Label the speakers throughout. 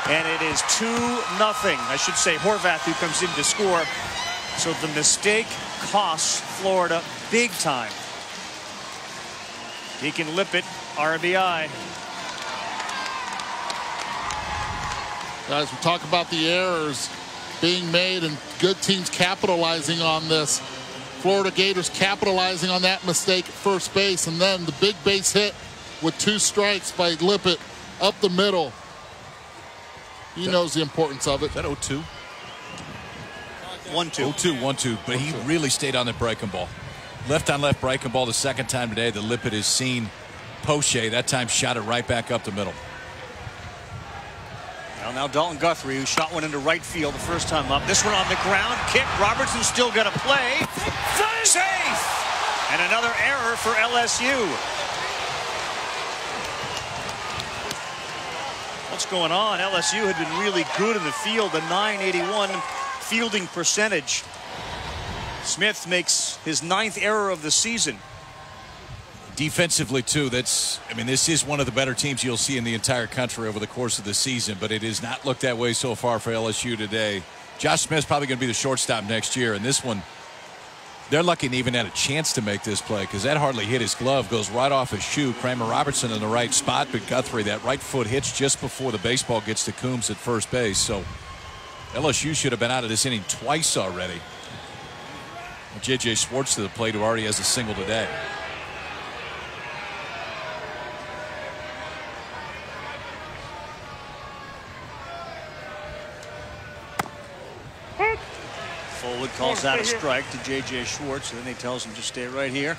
Speaker 1: And it is 2-0. I should say Horvath who comes in to score. So the mistake costs Florida big time. Deacon Lippett, RBI.
Speaker 2: Guys, we talk about the errors being made and good teams capitalizing on this. Florida Gators capitalizing on that mistake at first base, and then the big base hit with 2 strikes by Lippett up the middle. He knows the importance of it.
Speaker 3: Is that 0-2?
Speaker 1: 1-2.
Speaker 3: 0-2, 1-2. But he really stayed on the breaking ball. Left on left breaking ball the second time today that Lippett has seen Poche. That time shot it right back up the middle.
Speaker 1: Well, now Dalton Guthrie, who shot one into right field the first time up. This one on the ground. Kick. Robertson still got to play. Safe! And another error for LSU. What's going on? LSU had been really good in the field, a .981 fielding percentage. Smith makes his 9th error of the season.
Speaker 3: Defensively, too, I mean, this is one of the better teams you'll see in the entire country over the course of the season, but it has not looked that way so far for LSU today. Josh Smith's probably going to be the shortstop next year, and this one, they're lucky they even had a chance to make this play because that hardly hit his glove, goes right off his shoe. Kramer Robertson in the right spot, but Guthrie, that right foot hits just before the baseball gets to Coombs at first base. So LSU should have been out of this inning twice already. J.J. Schwartz to the plate, who already has a single today.
Speaker 1: Fullwood calls out a strike to J.J. Schwartz, and then he tells him to stay right here.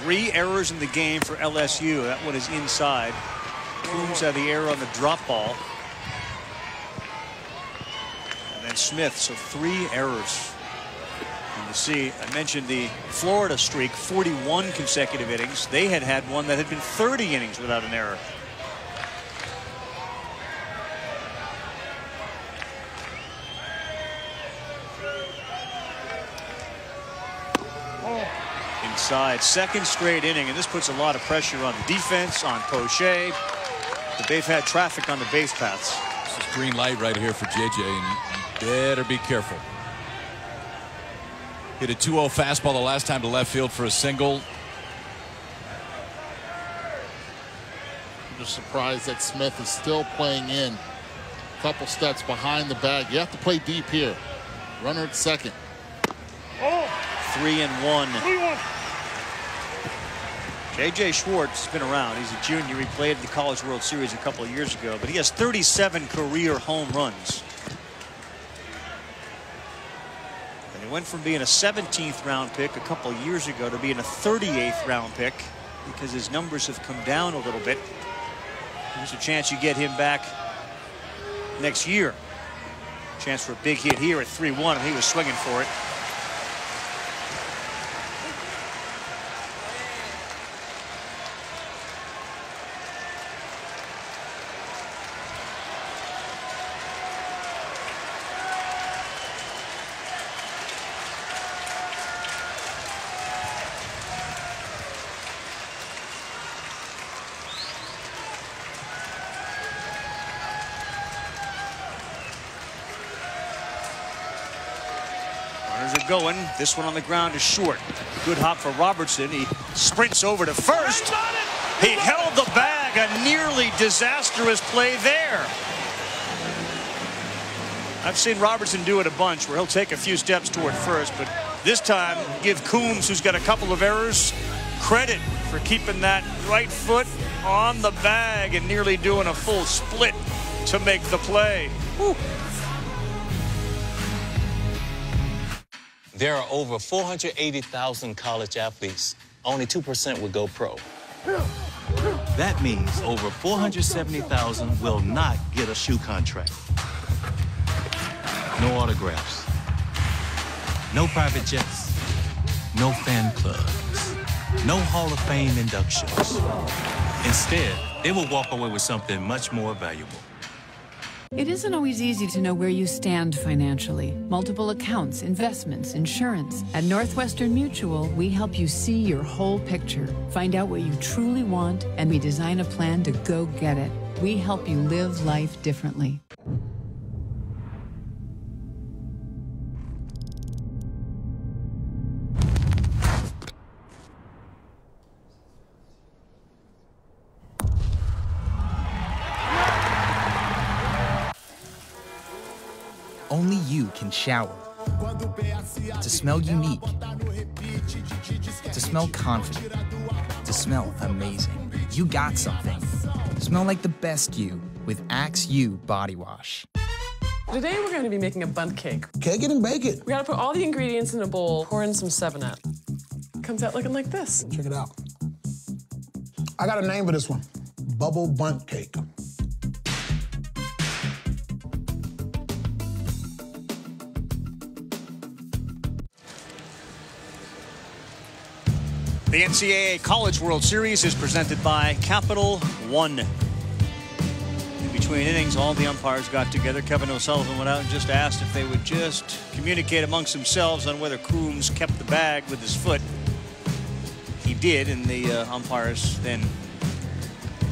Speaker 1: Three errors in the game for LSU. That one is inside. Coombs had the error on the drop ball. And then Smith, so 3 errors. And you see, I mentioned the Florida streak, 41 consecutive innings. They had had one that had been 30 innings without an error. Inside, 2nd straight inning, and this puts a lot of pressure on the defense, on Poche. But they've had traffic on the base paths.
Speaker 3: This is green light right here for JJ, and you better be careful. Hit a 2-0 fastball the last time to left field for a single.
Speaker 2: I'm just surprised that Smith is still playing in a couple steps behind the bag. You have to play deep here. Runner at second.
Speaker 1: 3-1. J.J. Schwartz has been around. He's a junior. He played in the College World Series a couple of years ago, but he has 37 career home runs. And he went from being a 17th round pick a couple of years ago to being a 38th round pick because his numbers have come down a little bit. There's a chance you get him back next year. Chance for a big hit here at 3-1, and he was swinging for it. Going. This one on the ground is short. Good hop for Robertson. He sprints over to first. He held the bag. A nearly disastrous play there. I've seen Robertson do it a bunch where he'll take a few steps toward first, but this time give Coombs, who's got a couple of errors, credit for keeping that right foot on the bag and nearly doing a full split to make the play. Whew.
Speaker 4: There are over 480,000 college athletes. Only 2% would go pro. That means over 470,000 will not get a shoe contract. No autographs. No private jets. No fan clubs. No Hall of Fame inductions. Instead, they will walk away with something much more valuable.
Speaker 5: It isn't always easy to know where you stand financially. Multiple accounts, investments, insurance. At Northwestern Mutual, we help you see your whole picture, find out what you truly want, and we design a plan to go get it. We help you live life differently.
Speaker 6: Only you can shower. To smell unique. To smell confident. To smell amazing. You got something. Smell like the best you with Axe U Body Wash.
Speaker 7: Today we're going to be making a bundt cake.
Speaker 8: Cake it and bake it.
Speaker 7: We got to put all the ingredients in a bowl, pour in some 7-Up. Comes out looking like this.
Speaker 8: Check it out. I got a name for this one. Bubble bundt cake.
Speaker 1: The NCAA College World Series is presented by Capital One. In between innings, all the umpires got together. Kevin O'Sullivan went out and just asked if they would just communicate amongst themselves on whether Coombs kept the bag with his foot. He did, and the umpires then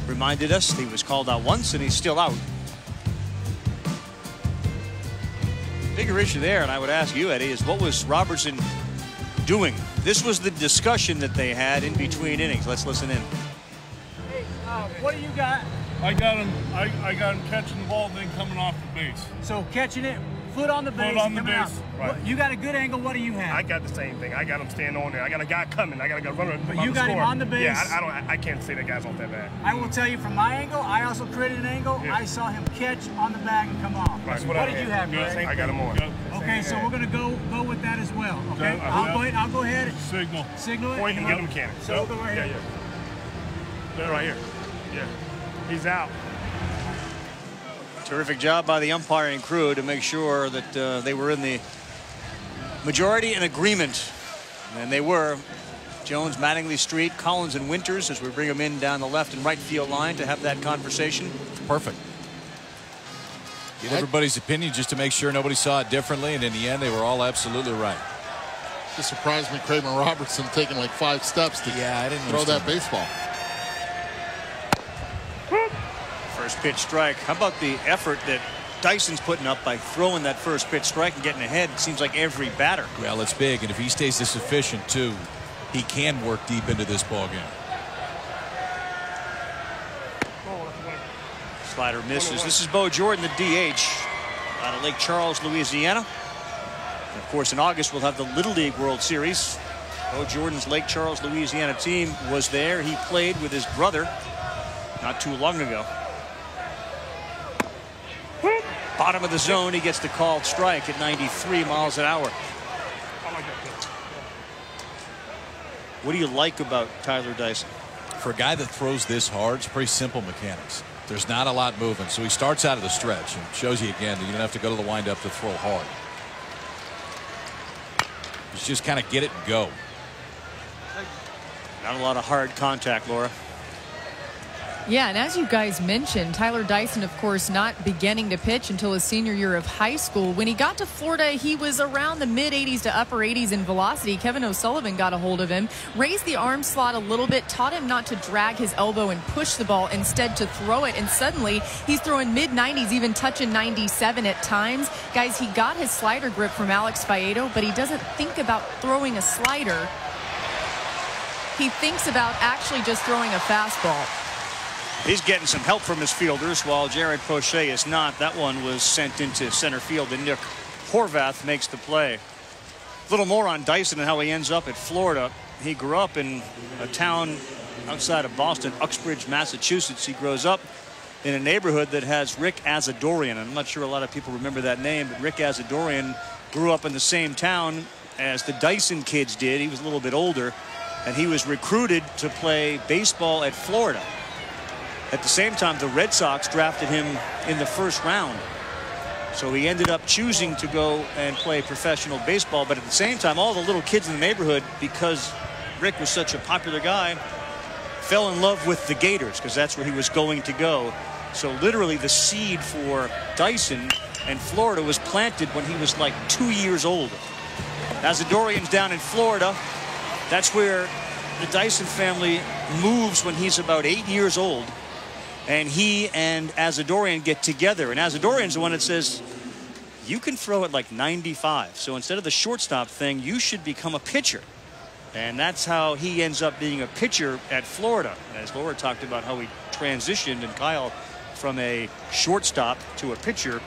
Speaker 1: reminded us he was called out once and he's still out. Bigger issue there, and I would ask you, Eddie, is what was Robertson doing? This was the discussion that they had in between innings. Let's listen in.
Speaker 9: Hey, what do you got?
Speaker 10: I got him catching the ball, then coming off the base.
Speaker 9: So catching it, foot on the base.
Speaker 10: Foot on the
Speaker 9: coming
Speaker 10: base,
Speaker 9: out.
Speaker 10: right.
Speaker 9: You got a good angle. What do you have?
Speaker 10: I got the same thing. I got him standing on there. I got a guy coming. I got a runner.
Speaker 9: But you got him on the base.
Speaker 10: Yeah, I can't say that guy's off that bad.
Speaker 9: I will tell you from my angle. I also created an angle.
Speaker 10: Yeah.
Speaker 9: I saw him catch on the bag and come off.
Speaker 10: Right.
Speaker 9: What did you have, Greg?
Speaker 10: I got him on.
Speaker 9: Okay, so we're gonna go with that as well. Okay, I'll go ahead. Signal it.
Speaker 10: Point and get him mechanic.
Speaker 9: So we'll go right here.
Speaker 10: Yeah. They're right here. Yeah. He's out.
Speaker 1: Terrific job by the umpiring crew to make sure that they were in the majority and agreement. And they were. Jones, Mattingly, Street, Collins, and Winters as we bring them in down the left and right field line to have that conversation.
Speaker 3: Perfect. Get everybody's opinion just to make sure nobody saw it differently, and in the end, they were all absolutely right.
Speaker 2: It surprised me, Kramer Robertson taking like 5 steps to throw that baseball.
Speaker 1: First pitch strike. How about the effort that Dyson's putting up by throwing that first pitch strike and getting ahead? It seems like every batter.
Speaker 3: Well, it's big, and if he stays this efficient too, he can work deep into this ball game.
Speaker 1: Slider misses. This is Bo Jordan, the DH, out of Lake Charles, Louisiana. And of course, in August, we'll have the Little League World Series. Bo Jordan's Lake Charles, Louisiana team was there. He played with his brother not too long ago. Bottom of the zone, he gets the called strike at 93 miles an hour. What do you like about Tyler Dyson?
Speaker 3: For a guy that throws this hard, it's pretty simple mechanics. There's not a lot moving, so he starts out of the stretch and shows you again that you don't have to go to the windup to throw hard. Just kind of get it and go.
Speaker 1: Not a lot of hard contact, Laura.
Speaker 11: Yeah, and as you guys mentioned, Tyler Dyson, of course, not beginning to pitch until his senior year of high school. When he got to Florida, he was around the mid-80s to upper 80s in velocity. Kevin O'Sullivan got a hold of him, raised the arm slot a little bit, taught him not to drag his elbow and push the ball, instead to throw it. And suddenly, he's throwing mid-90s, even touching 97 at times. Guys, he got his slider grip from Alex Faedo, but he doesn't think about throwing a slider. He thinks about actually just throwing a fastball.
Speaker 1: He's getting some help from his fielders while Jared Poche is not. That one was sent into center field, and Nick Horvath makes the play. A little more on Dyson and how he ends up at Florida. He grew up in a town outside of Boston, Uxbridge, Massachusetts. He grows up in a neighborhood that has Rick Azadorian. I'm not sure a lot of people remember that name, but Rick Azadorian grew up in the same town as the Dyson kids did. He was a little bit older, and he was recruited to play baseball at Florida. At the same time, the Red Sox drafted him in the first round. So he ended up choosing to go and play professional baseball. But at the same time, all the little kids in the neighborhood, because Rick was such a popular guy, fell in love with the Gators because that's where he was going to go. So literally the seed for Dyson and Florida was planted when he was like 2 years old. Azadorian's down in Florida. That's where the Dyson family moves when he's about 8 years old. And he and Azadorian get together. And Azadorian's the one that says, you can throw it like 95. So instead of the shortstop thing, you should become a pitcher. And that's how he ends up being a pitcher at Florida. As Laura talked about how he transitioned, and Kyle, from a shortstop to a pitcher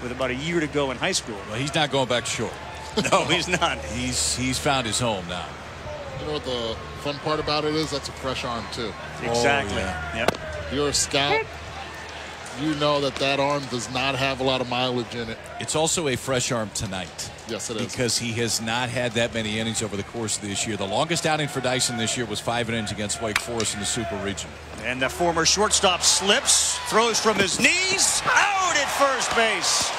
Speaker 1: with about a year to go in high school.
Speaker 3: Well, he's not going back short.
Speaker 1: No, he's not.
Speaker 3: He's found his home now.
Speaker 2: You know what the fun part about it is? That's a fresh arm, too.
Speaker 1: Exactly.
Speaker 3: Oh, yeah.
Speaker 1: Yep.
Speaker 2: If you're a scout, you know that arm does not have a lot of mileage in it.
Speaker 3: It's also a fresh arm tonight.
Speaker 2: Yes, it is.
Speaker 3: Because he has not had that many innings over the course of this year. The longest outing for Dyson this year was 5 innings against Wake Forest in the Super Region.
Speaker 1: And the former shortstop slips, throws from his knees, out at first base.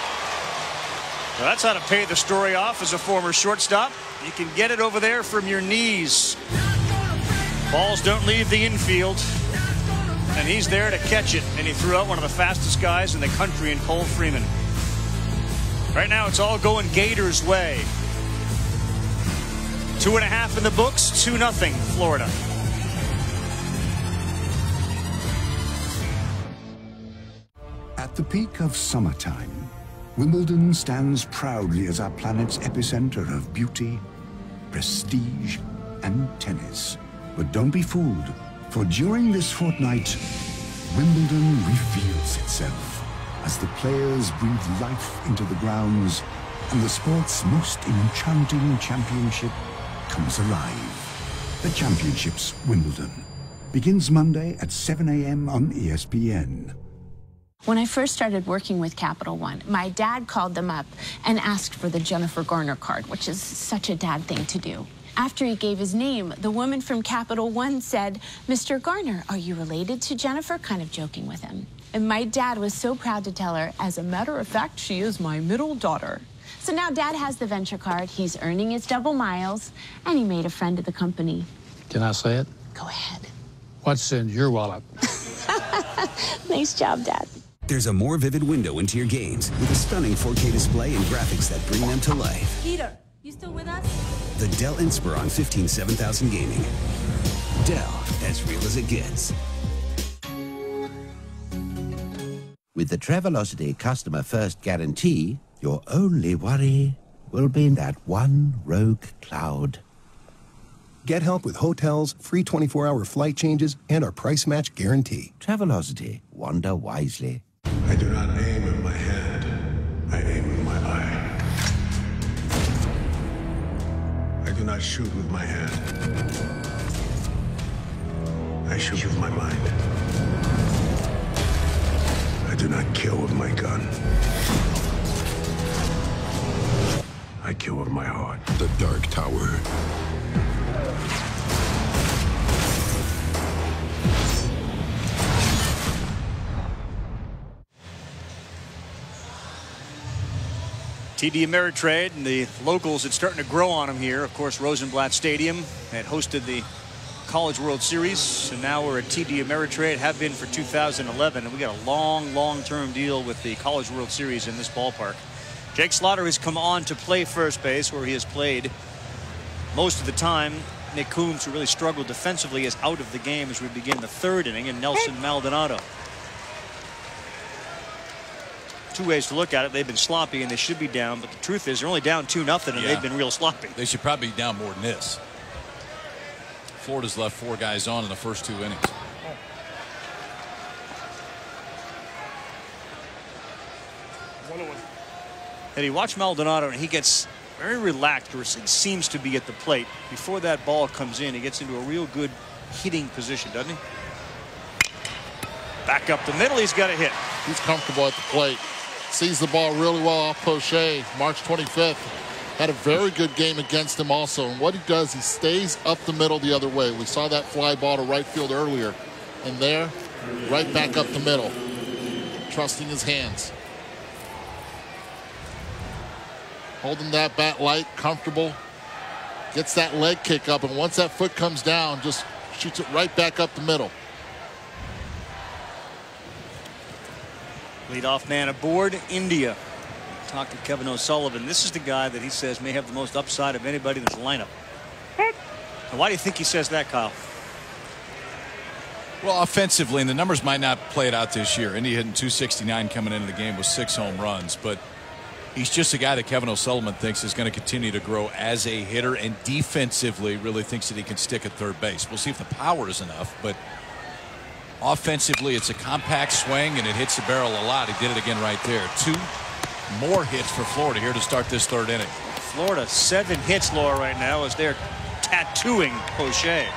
Speaker 1: So that's how to pay the story off as a former shortstop. You can get it over there from your knees. Balls don't leave the infield. And he's there to catch it. And he threw out one of the fastest guys in the country in Cole Freeman. Right now it's all going Gators' way. 2.5 in the books, 2-0 Florida.
Speaker 12: At the peak of summertime, Wimbledon stands proudly as our planet's epicenter of beauty, prestige, and tennis. But don't be fooled, for during this fortnight, Wimbledon reveals itself as the players breathe life into the grounds and the sport's most enchanting championship comes alive. The Championships Wimbledon begins Monday at 7 a.m. on ESPN.
Speaker 13: When I first started working with Capital One, my dad called them up and asked for the Jennifer Garner card, which is such a dad thing to do. After he gave his name, the woman from Capital One said, "Mr. Garner, are you related to Jennifer?" kind of joking with him. And my dad was so proud to tell her, "As a matter of fact, she is my middle daughter." So now Dad has the Venture card, he's earning his double miles, and he made a friend of the company.
Speaker 14: Can I say it?
Speaker 13: Go ahead.
Speaker 14: What's in your wallet?
Speaker 13: Nice job, Dad.
Speaker 15: There's a more vivid window into your games with a stunning 4K display and graphics that bring them to life.
Speaker 16: Peter, you still with us?
Speaker 15: The Dell Inspiron 15-7000 Gaming. Dell, as real as it gets.
Speaker 17: With the Travelocity Customer First Guarantee, your only worry will be that one rogue cloud.
Speaker 18: Get help with hotels, free 24-hour flight changes, and our price match guarantee.
Speaker 17: Travelocity. Wander wisely.
Speaker 19: I do not aim in my hand. I aim in my eye. I do not shoot with my hand. I shoot with my mind. I do not kill with my gun. I kill with my heart.
Speaker 20: The Dark Tower.
Speaker 1: TD Ameritrade and the locals, it's starting to grow on them here. Of course, Rosenblatt Stadium had hosted the College World Series, and now we're at TD Ameritrade, have been for 2011, and we got a long-term deal with the College World Series in this ballpark. Jake Slaughter has come on to play first base, where he has played most of the time. Nick Coombs, who really struggled defensively, is out of the game as we begin the third inning, and Nelson Maldonado. Two ways to look at it. They've been sloppy and they should be down, but the truth is they're only down 2-0 and they've been real sloppy.
Speaker 3: They should probably be down more than this. Florida's left 4 guys on in the first 2 innings.
Speaker 1: And you watch Maldonado and he gets very relaxed, or he seems to be at the plate. Before that ball comes in, he gets into a real good hitting position, doesn't he? Back up the middle, he's got a hit.
Speaker 2: He's comfortable at the plate. Sees the ball really well off Poche. March 25th. Had a very good game against him also. And what he does, he stays up the middle the other way. We saw that fly ball to right field earlier. And there, right back up the middle. Trusting his hands. Holding that bat light, comfortable. Gets that leg kick up. And once that foot comes down, just shoots it right back up the middle.
Speaker 1: Leadoff man aboard, India. Talked to Kevin O'Sullivan. This is the guy that he says may have the most upside of anybody in this lineup. And why do you think he says that, Kyle?
Speaker 3: Well, offensively, and the numbers might not play it out this year. India hitting 269 coming into the game with 6 home runs, but he's just a guy that Kevin O'Sullivan thinks is going to continue to grow as a hitter, and defensively really thinks that he can stick at third base. We'll see if the power is enough, but offensively it's a compact swing and it hits the barrel a lot. He did it again right there. 2 more hits for Florida here to start this 3rd inning.
Speaker 1: Florida 7 hits, Laura, right now as they're tattooing Poche.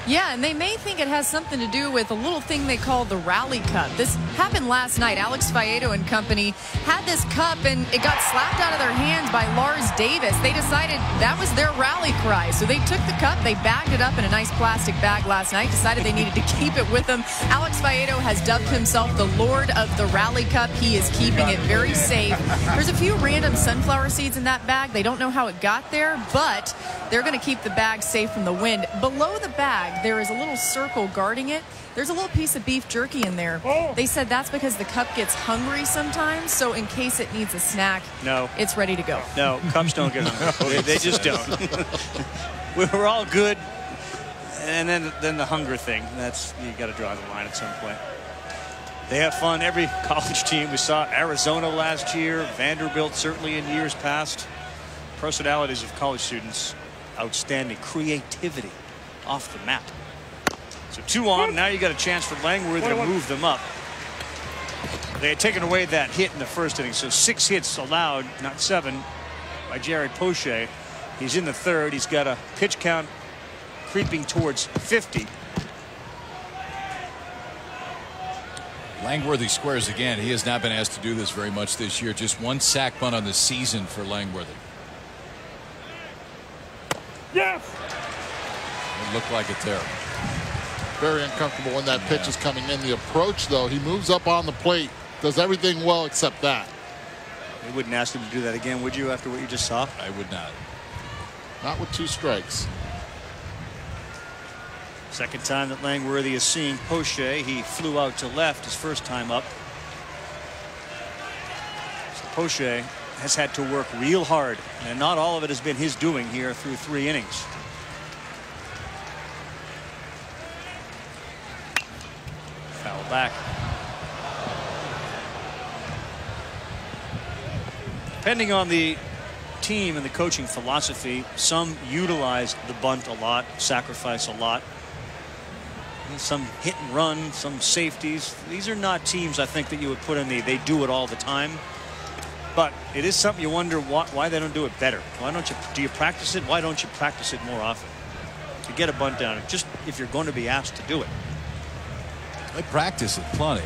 Speaker 11: Yeah, and they may think it has something to do with a little thing they call the Rally Cup. This happened last night. Alex Faedo and company had this cup, and it got slapped out of their hands by Lars Davis. They decided that was their rally cry. So they took the cup, they bagged it up in a nice plastic bag last night, decided they needed to keep it with them. Alex Faedo has dubbed himself the Lord of the Rally Cup. He is keeping it very safe. There's a few random sunflower seeds in that bag. They don't know how it got there, but they're going to keep the bag safe from the wind. Below the bag, there is a little circle guarding it. There's a little piece of beef jerky in there. They said that's because the cup gets hungry sometimes, so in case it needs a snack,
Speaker 1: no,
Speaker 11: it's ready to go.
Speaker 1: No, cups don't get hungry. They just don't. We're all good, and then the hunger thing. That's, you got to draw the line at some point. They have fun. Every college team. We saw Arizona last year, Vanderbilt certainly in years past. Personalities of college students, outstanding. Creativity off the map. So 2 on. Now you got a chance for Langworthy to move them up. They had taken away that hit in the 1st inning, so 6 hits allowed, not 7, by Jared Poche. He's in the 3rd. He's got a pitch count creeping towards 50.
Speaker 3: Langworthy squares again. He has not been asked to do this very much this year. Just 1 sack bunt on the season for Langworthy.
Speaker 2: Yes.
Speaker 3: It looked like it there.
Speaker 2: Very uncomfortable when that pitch is coming in. The approach, though, he moves up on the plate, does everything well except that.
Speaker 1: You wouldn't ask him to do that again, would you, after what you just saw?
Speaker 3: I would not.
Speaker 2: Not with 2 strikes.
Speaker 1: Second time that Langworthy is seeing Poche. He flew out to left his first time up. So Poche has had to work real hard, and not all of it has been his doing here through 3 innings. Foul back. Depending on the team and the coaching philosophy, some utilize the bunt a lot, sacrifice a lot. Some hit and run, some safeties. These are not teams, I think, that you would put in the they do it all the time. But it is something you wonder why they don't do it better. Why don't you? Do you practice it? Why don't you practice it more often? To get a bunt down, just if you're going to be asked to do it.
Speaker 3: They practice it plenty.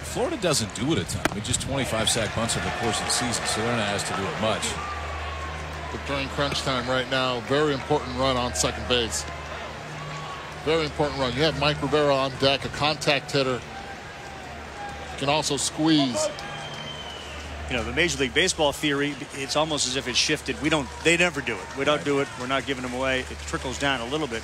Speaker 3: Florida doesn't do it a ton. Just 25 sack bunts over the course of the season, so they're not asked to do it much.
Speaker 2: But during crunch time right now, very important run on second base. Very important run. You have Mike Rivera on deck, a contact hitter. You can also squeeze.
Speaker 1: You know, the Major League Baseball theory, it's almost as if it's shifted. They never do it. We don't do it. We're not giving them away. It trickles down a little bit.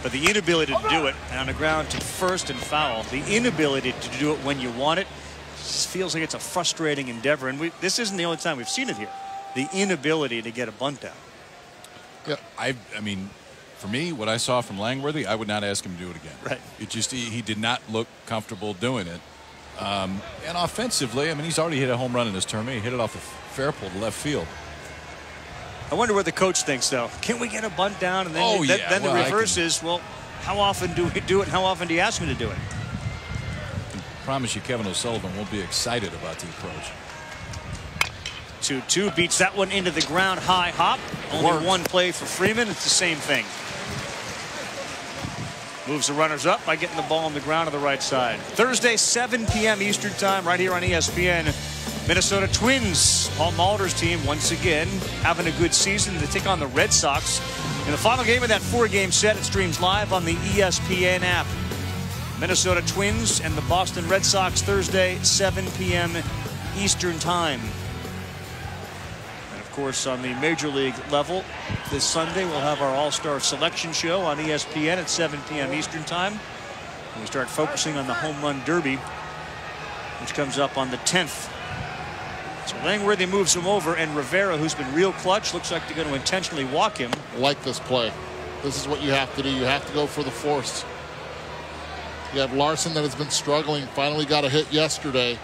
Speaker 1: But the inability to do it on the ground to first and foul, the inability to do it when you want it, feels like it's a frustrating endeavor. And this isn't the only time we've seen it here. The inability to get a bunt down.
Speaker 3: Yeah, I mean, for me, what I saw from Langworthy, I would not ask him to do it again.
Speaker 1: Right.
Speaker 3: It just, he did not look comfortable doing it. And offensively, I mean, he's already hit a home run in this tournament. He hit it off the fair pole to left field.
Speaker 1: I wonder what the coach thinks, though. Can we get a bunt down? And then, then the reverse is, well, how often do we do it? How often do you ask him to do it?
Speaker 3: I promise you, Kevin O'Sullivan won't be excited about the approach.
Speaker 1: 2-2 beats that one into the ground. High hop. Only 1 play for Freeman. It's the same thing. Moves the runners up by getting the ball on the ground on the right side. Thursday, 7 p.m. Eastern time, right here on ESPN. Minnesota Twins, Paul Malder's team, once again having a good season. They take on the Red Sox in the final game of that 4-game set. It streams live on the ESPN app. Minnesota Twins and the Boston Red Sox, Thursday, 7 p.m. Eastern time. And of course, on the Major League level, this Sunday we'll have our All-Star Selection Show on ESPN at 7 p.m. Eastern time. And we start focusing on the Home Run Derby which comes up on the 10th. So Langworthy moves him over, and Rivera, who's been real clutch, looks like they're going to intentionally walk him.
Speaker 2: I like this play. This is what you have to do. You have to go for the force. You have Larson that has been struggling, finally got a hit yesterday.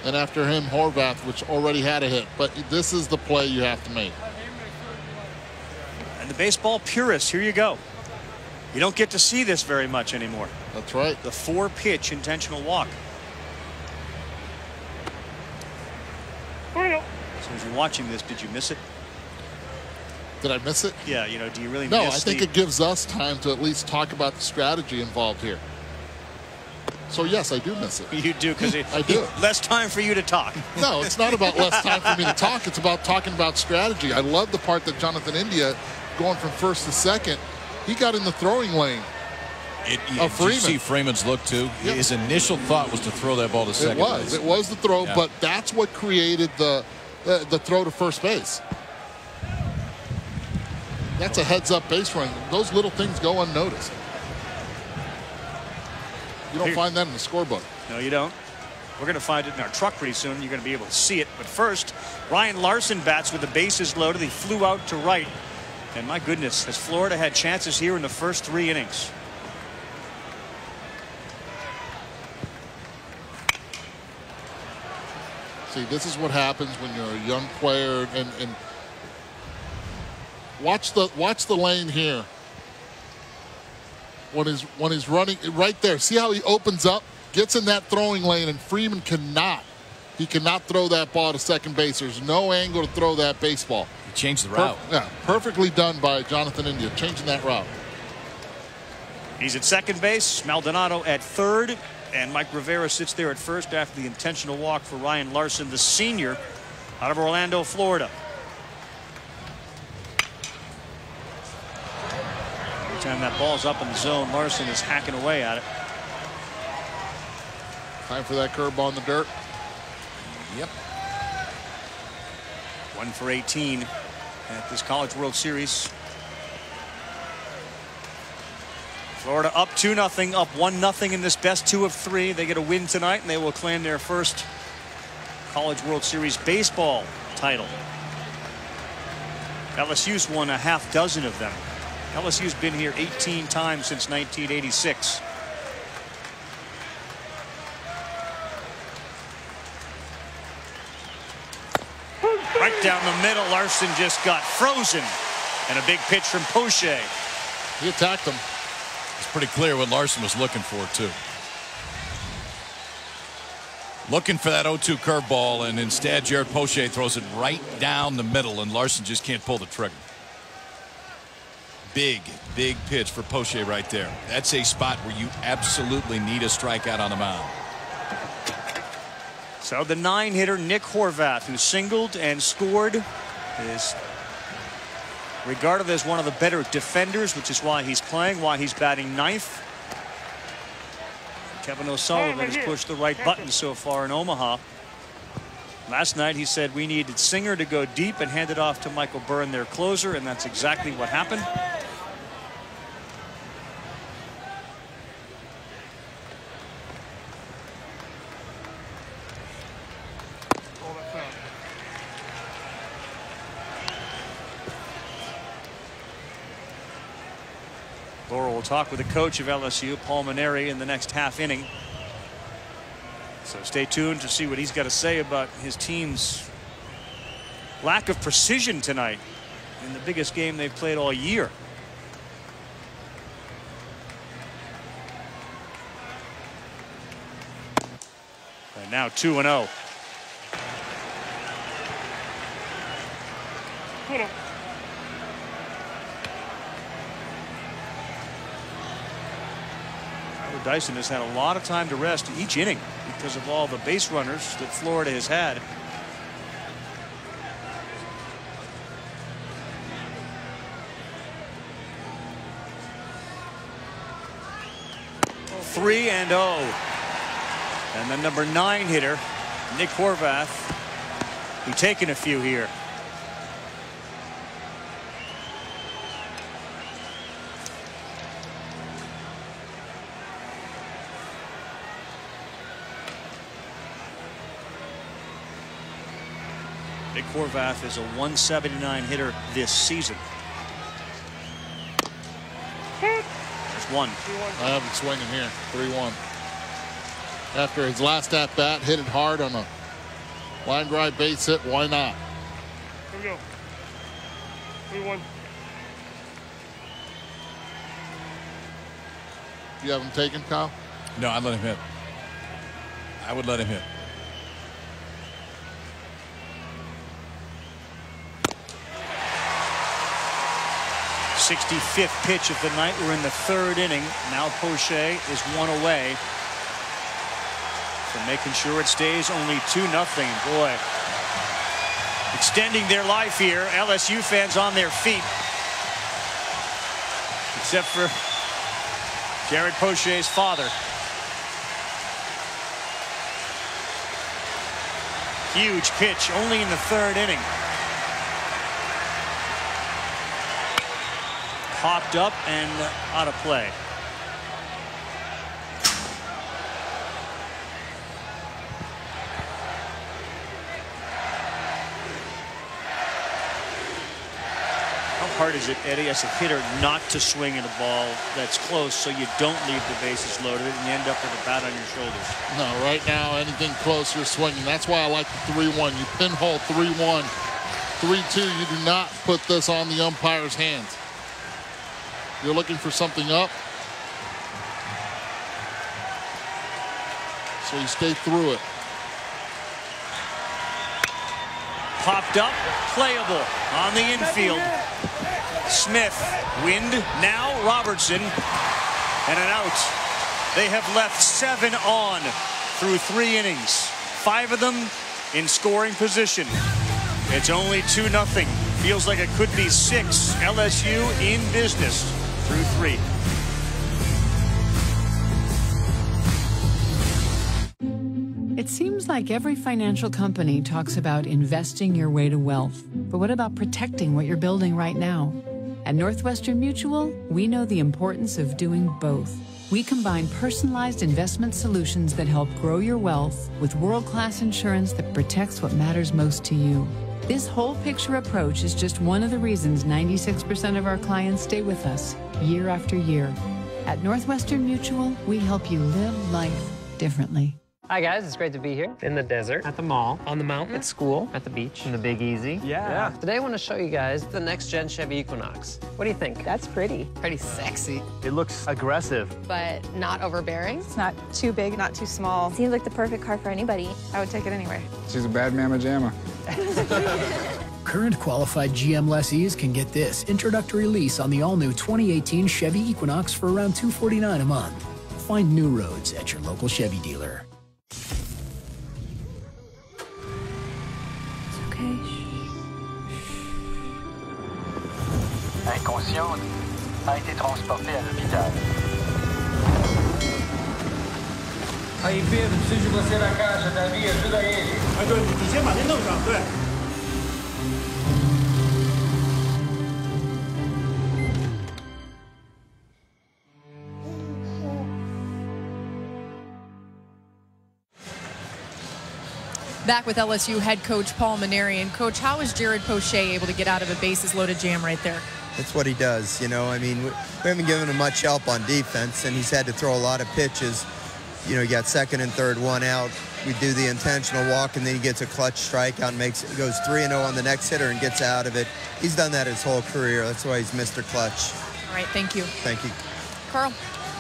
Speaker 2: And after him, Horvath, which already had a hit. But this is the play you have to make.
Speaker 1: And the baseball purists, here you go. You don't get to see this very much anymore.
Speaker 2: That's right.
Speaker 1: The 4-pitch intentional walk. So as you're watching this, did you miss it?
Speaker 2: Did I miss it?
Speaker 1: Yeah, you know, do you really
Speaker 2: No,
Speaker 1: miss
Speaker 2: I think it gives us time to at least talk about the strategy involved here. So, yes, I do miss it.
Speaker 1: You do, because
Speaker 2: I do.
Speaker 1: Less time for you to talk.
Speaker 2: No, it's not about less time for me to talk. It's about talking about strategy. I love the part that Jonathan India, going from first to second, he got in the throwing lane.
Speaker 3: Did you see Freeman's look, too? Yep. His initial thought was to throw that ball to second base.
Speaker 2: It was the throw, but that's what created the throw to first base. That's a heads-up base run. Those little things go unnoticed. You don't find that in the scorebook.
Speaker 1: No, you don't. We're going to find it in our truck pretty soon. You're going to be able to see it. But first, Ryan Larson bats with the bases loaded. He flew out to right. And my goodness, has Florida had chances here in the first 3 innings?
Speaker 2: See, this is what happens when you're a young player, and watch the lane here. When he's running right there, see how he opens up, gets in that throwing lane, and Freeman cannot throw that ball to second base. There's no angle to throw that baseball.
Speaker 3: He changed the route.
Speaker 2: Perfectly done by Jonathan India, changing that route.
Speaker 1: He's at second base, Maldonado at third, and Mike Rivera sits there at first after the intentional walk for Ryan Larson, the senior out of Orlando, Florida. Time that ball's up in the zone, Larson is hacking away at it.
Speaker 2: Time for that curveball in the dirt.
Speaker 1: Yep. 1 for 18 at this College World Series. Florida up 2-0, up 1-0 in this best 2 of 3. They get a win tonight, and they will claim their first College World Series baseball title. LSU's won a half dozen of them. LSU's been here 18 times since 1986. Right down the middle, Larson just got frozen. And a big pitch from Poche.
Speaker 2: He attacked him.
Speaker 3: It's pretty clear what Larson was looking for, too. Looking for that 0-2 curveball, and instead Jared Poche throws it right down the middle, and Larson just can't pull the trigger. Big pitch for Poche right there. That's a spot where you absolutely need a strikeout on the mound.
Speaker 1: So the 9-hitter Nick Horvath, who singled and scored, is regarded as one of the better defenders, which is why he's playing, why he's batting 9th. Kevin O'Sullivan has pushed the right button so far in Omaha. Last night he said we needed Singer to go deep and hand it off to Michael Byrne, their closer, and that's exactly what happened. Laurel will talk with the coach of LSU, Paul Maneri, in the next half inning. So stay tuned to see what he's got to say about his team's lack of precision tonight in the biggest game they've played all year. And now 2-0. Dyson has had a lot of time to rest each inning because of all the base runners that Florida has had. Oh, 3-0. And the number 9 hitter, Nick Horvath, who taken a few here. Horvath is a 179 hitter this season. There's one.
Speaker 2: I have him swinging here. 3-1. After his last at bat, hit it hard on a line drive base hit. Why not?
Speaker 10: Here we go. 3-1.
Speaker 2: You have him taken, Kyle?
Speaker 3: No, I'd let him hit. I would let him hit.
Speaker 1: '65th pitch of the night. We're in the 3rd inning. Now Poche is one away from making sure it stays only 2-0. Boy, extending their life here. LSU fans on their feet, except for Jared Poche's father. Huge pitch, only in the 3rd inning. Popped up and out of play. How hard is it, Eddie, as a hitter, not to swing at a ball that's close so you don't leave the bases loaded and you end up with a bat on your shoulders?
Speaker 2: No, right now, anything close, you're swinging. That's why I like the 3-1. You pinhole 3-1. 3-2, you do not put this on the umpire's hands. You're looking for something up, so you stay through it.
Speaker 1: Popped up, playable on the infield. Smith, wind, now Robertson, and an out. They have left 7 on through 3 innings. 5 of them in scoring position. It's only 2-0. Feels like it could be 6. LSU in business through 3.
Speaker 5: It seems like every financial company talks about investing your way to wealth. But what about protecting what you're building right now? At Northwestern Mutual, we know the importance of doing both. We combine personalized investment solutions that help grow your wealth with world-class insurance that protects what matters most to you. This whole picture approach is just one of the reasons 96% of our clients stay with us year after year. At Northwestern Mutual, we help you live life differently.
Speaker 16: Hi guys, it's great to be here. In the desert, at the mall, on the mountain, at school, at the beach, in the Big Easy. Yeah. Today I want to show you guys the next gen Chevy Equinox. What do you think? That's pretty. Pretty sexy.
Speaker 20: It looks aggressive.
Speaker 21: But not overbearing.
Speaker 22: It's not too big, not too small.
Speaker 21: Seems like the perfect car for anybody.
Speaker 22: I would take it anyway.
Speaker 23: She's a bad mamma jamma.
Speaker 24: Current qualified GM lessees can get this introductory lease on the all-new 2018 Chevy Equinox for around $249 a month. Find new roads at your local Chevy dealer.
Speaker 25: Inconsciente, a été transportée à l'hôpital.
Speaker 26: Aí, Pedro, preciso de você na caixa, Davi, ajuda ele.
Speaker 9: Vai, Doni, tu先把那弄上，对。
Speaker 11: Back with LSU head coach Paul Mainieri. And coach, how is Jared Poche able to get out of a bases loaded jam right there?
Speaker 27: That's what he does, you know. I mean, we haven't given him much help on defense, and he's had to throw a lot of pitches. You know, you got 2nd and 3rd, 1 out. We do the intentional walk, and then he gets a clutch strikeout and goes 3-0 on the next hitter and gets out of it. He's done that his whole career. That's why he's Mr. Clutch.
Speaker 11: All right, thank you.
Speaker 27: Thank you.
Speaker 11: Carl.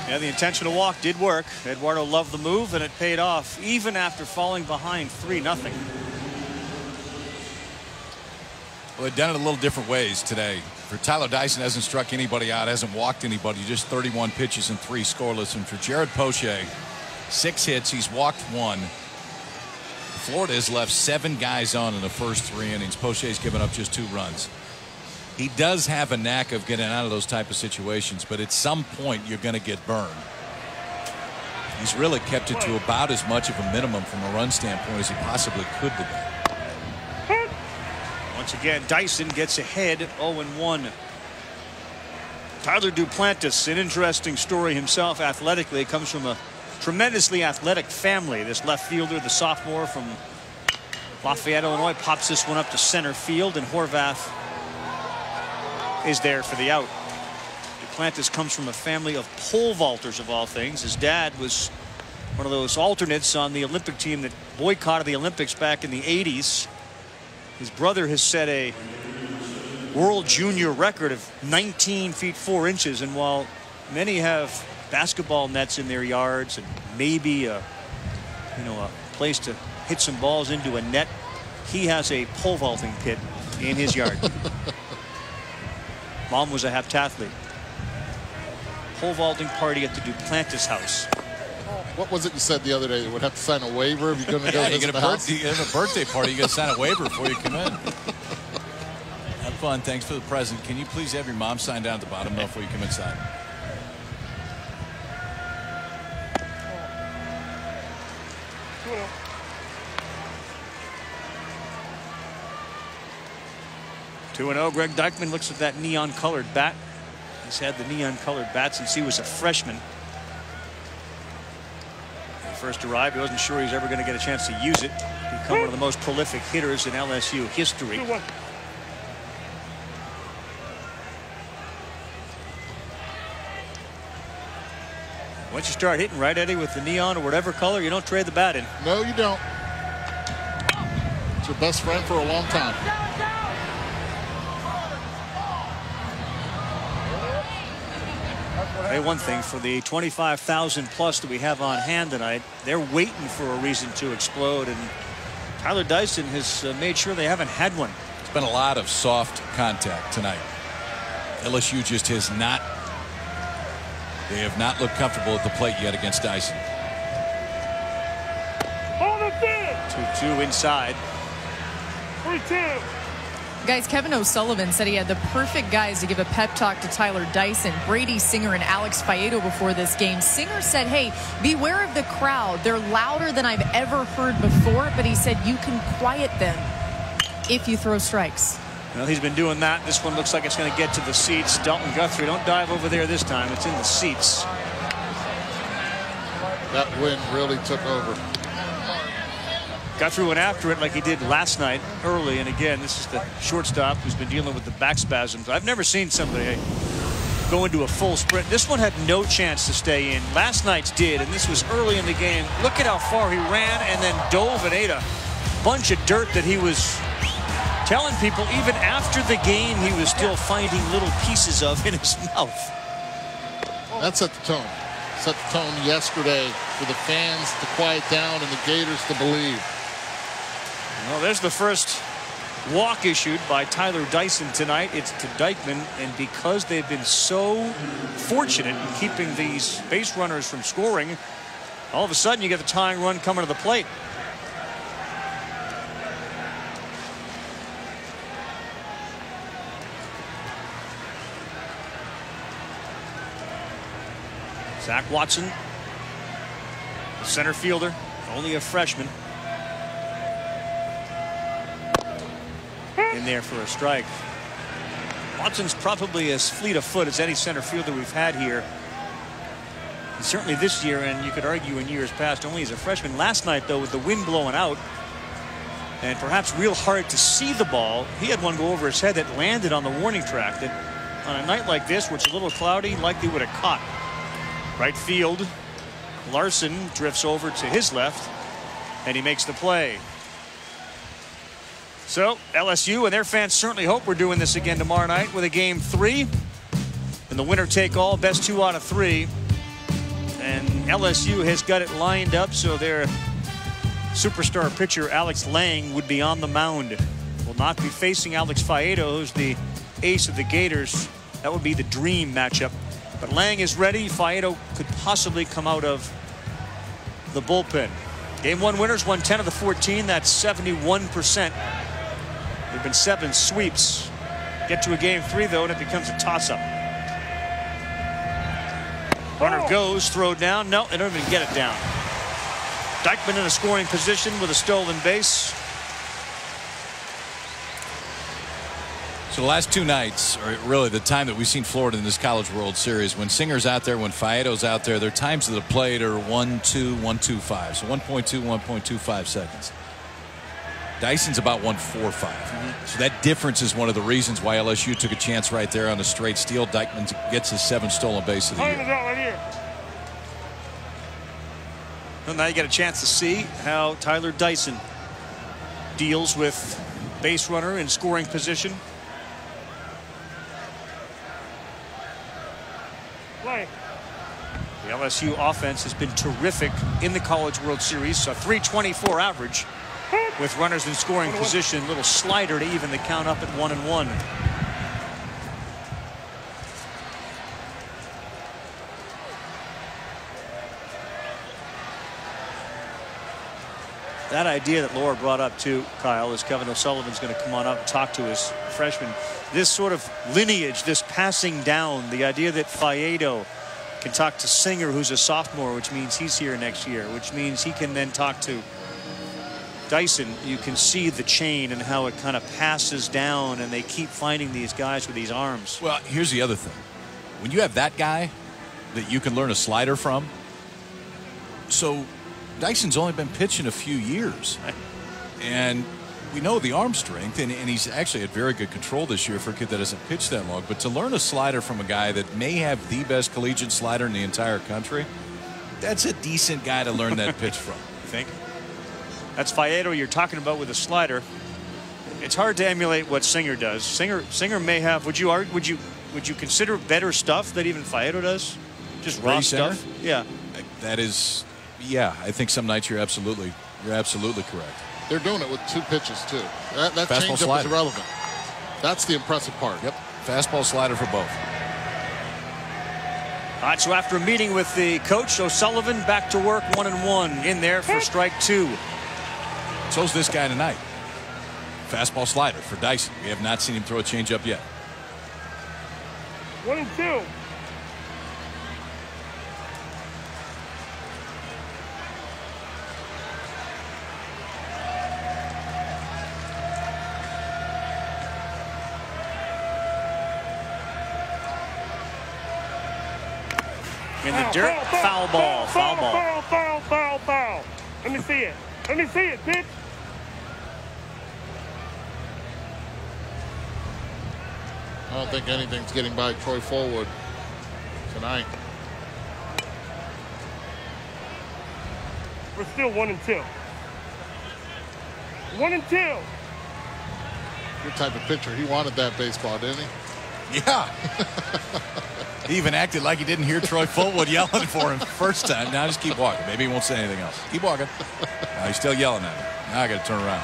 Speaker 1: Yeah, the intentional walk did work. Eduardo loved the move, and it paid off, even after falling behind 3-0.
Speaker 3: Well, they've done it a little different ways today. For Tyler Dyson, hasn't struck anybody out, hasn't walked anybody, just 31 pitches and 3 scoreless. And for Jared Poche, 6 hits, he's walked 1. Florida has left 7 guys on in the first 3 innings. Poche's given up just 2 runs. He does have a knack of getting out of those type of situations, but at some point you're going to get burned. He's really kept it to about as much of a minimum from a run standpoint as he possibly could today.
Speaker 1: Once again, Dyson gets ahead 0-1. Tyler Duplantis, an interesting story himself athletically. Comes from a tremendously athletic family. This left fielder, the sophomore from Lafayette, Illinois pops this one up to center field, and Horvath is there for the out. Duplantis comes from a family of pole vaulters, of all things. His dad was one of those alternates on the Olympic team that boycotted the Olympics back in the 80s. His brother has set a world junior record of 19 feet 4 inches, and while many have basketball nets in their yards and maybe a place to hit some balls into a net, he has a pole vaulting pit in his yard. Mom was a heptathlete. Pole vaulting party at the Duplantis house.
Speaker 2: What was it you said the other day? You would have to sign a waiver if you're going to go visit the house?
Speaker 3: You have a birthday party. You got to sign a waiver before you come in. Have fun. Thanks for the present. Can you please have your mom sign down at the bottom before you come inside?
Speaker 1: Two 2-0. Greg Dykman looks at that neon colored bat. He's had the neon colored bat since he was a freshman. When he first arrived, he wasn't sure he was ever going to get a chance to use it. Become one of the most prolific hitters in LSU history. Once you start hitting, right, Eddie, with the neon or whatever color, you don't trade the bat in.
Speaker 2: No, you don't. It's your best friend for a long time.
Speaker 1: Hey, one thing, for the 25,000 plus that we have on hand tonight, they're waiting for a reason to explode, and Tyler Dyson has made sure they haven't had one.
Speaker 3: It's been a lot of soft contact tonight. LSU just has not. They have not looked comfortable at the plate yet against Dyson.
Speaker 1: 2-2 inside.
Speaker 10: 3-2.
Speaker 11: Guys, Kevin O'Sullivan said he had the perfect guys to give a pep talk to Tyler Dyson, Brady Singer and Alex Faedo before this game. Singer said, hey, beware of the crowd. They're louder than I've ever heard before, but he said you can quiet them if you throw strikes.
Speaker 1: Well, he's been doing that. This one looks like it's going to get to the seats. Dalton Guthrie, don't dive over there this time. It's in the seats.
Speaker 2: That wind really took over.
Speaker 1: Guthrie went after it like he did last night early, and again, this is the shortstop who's been dealing with the back spasms. I've never seen somebody go into a full sprint. This one had no chance to stay in. Last night's did, and this was early in the game. Look at how far he ran and then dove and ate a bunch of dirt that he was telling people even after the game he was still finding little pieces of in his mouth.
Speaker 2: That set the tone. Set the tone yesterday for the fans to quiet down and the Gators to believe.
Speaker 1: Well, there's the first walk issued by Tyler Dyson tonight. It's to Dykman, and because they've been so fortunate in keeping these base runners from scoring, all of a sudden you get the tying run coming to the plate. Zach Watson, the center fielder, only a freshman. In there for a strike. Watson's probably as fleet of foot as any center fielder we've had here. And certainly this year, and you could argue in years past, only as a freshman. Last night, though, with the wind blowing out and perhaps real hard to see the ball, he had one go over his head that landed on the warning track that on a night like this, where it's a little cloudy, likely would have caught. Right field, Larson drifts over to his left, and he makes the play. So LSU and their fans certainly hope we're doing this again tomorrow night with a game 3. And the winner take all, best 2 out of 3. And LSU has got it lined up so their superstar pitcher Alex Lang would be on the mound. Will not be facing Alex Faedo, who's the ace of the Gators. That would be the dream matchup. But Lang is ready. Faedo could possibly come out of the bullpen. Game 1 winners won 10 of the 14. That's 71%. There have been 7 sweeps. Get to a game 3, though, and it becomes a toss-up. Runner goes, throw down. No, they don't even get it down. Dykman in a scoring position with a stolen base.
Speaker 3: So the last 2 nights, or really the time that we've seen Florida in this College World Series, when Singer's out there, when Faedo's out there, their times to the plate are 1.2, 1.25. So 1.2, 1.25 seconds. Dyson's about 145. So that difference is one of the reasons why LSU took a chance right there on a straight steal. Dykeman gets his 7th stolen base of the year.
Speaker 10: Right here.
Speaker 1: Well, now you get a chance to see how Tyler Dyson deals with base runner in scoring position.
Speaker 10: Play.
Speaker 1: The LSU offense has been terrific in the College World Series. A .324 average with runners in scoring position. Little slider to even the count up at 1-1. That idea that Laura brought up too, Kyle, is Kevin O'Sullivan's going to come on up and talk to his freshman. This sort of lineage, this passing down, the idea that Faedo can talk to Singer, who's a sophomore, which means he's here next year, which means he can then talk to Dyson. You can see the chain and how it kind of passes down, and they keep finding these guys with these arms.
Speaker 3: Well, here's the other thing. When you have that guy that you can learn a slider from, so Dyson's only been pitching a few years, and we know the arm strength, and he's actually had very good control this year for a kid that hasn't pitched that long. But to learn a slider from a guy that may have the best collegiate slider in the entire country, that's a decent guy to learn that pitch from.
Speaker 1: You think? That's Faedo you're talking about with a slider. It's hard to emulate what Singer does. Singer may have. Would you consider better stuff that even Faedo does? Just raw stuff. Yeah.
Speaker 3: That is. Yeah, I think some nights you're absolutely correct.
Speaker 2: They're doing it with 2 pitches too. That
Speaker 3: Fastball,
Speaker 2: changeup is irrelevant. That's the impressive part.
Speaker 3: Yep. Fastball, slider for both.
Speaker 1: All right, so after a meeting with the coach, O'Sullivan back to work, 1-1 in there for strike 2.
Speaker 3: So's this guy tonight. Fastball, slider for Dyson. We have not seen him throw a changeup yet.
Speaker 10: 1-2.
Speaker 1: In the dirt, foul ball.
Speaker 10: Foul. Let me see it, bitch.
Speaker 2: I don't think anything's getting by Troy Fullwood tonight.
Speaker 10: We're still 1-2. 1-2.
Speaker 2: Good type of pitcher. He wanted that baseball, didn't he?
Speaker 3: Yeah. He even acted like he didn't hear Troy Fullwood yelling for him first time. Now just keep walking. Maybe he won't say anything else. Keep walking. Now he's still yelling at me. Now I got to turn around.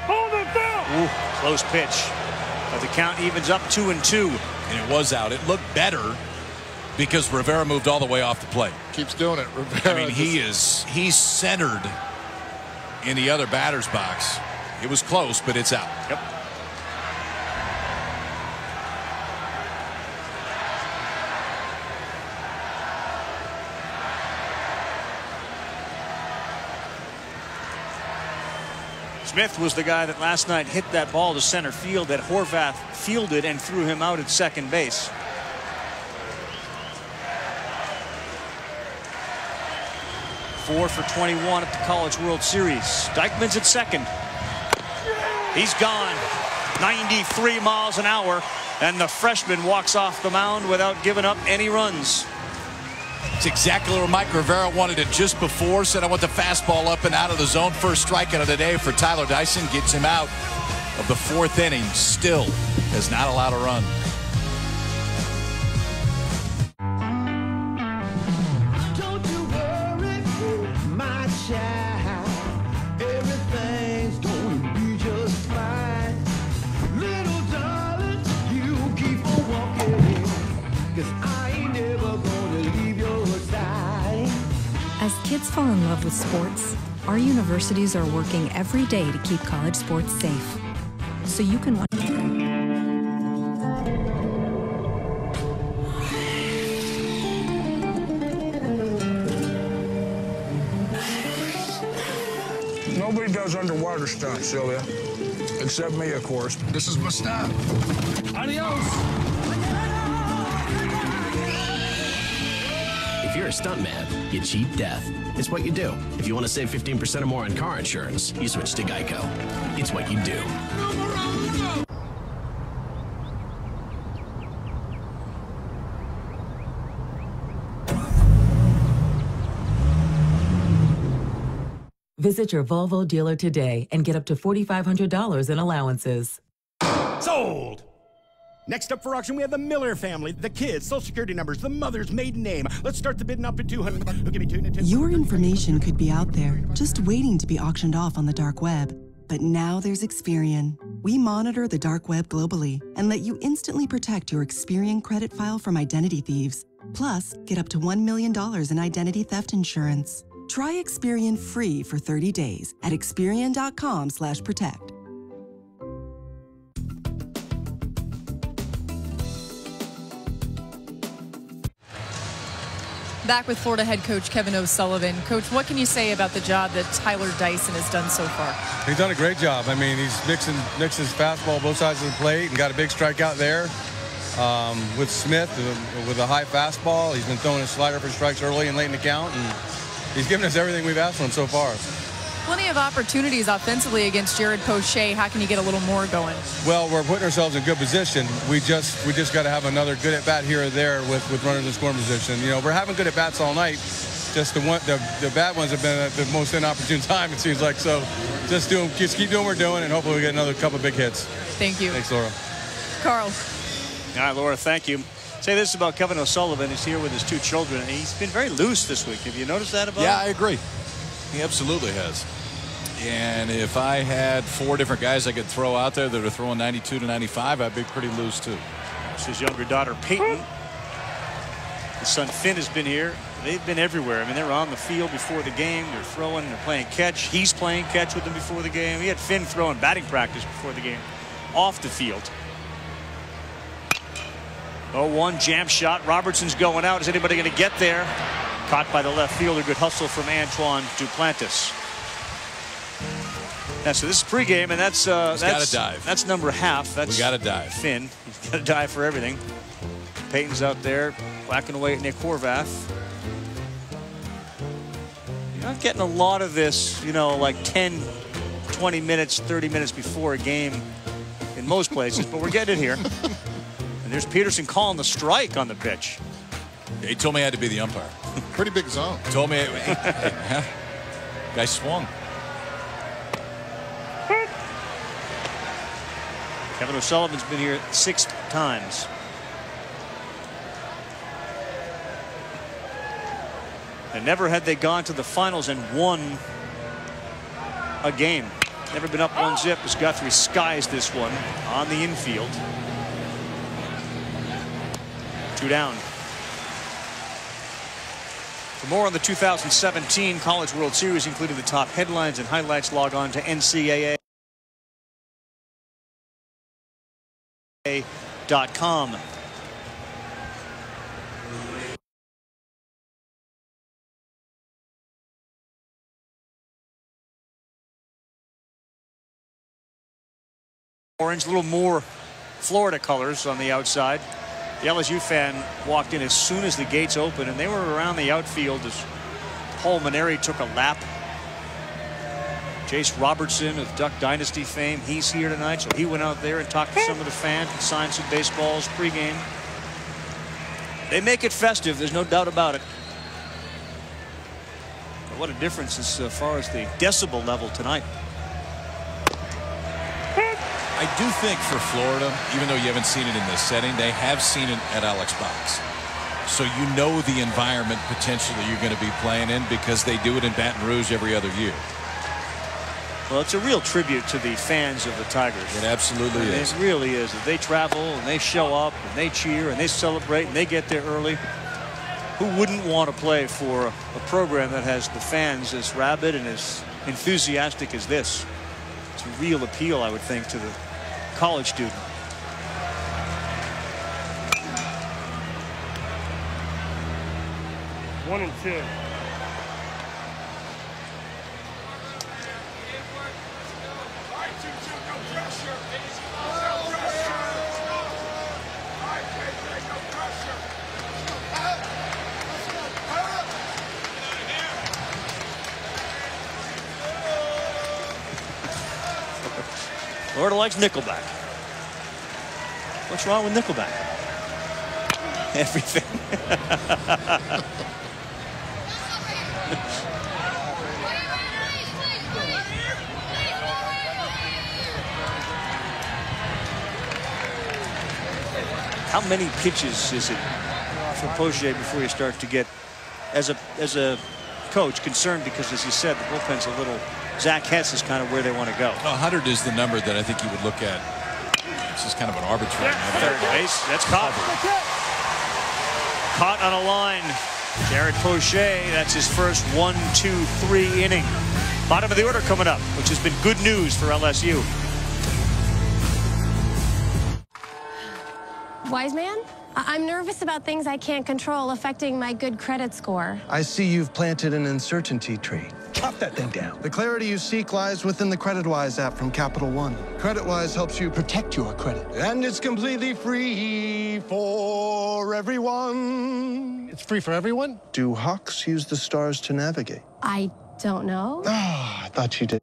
Speaker 10: Hold it down.
Speaker 1: Ooh, close pitch. But the count evens up 2-2.
Speaker 3: And it was out. It looked better because Rivera moved all the way off the plate.
Speaker 2: Keeps doing it. Rivera.
Speaker 3: I mean, he's centered in the other batter's box. It was close, but it's out.
Speaker 1: Yep. Smith was the guy that last night hit that ball to center field that Horvath fielded and threw him out at second base. Four for 21 at the College World Series. Dykeman's at second. He's gone. 93 miles an hour, and the freshman walks off the mound without giving up any runs.
Speaker 3: It's exactly where Mike Rivera wanted it just before. Said, I want the fastball up and out of the zone. First strikeout of the day for Tyler Dyson. Gets him out of the 4th inning. Still has not allowed a run.
Speaker 4: Don't you worry, my child. Everything's going to be just fine. Little darling, you keep on walking. 'Cause I ain't never gonna leave your side.
Speaker 6: As kids fall in love with sports, our universities are working every day to keep college sports safe. So you can watch.
Speaker 7: Nobody does underwater stunts, Sylvia. Except me, of course. This is my style. Adios.
Speaker 15: If
Speaker 8: you're a stuntman, you cheat death. It's what you do. If you want to save 15% or more on car insurance, you switch to Geico. It's what you do.
Speaker 12: Visit your Volvo dealer today and get up to $4,500 in allowances.
Speaker 13: Sold! Next up for auction, we have the Miller family, the kids, social security numbers, the mother's maiden name. Let's start the bidding up to $200. Give me $200.
Speaker 14: Your information could be out there, just waiting to be auctioned off on the dark web. But now there's Experian. We monitor the dark web globally and let you instantly protect your Experian credit file from identity thieves. Plus, get up to $1 million in identity theft insurance. Try Experian free for 30 days at Experian.com/protect.
Speaker 11: Back with Florida head coach Kevin O'Sullivan. Coach, what can you say about the job that Tyler Dyson has done so far?
Speaker 18: He's done a great job. I mean, he's mixing his fastball both sides of the plate and got a big strikeout there. With Smith, with a high fastball, he's been throwing his slider for strikes early and late in the count, and he's given us everything we've asked from him so far.
Speaker 11: Plenty of opportunities offensively against Jared Poche. How can you get a little more going?
Speaker 18: Well, we're putting ourselves in good position. We just got to have another good at bat here or there with runners in scoring position. You know, we're having good at bats all night. Just the bad ones have been at the most inopportune time, it seems like. So just keep doing what we're doing, and hopefully we get another couple big hits.
Speaker 11: Thank you.
Speaker 18: Thanks, Laura.
Speaker 11: Carl.
Speaker 1: All right, Laura, thank you. Say this about Kevin O'Sullivan. He's here with his two children, and he's been very loose this week. Have you noticed that about him?
Speaker 3: Yeah, I agree. He absolutely has. And if I had 4 different guys I could throw out there that are throwing 92 to 95, I'd be pretty loose too.
Speaker 1: It's his younger daughter, Peyton. His son, Finn, has been here. They've been everywhere. I mean, they're on the field before the game. They're throwing, they're playing catch. He's playing catch with them before the game. He had Finn throwing batting practice before the game off the field. 0-1 jam shot. Robertson's going out. Is anybody going to get there? Caught by the left fielder. Good hustle from Antoine Duplantis. Yeah, so this is pregame, and that's
Speaker 3: gotta dive.
Speaker 1: That's number half. That's
Speaker 3: we gotta dive.
Speaker 1: Finn. He's got to dive for everything. Peyton's out there whacking away at Nick Horvath. You're not getting a lot of this, you know, like 10, 20 minutes, 30 minutes before a game in most places, but we're getting it here. And there's Peterson calling the strike on the pitch.
Speaker 3: Yeah, he told me I had to be the umpire.
Speaker 2: Pretty big zone.
Speaker 3: Told me, guy swung.
Speaker 1: Kevin O'Sullivan's been here 6 times. And never had they gone to the finals and won a game. Never been up 1-0 as Guthrie skies this one on the infield. 2 down. For more on the 2017 College World Series, including the top headlines and highlights, log on to ncaa.com. Orange, a little more Florida colors on the outside. The LSU fan walked in as soon as the gates opened, and they were around the outfield as Paul Maneri took a lap. Jace Robertson of Duck Dynasty fame, he's here tonight, so he went out there and talked to some of the fans and signed some baseballs pregame. They make it festive, there's no doubt about it. But what a difference as far as the decibel level tonight.
Speaker 3: I do think for Florida, even though you haven't seen it in this setting, they have seen it at Alex Box. So you know the environment potentially you're going to be playing in because they do it in Baton Rouge every other year.
Speaker 1: Well, it's a real tribute to the fans of the Tigers.
Speaker 3: It absolutely is.
Speaker 1: It really is. They travel and they show up and they cheer and they celebrate and they get there early. Who wouldn't want to play for a program that has the fans as rabid and as enthusiastic as this? It's a real appeal, I would think, to the college student.
Speaker 10: One and 2.
Speaker 1: Florida likes nickelback. What's wrong with nickelback? Everything. How many pitches is it for Poche before you start to get, as a coach, concerned? Because, as you said, the bullpen's a little. Zach Hess is kind of where they want to go.
Speaker 3: 100 is the number that I think you would look at. This is kind of an arbitrary number.
Speaker 1: Third base. That's caught. Caught on a line. Jared Poche. That's his first 1-2-3 inning. Bottom of the order coming up, which has been good news for LSU.
Speaker 5: Wise man? I'm nervous about things I can't control affecting my good credit score.
Speaker 16: I see you've planted an uncertainty tree. Chop that thing down. The clarity you seek lies within the CreditWise app from Capital One. CreditWise helps you protect your credit. And it's completely free for everyone. It's free for everyone? Do hawks use the stars to navigate?
Speaker 5: I don't know.
Speaker 16: Ah, I thought you did.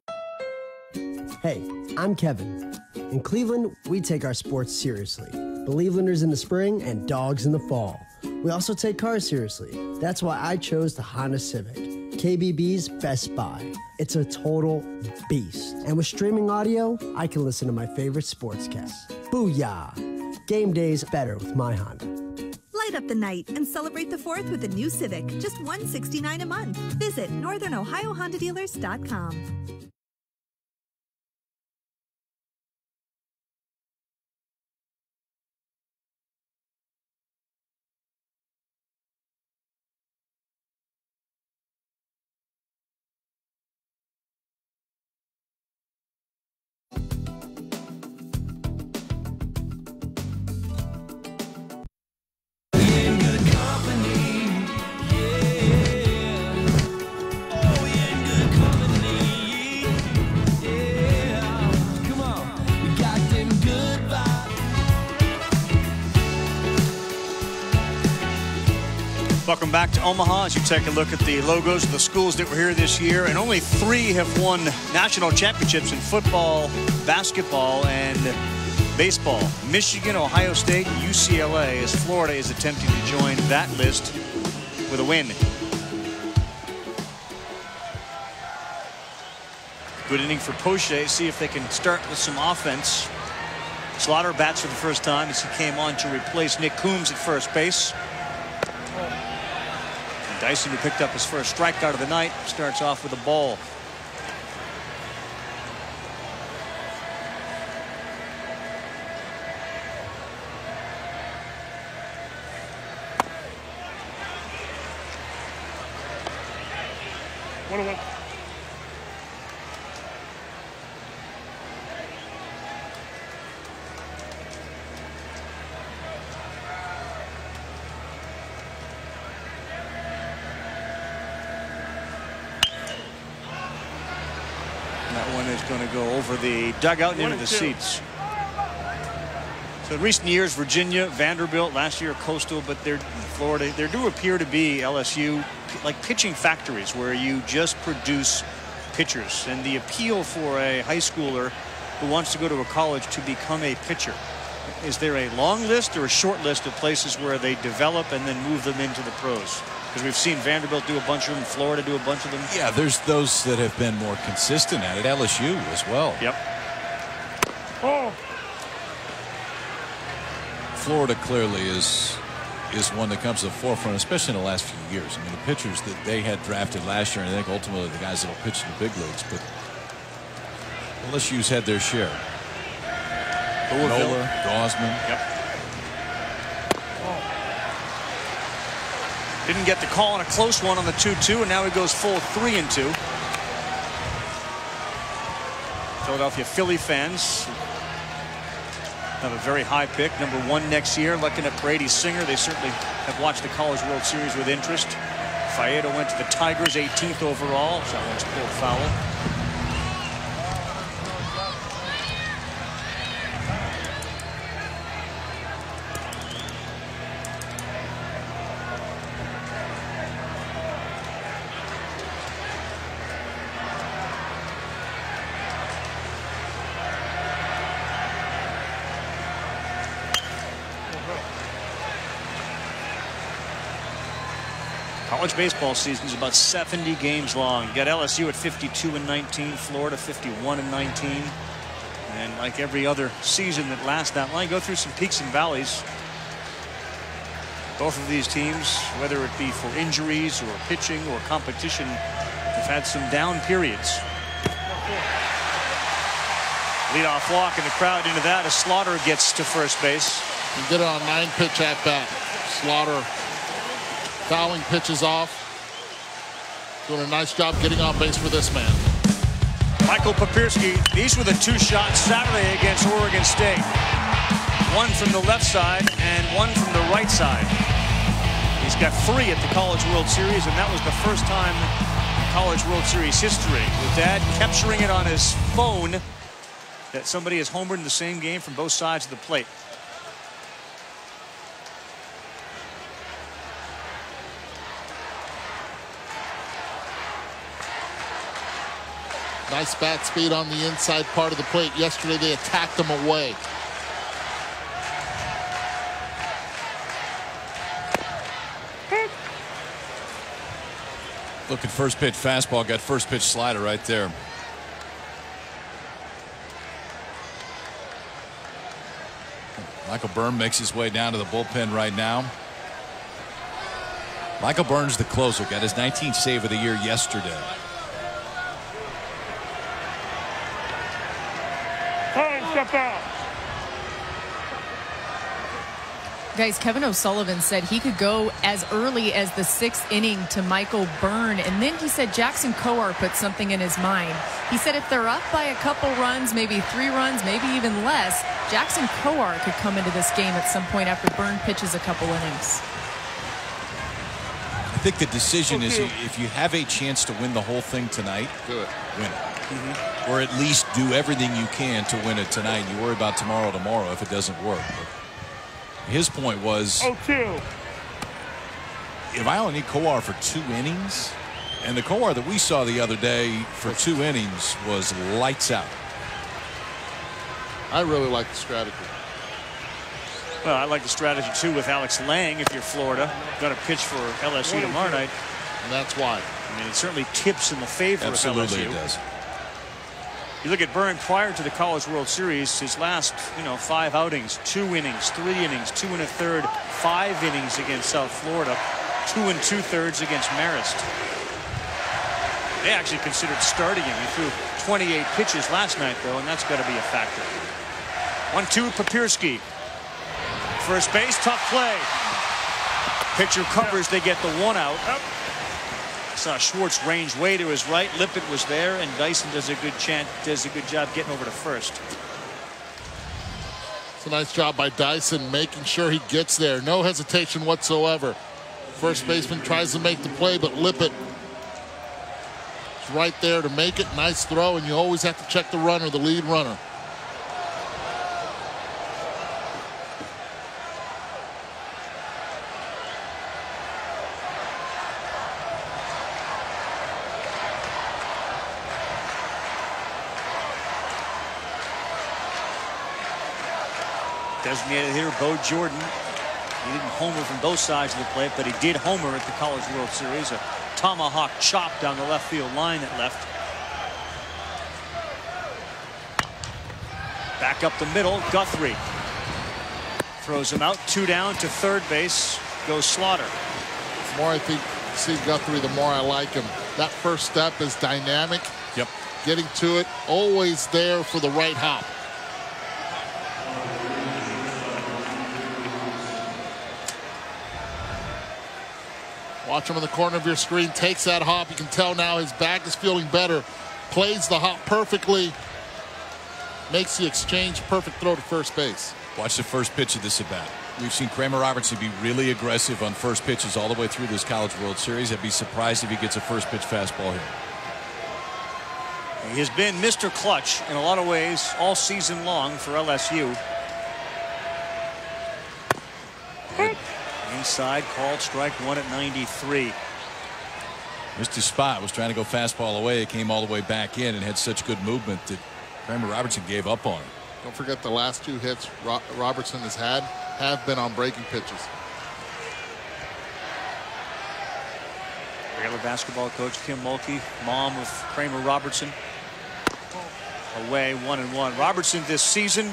Speaker 17: Hey, I'm Kevin. In Cleveland, we take our sports seriously. Believelanders in the spring and dogs in the fall. We also take cars seriously. That's why I chose the Honda Civic, KBB's best buy. It's a total beast. And with streaming audio, I can listen to my favorite sportscasts. Booyah! Game day's better with my Honda.
Speaker 19: Light up the night and celebrate the 4th with a new Civic, just $169 a month. Visit northernohiohondadealers.com.
Speaker 1: Welcome back to Omaha as you take a look at the logos of the schools that were here this year, and only 3 have won national championships in football, basketball, and baseball. Michigan, Ohio State, UCLA, as Florida is attempting to join that list with a win. Good inning for Poche. See if they can start with some offense. Slaughter bats for the first time as he came on to replace Nick Coombs at first base. Dyson, who picked up his first strikeout of the night, starts off with a ball.
Speaker 10: One.
Speaker 1: Is going to go over the dugout and into the seats. So in recent years, Virginia, Vanderbilt, last year Coastal, but Florida, there do appear to be LSU like pitching factories where you just produce pitchers. And the appeal for a high schooler who wants to go to a college to become a pitcher, is there a long list or a short list of places where they develop and then move them into the pros? Because we've seen Vanderbilt do a bunch of them, Florida do a bunch of them.
Speaker 3: Yeah, there's those that have been more consistent at it. LSU as well.
Speaker 1: Yep.
Speaker 10: Oh.
Speaker 3: Florida clearly is one that comes to the forefront, especially in the last few years. I mean, the pitchers that they had drafted last year, and I think ultimately the guys that will pitch in the big leagues, but LSU's had their share. Nola, Gosman.
Speaker 1: Yep. Didn't get the call on a close one on the 2-2, and now he goes full 3-2. Philadelphia Philly fans have a very high pick, #1 next year. Looking at Brady Singer, they certainly have watched the College World Series with interest. Faedo went to the Tigers, 18th overall. So that one's pulled foul. College baseball season is about 70 games long. You got LSU at 52-19, Florida 51-19. And like every other season that lasts that long, you go through some peaks and valleys. Both of these teams, whether it be for injuries or pitching or competition, have had some down periods. Leadoff walk in the crowd into that as Slaughter gets to first base.
Speaker 2: You get it on 9-pitch at bat. Slaughter fouling pitches off. Doing a nice job getting on base for this man.
Speaker 1: Michael Papirski, these were the two shots Saturday against Oregon State. One from the left side and one from the right side. He's got 3 at the College World Series, and that was the first time in College World Series history, with Dad capturing it on his phone, that somebody has homered in the same game from both sides of the plate.
Speaker 2: Nice bat speed on the inside part of the plate. Yesterday they attacked him away.
Speaker 3: Look at first pitch fastball, got first pitch slider right there. Michael Byrne makes his way down to the bullpen right now. Michael Byrne's the closer, got his 19th save of the year yesterday.
Speaker 10: Step out.
Speaker 11: Guys, Kevin O'Sullivan said he could go as early as the 6th inning to Michael Byrne, and then he said Jackson Coar put something in his mind. He said if they're up by a couple runs, maybe 3 runs, maybe even less, Jackson Coar could come into this game at some point after Byrne pitches a couple innings.
Speaker 3: I think the decision is, if you have a chance to win the whole thing tonight,
Speaker 2: do it.
Speaker 3: Win it. Or at least do everything you can to win it tonight. You worry about tomorrow if it doesn't work. But his point was, if I only need Coar for 2 innings, and the Coar that we saw the other day for 2 innings was lights out.
Speaker 2: I really like the strategy.
Speaker 1: Well, I like the strategy too with Alex Lang. If you're Florida, got to pitch for LSU tomorrow night,
Speaker 2: and that's why.
Speaker 1: I mean, it certainly tips in the favor of LSU.
Speaker 3: Absolutely, it does.
Speaker 1: You look at Byrne prior to the College World Series, his last 5 outings, 2 innings, 3 innings, 2 1/3, 5 innings against South Florida, 2 2/3 against Marist. They actually considered starting him. He threw 28 pitches last night, though, and that's got to be a factor. 1-2 Papirski. First base, tough play. Pitcher covers, they get the 1 out. Saw Schwartz range way to his right. Lippett was there, and Dyson does a good job getting over to first.
Speaker 2: It's a nice job by Dyson making sure he gets there. No hesitation whatsoever. First baseman tries to make the play, but Lippett is right there to make it. Nice throw, and you always have to check the runner, the lead runner.
Speaker 1: Designated hitter Bo Jordan. He didn't homer from both sides of the plate, but he did homer at the College World Series. A tomahawk chop down the left field line at left. Back up the middle, Guthrie throws him out. 2 down to third base goes Slaughter.
Speaker 2: The more I see Guthrie, the more I like him. That first step is dynamic.
Speaker 3: Yep.
Speaker 2: Getting to it, always there for the right hop. Watch him in the corner of your screen. Takes that hop. You can tell now his back is feeling better. Plays the hop perfectly. Makes the exchange. Perfect throw to first base.
Speaker 3: Watch the first pitch of this at bat. We've seen Kramer Robertson be really aggressive on first pitches all the way through this College World Series. I'd be surprised if he gets a first pitch fastball here.
Speaker 1: He has been Mr. Clutch in a lot of ways all season long for LSU. Good. Inside, called strike 1 at 93.
Speaker 3: Missed his spot, was trying to go fastball away. It came all the way back in and had such good movement that Kramer Robertson gave up on it.
Speaker 2: Don't forget the last 2 hits Robertson has had have been on breaking pitches.
Speaker 1: Baylor basketball coach Kim Mulkey, mom of Kramer Robertson. Away 1-1. Robertson this season, a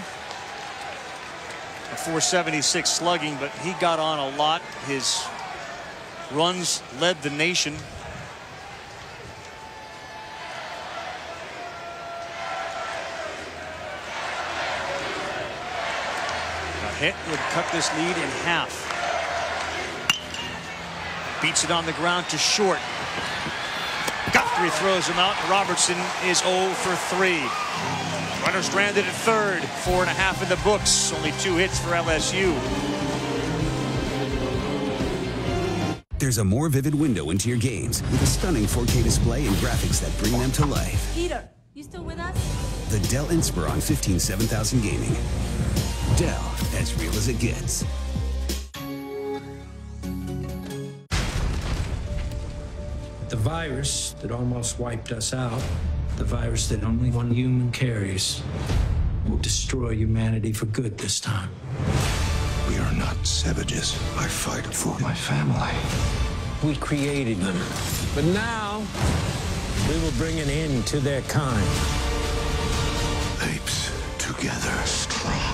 Speaker 1: .476 slugging, but he got on a lot. His runs led the nation. A hit would cut this lead in half. Beats it on the ground to Short. Guthrie throws him out. Robertson is 0 for 3. Runner stranded at third. 4.5 in the books. Only 2 hits for LSU.
Speaker 15: There's a more vivid window into your games with a stunning 4K display and graphics that bring them to life.
Speaker 20: Peter, you still with us?
Speaker 15: The Dell Inspiron 15-7000 Gaming. Dell, as real as it gets.
Speaker 21: The virus that almost wiped us out, the virus that only one human carries, will destroy humanity for good this time.
Speaker 22: We are not savages. I fight for my family.
Speaker 21: We created them, but now we will bring an end to their kind.
Speaker 22: Apes together strong.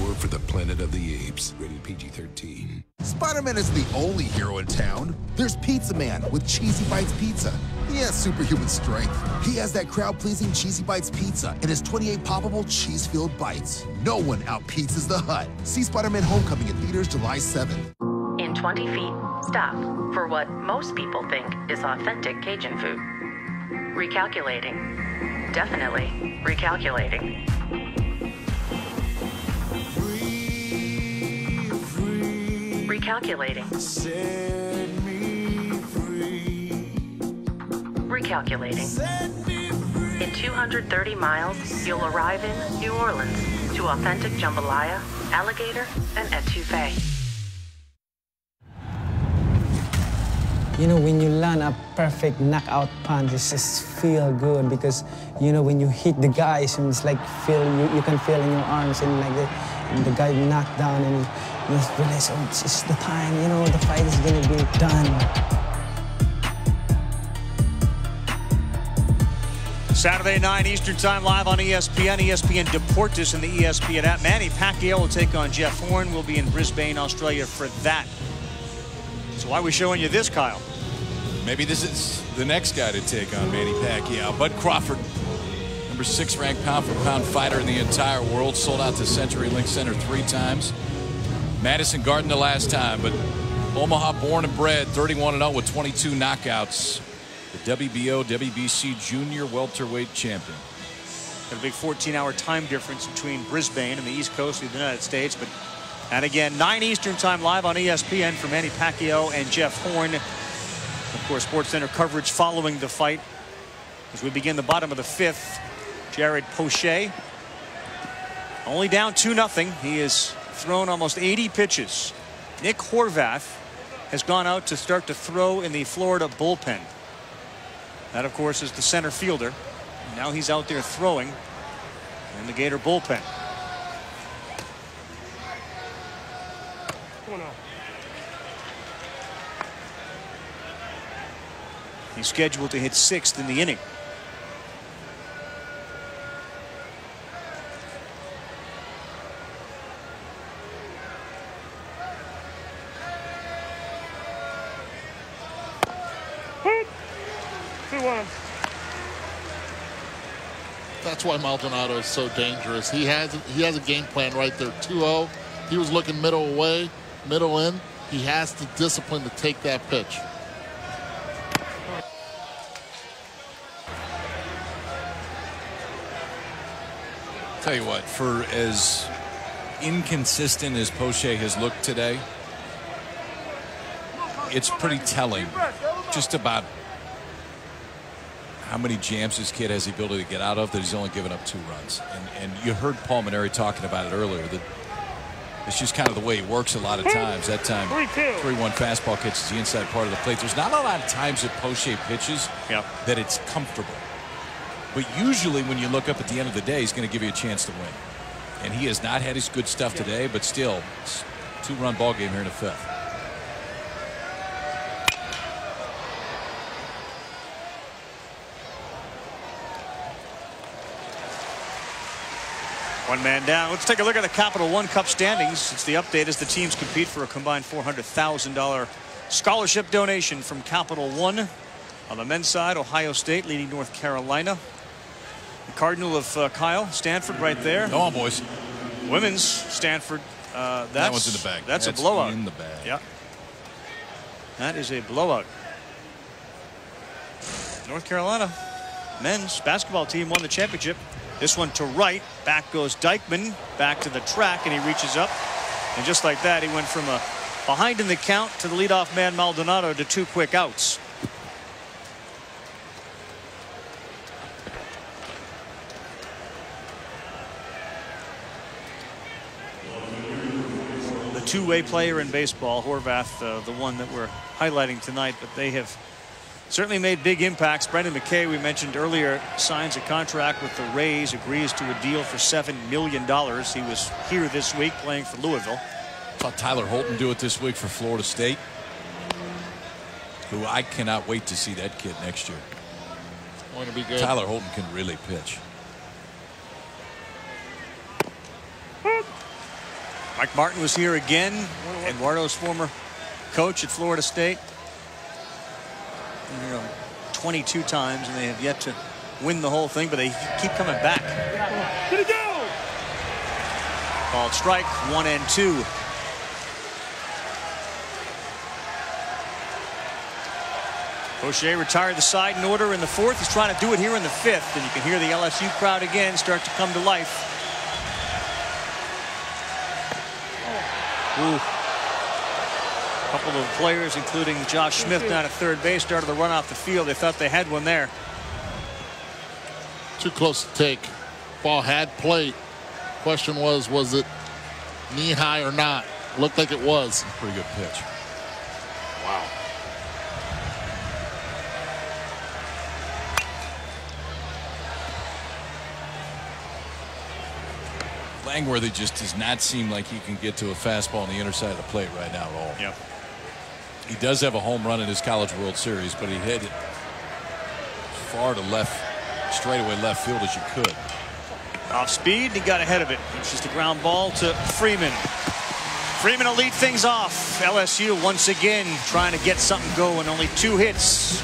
Speaker 22: War for the Planet of the Apes. Rated PG-13.
Speaker 23: Spider-Man isn't the only hero in town. There's Pizza Man with Cheesy Bites Pizza. He has superhuman strength. He has that crowd-pleasing Cheesy Bites Pizza and his 28 poppable cheese-filled bites. No one out-pizzas the Hut. See Spider-Man Homecoming in theaters July 7th.
Speaker 24: In 20 feet, stop for what most people think is authentic Cajun food. Recalculating. Definitely recalculating. Recalculating.
Speaker 4: Set me free.
Speaker 24: Recalculating. In 230 miles, you'll arrive in New Orleans to authentic jambalaya, alligator, and etouffee.
Speaker 25: You know, when you land a perfect knockout punch, it just feel good because, you know, when you hit the guys, it's like you can feel in your arms and like the guy knocked down and you realize, oh, it's the time, you know, the fight is gonna be done.
Speaker 1: Saturday 9 Eastern Time live on ESPN. ESPN Deportes and the ESPN app. Manny Pacquiao will take on Jeff Horn. We'll be in Brisbane, Australia for that. So why are we showing you this, Kyle?
Speaker 3: Maybe this is the next guy to take on Manny Pacquiao. Bud Crawford, number 6 ranked pound-for-pound fighter in the entire world. Sold out to CenturyLink Center 3 times. Madison Garden the last time, but Omaha born and bred, 31-0 with 22 knockouts. The WBO, WBC junior welterweight champion.
Speaker 1: Got a big 14-hour time difference between Brisbane and the East Coast of the United States. But and again, 9 Eastern Time live on ESPN for Manny Pacquiao and Jeff Horn. Of course, SportsCenter coverage following the fight as we begin the bottom of the 5th. Jared Poche only down 2-0. He has thrown almost 80 pitches. Nick Horvath has gone out to start to throw in the Florida bullpen. That, of course, is the center fielder. Now he's out there throwing in the Gator bullpen. He's scheduled to hit 6th in the inning.
Speaker 2: That's why Maldonado is so dangerous. He has a game plan right there. 2-0. He was looking middle away, middle in. He has the discipline to take that pitch.
Speaker 3: Tell you what, for as inconsistent as Poche has looked today, it's pretty telling just about how many jams this kid has the ability to get out of that he's only given up 2 runs. And you heard Paul Maneri talking about it earlier, that it's just kind of the way he works a lot of times. That time, 3-1 fastball catches the inside part of the plate. There's not a lot of times that Poche pitches that it's comfortable. But usually when you look up at the end of the day, he's going to give you a chance to win. And he has not had his good stuff today, but still, it's a 2-run ball game here in the 5th.
Speaker 1: One man down. Let's take a look at the Capital One Cup standings. It's the update as the teams compete for a combined $400,000 scholarship donation from Capital One. On the men's side, Ohio State leading North Carolina. The Cardinal of Kyle, Stanford right there.
Speaker 3: Come on, boys.
Speaker 1: Women's, Stanford.
Speaker 3: That one's in the bag.
Speaker 1: That's a blowout.
Speaker 3: In the bag.
Speaker 1: Yeah. That is a blowout. North Carolina men's basketball team won the championship. This one to right. Back goes Dykeman. Back to the track, and he reaches up. And just like that, he went from a behind in the count to the leadoff man Maldonado to 2 quick outs. The two-way player in baseball, Horvath, the one that we're highlighting tonight, but they have certainly made big impacts. Brendan McKay, we mentioned earlier, signs a contract with the Rays, agrees to a deal for $7 million. He was here this week playing for Louisville.
Speaker 3: Saw Tyler Holton do it this week for Florida State, who I cannot wait to see that kid next year.
Speaker 2: Going to be good.
Speaker 3: Tyler Holton can really pitch.
Speaker 1: Mike Martin was here again, Eduardo's former coach at Florida State. 22 times, and they have yet to win the whole thing, but they keep coming back. Called strike, 1-2. O'Shea retired the side in order in the 4th. He's trying to do it here in the 5th, and you can hear the LSU crowd again start to come to life. Ooh. A couple of players, including Josh Smith down at third base, started to run off the field. They thought they had one there.
Speaker 2: Too close to take. Ball had plate. Question was it knee high or not? Looked like it was.
Speaker 3: Pretty good pitch.
Speaker 2: Wow.
Speaker 3: Langworthy just does not seem like he can get to a fastball on the inner side of the plate right now at all.
Speaker 1: Yep.
Speaker 3: He does have a home run in his College World Series, but he hit it as far to left, straightaway left field as you could.
Speaker 1: Off speed, he got ahead of it. It's just a ground ball to Freeman. Freeman will lead things off. LSU once again trying to get something going. Only 2 hits.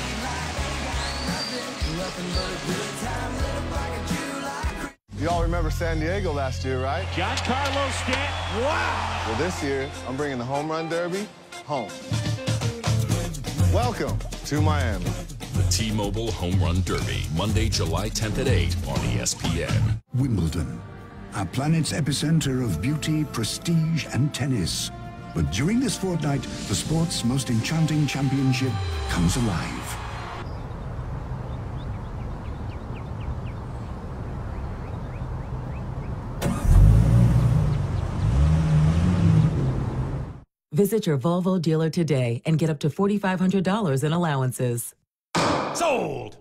Speaker 16: You all remember San Diego last year, right?
Speaker 10: Giancarlo Stanton. Wow.
Speaker 16: Well, this year, I'm bringing the Home Run Derby home. Welcome to Miami.
Speaker 6: The T-Mobile Home Run Derby, Monday, July 10th at 8 on ESPN.
Speaker 7: Wimbledon, our planet's epicenter of beauty, prestige, and tennis. But during this fortnight, the sport's most enchanting championship comes alive.
Speaker 12: Visit your Volvo dealer today and get up to $4,500 in allowances.
Speaker 13: Sold!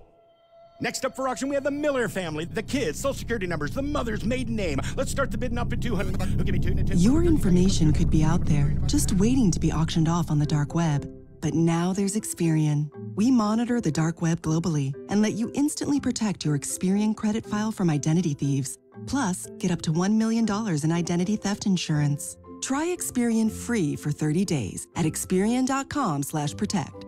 Speaker 13: Next up for auction, we have the Miller family, the kids, social security numbers, the mother's maiden name. Let's start the bidding up at $200. Who'll give me 2 and 10?
Speaker 14: Your information could be out there, just waiting to be auctioned off on the dark web. But now there's Experian. We monitor the dark web globally and let you instantly protect your Experian credit file from identity thieves. Plus, get up to $1 million in identity theft insurance. Try Experian free for 30 days at Experian.com/protect.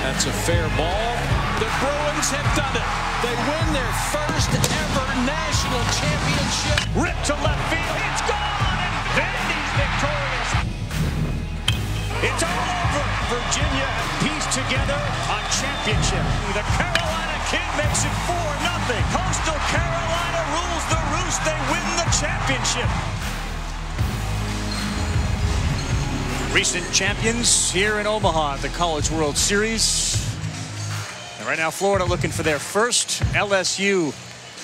Speaker 8: That's a fair ball. The Bruins have done it. They win their first ever national championship.
Speaker 1: Ripped to left field. It's gone, and Vandy's victorious. It's all over. Virginia have pieced together a championship. The Carolina Kid makes it 4-0. Coastal Carolina rules the roost. They win the championship. Recent champions here in Omaha at the College World Series. And right now, Florida looking for their first. LSU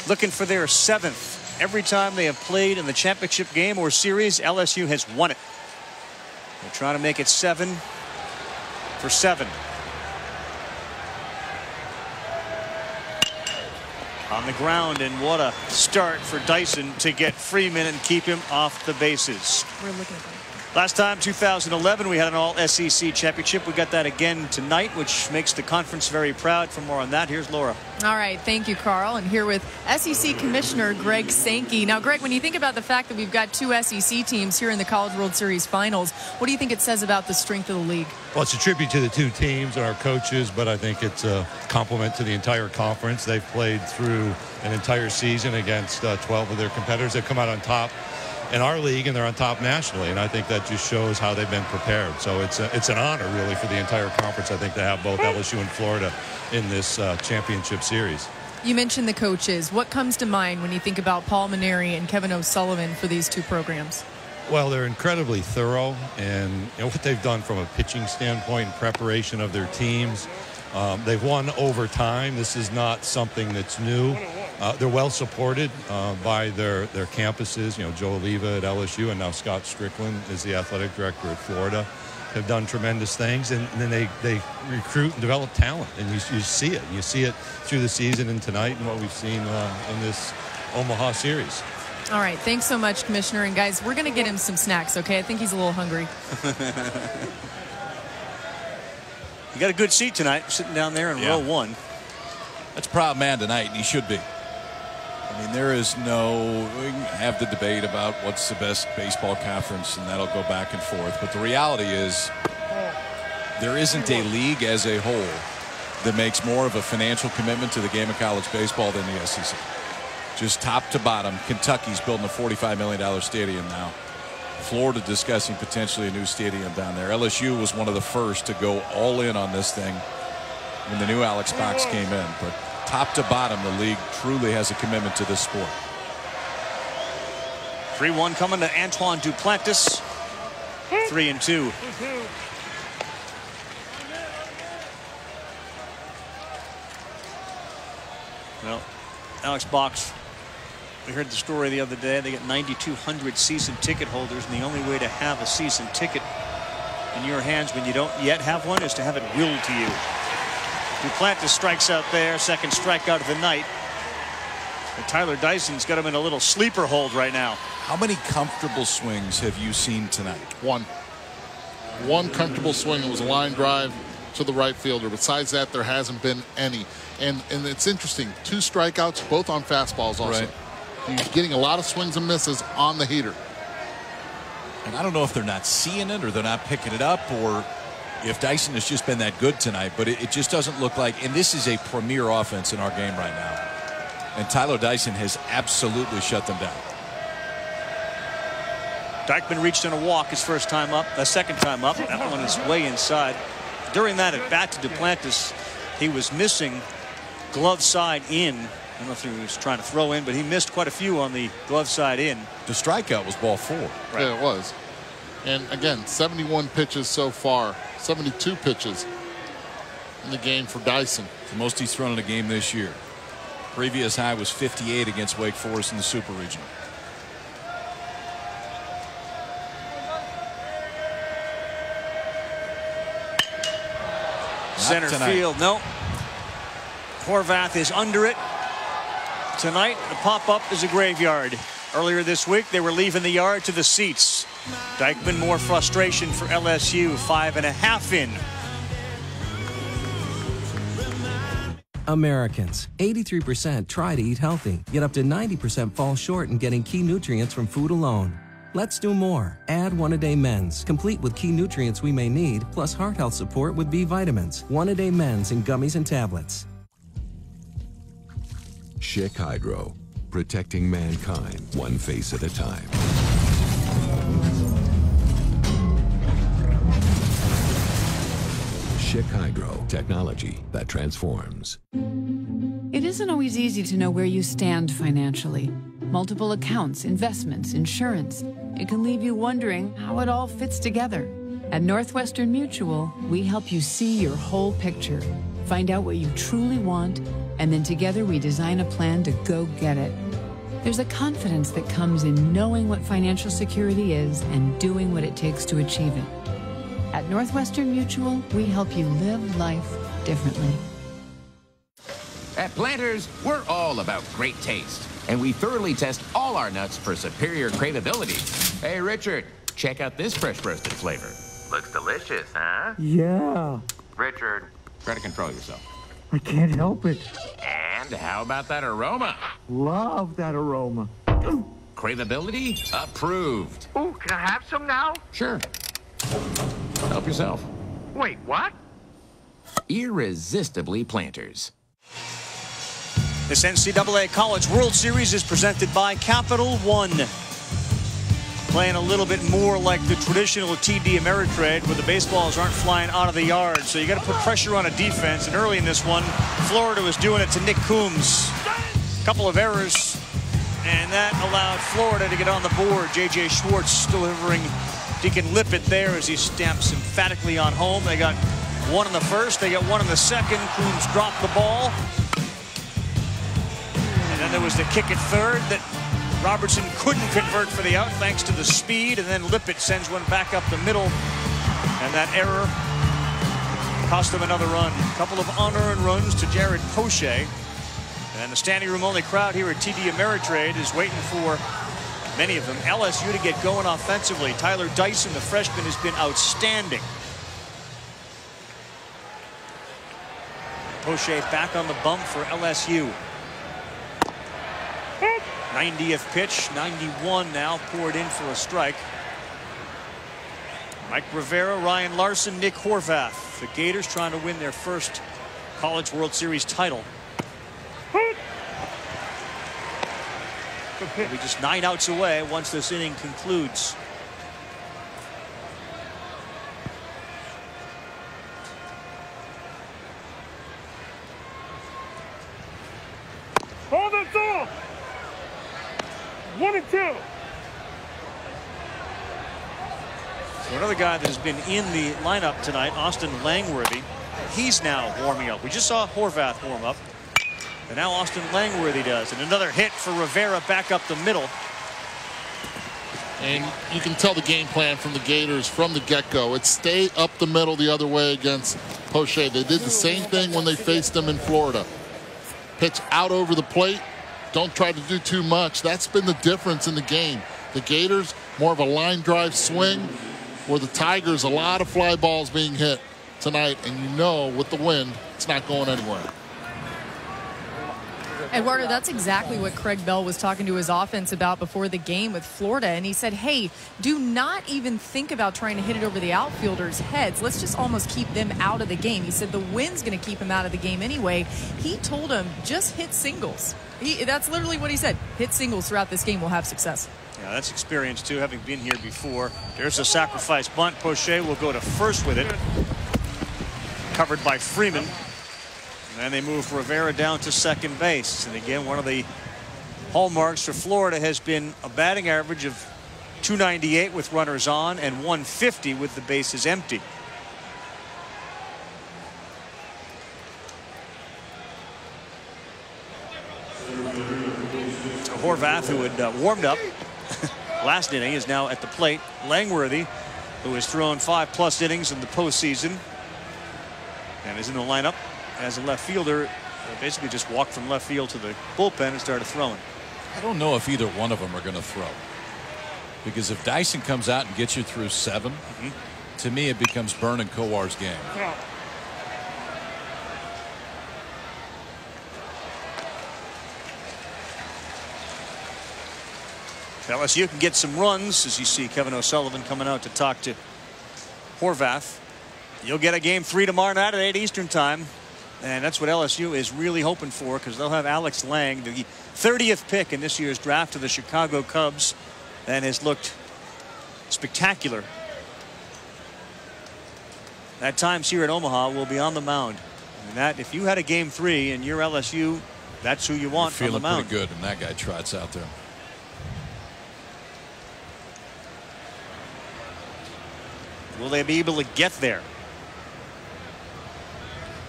Speaker 1: looking for their 7th. Every time they have played in the championship game or series, LSU has won it. They're trying to make it 7. for 7. On the ground, and what a start for Dyson to get Freeman and keep him off the bases.
Speaker 11: We're looking at that.
Speaker 1: Last time, 2011, we had an all-SEC championship. We got that again tonight, which makes the conference very proud. For more on that, here's Laura.
Speaker 11: All right, thank you, Carl. And here with SEC Commissioner Greg Sankey. Now, Greg, when you think about the fact that we've got 2 SEC teams here in the College World Series Finals, what do you think it says about the strength of the league?
Speaker 5: Well, it's a tribute to the 2 teams and our coaches, but I think it's a compliment to the entire conference. They've played through an entire season against 12 of their competitors. They've come out on top in our league, and they're on top nationally, and I think that just shows how they've been prepared. So it's an honor, really, for the entire conference, I think, to have both LSU and Florida in this championship series.
Speaker 11: You mentioned the coaches. What comes to mind when you think about Paul Maneri and Kevin O'Sullivan for these 2 programs?
Speaker 5: Well, they're incredibly thorough, and what they've done from a pitching standpoint, preparation of their teams. They've won over time. This is not something that's new. They're well supported by their campuses. Joe Oliva at LSU, and now Scott Strickland is the athletic director at Florida. Have done tremendous things, and then they recruit and develop talent, and you see it. You see it through the season and tonight, and what we've seen in this Omaha series.
Speaker 11: All right, thanks so much, Commissioner. And guys, we're going to get him some snacks, okay? I think he's a little hungry.
Speaker 1: You got a good seat tonight, sitting down there in row 1.
Speaker 3: That's a proud man tonight, and he should be. I mean, there is no, we can have the debate about what's the best baseball conference, and that'll go back and forth. But the reality is there isn't a league as a whole that makes more of a financial commitment to the game of college baseball than the SEC. Just top to bottom. Kentucky's building a $45 million stadium now. Florida discussing potentially a new stadium down there. LSU was one of the first to go all in on this thing when the new Alex Box came in. But top to bottom, the league truly has a commitment to this sport.
Speaker 1: 3-1 coming to Antoine Duplantis. 3-2. Well, Alex Box, we heard the story the other day. They get 9,200 season ticket holders, and the only way to have a season ticket in your hands when you don't yet have one is to have it willed to you. Duplantis strikes out there, second strikeout of the night. And Tyler Dyson's got him in a little sleeper hold right now.
Speaker 3: How many comfortable swings have you seen tonight?
Speaker 2: One comfortable swing. It was a line drive to the right fielder. Besides that, there hasn't been any. And it's interesting. 2 strikeouts, both on fastballs also.
Speaker 3: Right.
Speaker 2: He's getting a lot of swings and misses on the heater.
Speaker 3: And I don't know if they're not seeing it or they're not picking it up, or if Dyson has just been that good tonight, but it just doesn't look like, and this is a premier offense in our game right now. And Tyler Dyson has absolutely shut them down.
Speaker 1: Dyckman reached in a walk his first time up, second time up. That one is way inside. During that at bat to Duplantis, he was missing glove side in. I don't know if he was trying to throw in, but he missed quite a few on the glove side in.
Speaker 3: The strikeout was ball 4.
Speaker 2: Right. Yeah, it was. And again, 71 pitches so far, 72 pitches in the game for Dyson.
Speaker 3: The most he's thrown in a game this year. Previous high was 58 against Wake Forest in the Super Regional.
Speaker 1: Center field, no. Horvath is under it. Tonight, the pop-up is a graveyard. Earlier this week, they were leaving the yard to the seats. Dyckman, more frustration for LSU, 5.5 in.
Speaker 9: Americans, 83% try to eat healthy, yet up to 90% fall short in getting key nutrients from food alone. Let's do more. Add One-A-Day Men's, complete with key nutrients we may need, plus heart health support with B vitamins. One-A-Day Men's in gummies and tablets.
Speaker 17: Schick Hydro, protecting mankind one face at a time. Schick Hydro, technology that transforms.
Speaker 18: It isn't always easy to know where you stand financially. Multiple accounts, investments, insurance. It can leave you wondering how it all fits together. At Northwestern Mutual, we help you see your whole picture, find out what you truly want, and then together we design a plan to go get it. There's a confidence that comes in knowing what financial security is and doing what it takes to achieve it. At Northwestern Mutual, we help you live life differently.
Speaker 15: At Planters, we're all about great taste, and we thoroughly test all our nuts for superior craveability. Hey, Richard, check out this fresh roasted flavor. Looks delicious, huh?
Speaker 19: Yeah.
Speaker 15: Richard, try to control yourself.
Speaker 19: I can't help it.
Speaker 15: And how about that aroma?
Speaker 19: Love that aroma.
Speaker 15: Craveability approved.
Speaker 19: Oh, can I have some now?
Speaker 15: Sure. Help yourself.
Speaker 19: Wait, what?
Speaker 15: Irresistibly Planters.
Speaker 1: This NCAA College World Series is presented by Capital One. Playing a little bit more like the traditional TD Ameritrade, where the baseballs aren't flying out of the yard. So you got to put pressure on a defense. And early in this one, Florida was doing it to Nick Coombs. A couple of errors, and that allowed Florida to get on the board. J.J. Schwartz delivering Deacon Lippett there as he stamps emphatically on home. They got one in the first. They got one in the second. Coombs dropped the ball. And then there was the kick at third that Robertson couldn't convert for the out thanks to the speed, and then Lippett sends one back up the middle, and that error cost them another run. A couple of unearned runs to Jared Poche, and the standing room only crowd here at TD Ameritrade is waiting for many of them LSU to get going offensively. Tyler Dyson, the freshman, has been outstanding. Poche back on the bump for LSU. 90th pitch, 91 now, poured in for a strike. Mike Rivera, Ryan Larson, Nick Horvath. The Gators trying to win their first College World Series title. They'll be just 9 outs away once this inning concludes.
Speaker 10: Hold it off. 1 and 2.
Speaker 1: So another guy that has been in the lineup tonight, Austin Langworthy. He's now warming up. We just saw Horvath warm up, and now Austin Langworthy does. And another hit for Rivera back up the middle.
Speaker 2: And you can tell the game plan from the Gators from the get-go. It's stay up the middle the other way against Poche. They did the same thing when they faced them in Florida. Pitch out over the plate. Don't try to do too much. That's been the difference in the game. The Gators, more of a line drive swing, where the Tigers, a lot of fly balls being hit tonight. And you know, with the wind, it's not going anywhere.
Speaker 11: Eduardo, that's exactly what Craig Bell was talking to his offense about before the game with Florida. And he said, hey, do not even think about trying to hit it over the outfielders' heads. Let's just almost keep them out of the game. He said the wind's going to keep him out of the game anyway. He told him, just hit singles. That's literally what he said. Hit singles throughout this game, we'll have success.
Speaker 1: Yeah, that's experience, too, having been here before. There's a sacrifice bunt. Poche will go to first with it. Covered by Freeman. And they move Rivera down to second base. And again, one of the hallmarks for Florida has been a batting average of .298 with runners on and .150 with the bases empty. So Horvath, who had warmed up last inning, is now at the plate. Langworthy, who has thrown 5+ innings in the postseason and is in the lineup as a left fielder, basically just walked from left field to the bullpen and started throwing.
Speaker 3: I don't know if either one of them are going to throw, because if Dyson comes out and gets you through 7, to me it becomes Byrne and Kowar's game.
Speaker 1: LSU can get some runs as you see Kevin O'Sullivan coming out to talk to Horvath. You'll get a game 3 tomorrow night at 8 Eastern time. And that's what LSU is really hoping for, because they'll have Alex Lang, the 30th pick in this year's draft of the Chicago Cubs, and has looked spectacular. At times here at Omaha will be on the mound. And that, if you had a game 3 and you're LSU, that's who you want on the mound.
Speaker 3: Feeling pretty good, and that guy trots out there.
Speaker 1: Will they be able to get there?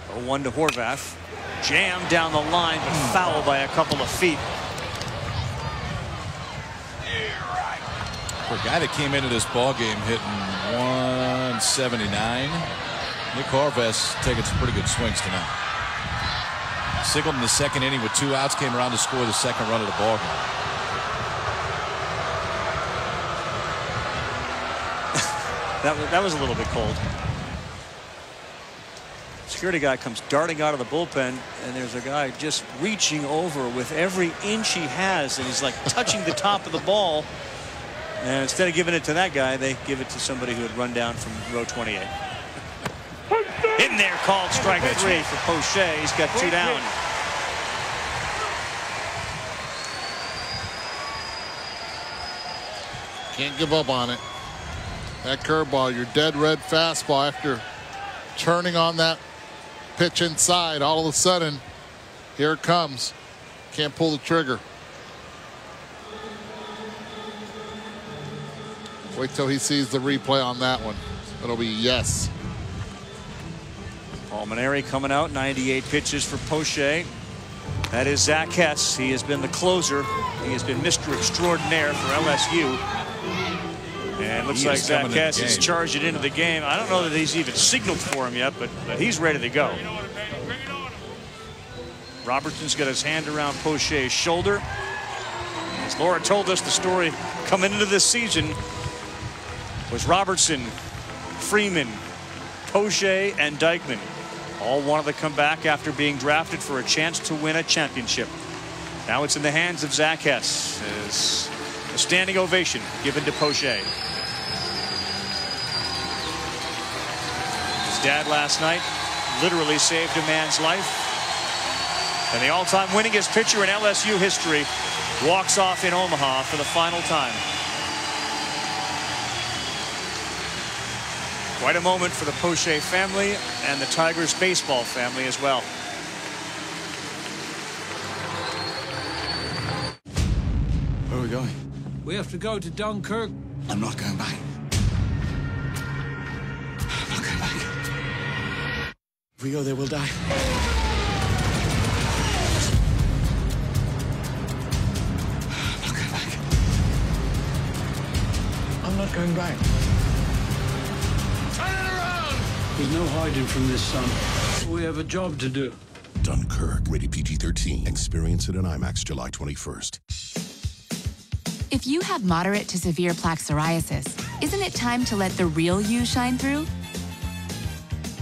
Speaker 1: 0-1 to Horvath. Jammed down the line, but fouled by a couple of feet.
Speaker 3: For a guy that came into this ball game hitting 179. Nick Harvest taking some pretty good swings tonight. Singled in the second inning with 2 outs, came around to score the second run of the ball game.
Speaker 1: That was a little bit cold. Security guy comes darting out of the bullpen, and there's a guy just reaching over with every inch he has, and he's like touching the top of the ball. And instead of giving it to that guy, they give it to somebody who had run down from row 28. In there, called strike 3 for Poche. He's got 2 down.
Speaker 2: Can't give up on it. That curveball, your dead red fastball, after turning on that pitch inside, all of a sudden, here it comes. Can't pull the trigger. Wait till he sees the replay on that one. It'll be yes.
Speaker 1: Paul Maneri coming out, 98 pitches for Poche. That is Zach Hess. He has been the closer. He has been Mr. Extraordinaire for LSU. And looks like Zach Hess is charging into the game. I don't know that he's even signaled for him yet, but he's ready to go. Robertson's got his hand around Poche's shoulder. As Laura told us, the story coming into this season was Robertson, Freeman, Poche, and Dykeman all wanted to come back after being drafted for a chance to win a championship. Now it's in the hands of Zach Hess as a standing ovation given to Poche. His dad last night literally saved a man's life. And the all-time winningest pitcher in LSU history walks off in Omaha for the final time. Quite a moment for the Poche family and the Tigers baseball family as well.
Speaker 4: Where are we going?
Speaker 20: We have to go to Dunkirk.
Speaker 4: I'm not going back. I'm not going back. If we go there, we'll die. I'm not going back.
Speaker 20: Turn it around! There's no hiding from this, son. We have a job to do.
Speaker 21: Dunkirk, rated PG-13. Experience it in IMAX July 21st.
Speaker 22: If you have moderate to severe plaque psoriasis, isn't it time to let the real you shine through?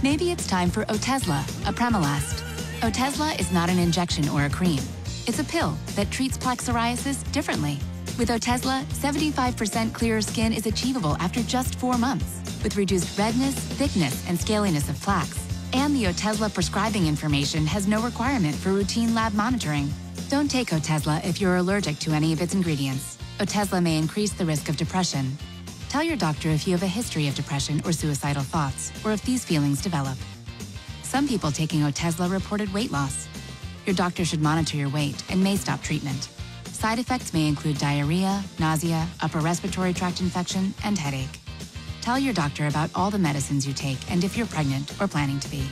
Speaker 22: Maybe it's time for Otezla, a Premolast. Otezla is not an injection or a cream. It's a pill that treats plaque psoriasis differently. With Otezla, 75% clearer skin is achievable after just 4 months, with reduced redness, thickness, and scaliness of plaques. And the Otezla prescribing information has no requirement for routine lab monitoring. Don't take Otezla if you're allergic to any of its ingredients. Otezla may increase the risk of depression. Tell your doctor if you have a history of depression or suicidal thoughts, or if these feelings develop. Some people taking Otezla reported weight loss. Your doctor should monitor your weight and may stop treatment. Side effects may include diarrhea, nausea, upper respiratory tract infection, and headache. Tell your doctor about all the medicines you take and if you're pregnant or planning to be.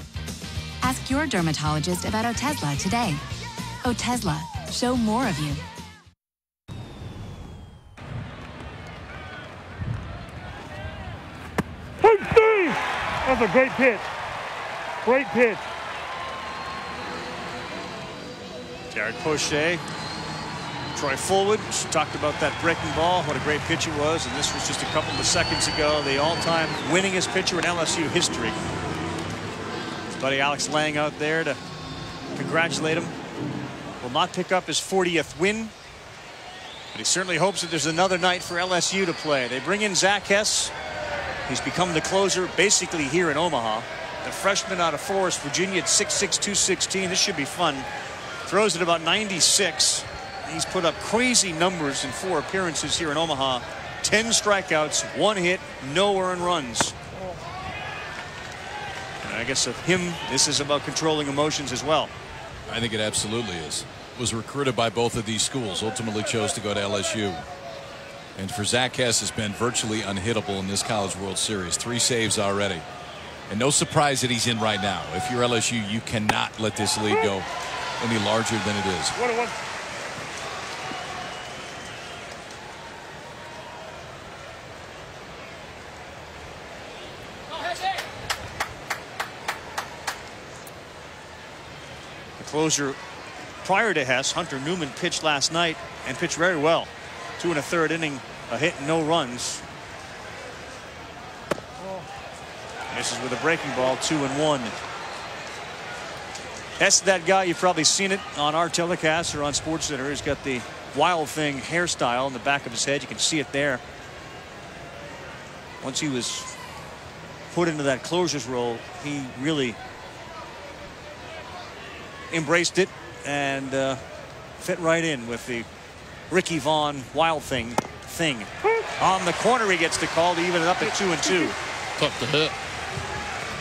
Speaker 22: Ask your dermatologist about Otezla today. Otezla, show more of you.
Speaker 10: That's a great pitch. Great pitch.
Speaker 1: Jared Poche. Troy Fullwood talked about that breaking ball, what a great pitch it was, and this was just a couple of seconds ago, the all-time winningest pitcher in LSU history. His buddy Alex Lang out there to congratulate him. Will not pick up his 40th win, but he certainly hopes that there's another night for LSU to play. They bring in Zach Hess. He's become the closer basically here in Omaha. The freshman out of Forest, Virginia at 6'6", 216. This should be fun. Throws at about 96. He's put up crazy numbers in 4 appearances here in Omaha. 10 strikeouts, 1 hit, no earned runs. And I guess of him, this is about controlling emotions as well.
Speaker 3: I think it absolutely is. Was recruited by both of these schools, ultimately chose to go to LSU. And for Zach Hess, has been virtually unhittable in this College World Series. 3 saves already. And no surprise that he's in right now. If you're LSU, you cannot let this lead go any larger than it is.
Speaker 10: 1-1.
Speaker 1: Closer prior to Hess, Hunter Newman, pitched last night and pitched very well. 2 1/3 inning, a hit and no runs. Misses with a breaking ball, 2-1. Hess, that guy, you've probably seen it on our telecast or on SportsCenter. He's got the Wild Thing hairstyle in the back of his head. You can see it there. Once he was put into that closer's role, he really embraced it and fit right in with the Ricky Vaughn Wild Thing. On the corner, he gets the call to even it up at 2-2.
Speaker 2: Tough to hit.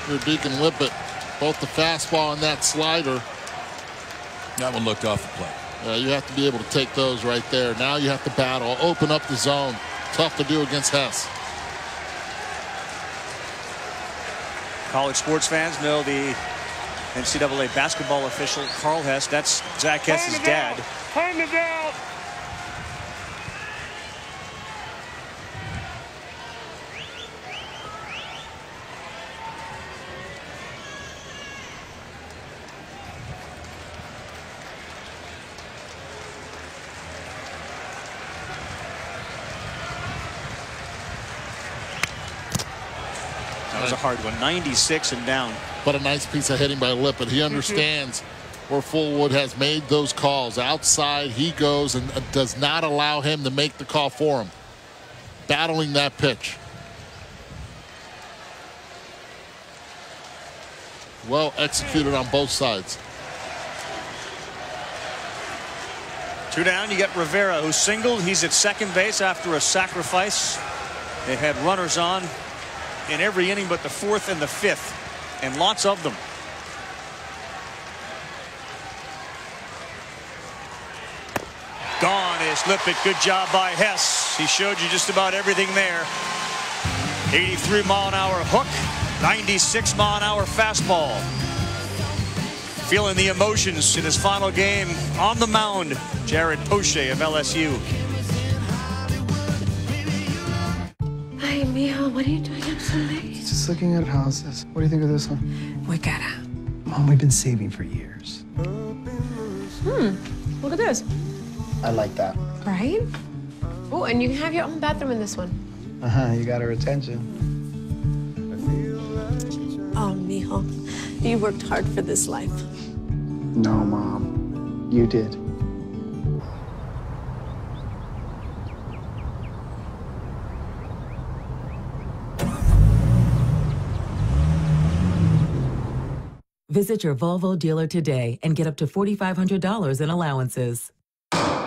Speaker 2: Your Deacon Lippett, both the fastball and that slider.
Speaker 3: That one looked off the plate.
Speaker 2: You have to be able to take those right there. Now you have to battle, open up the zone. Tough to do against Hess.
Speaker 1: College sports fans know the NCAA basketball official Carl Hess. That's Zach Hess's dad.
Speaker 10: Time is out.
Speaker 1: That was a hard one. 96 and down.
Speaker 2: But a nice piece of hitting by Lippett. He understands where Fullwood has made those calls. Outside he goes and does not allow him to make the call for him. Battling that pitch. Well executed on both sides.
Speaker 1: 2 down. You got Rivera, who singled. He's at second base after a sacrifice. They had runners on in every inning but the 4th and the 5th, and lots of them. Gone is Lippett. Good job by Hess. He showed you just about everything there. 83-mile-an-hour hook, 96-mile-an-hour fastball. Feeling the emotions in his final game on the mound, Jared Poche of LSU.
Speaker 6: Hi, Mijo. What are you doing up so late?
Speaker 16: Just looking at houses. What do you think of this one?
Speaker 6: We gotta.
Speaker 16: Mom, we've been saving for years.
Speaker 6: Look at this.
Speaker 16: I like that.
Speaker 6: Right? Oh, and you can have your own bathroom in this one.
Speaker 16: You got her attention.
Speaker 6: Oh, Mijo. You worked hard for this life.
Speaker 16: No, Mom. You did.
Speaker 12: Visit your Volvo dealer today and get up to $4,500 in allowances.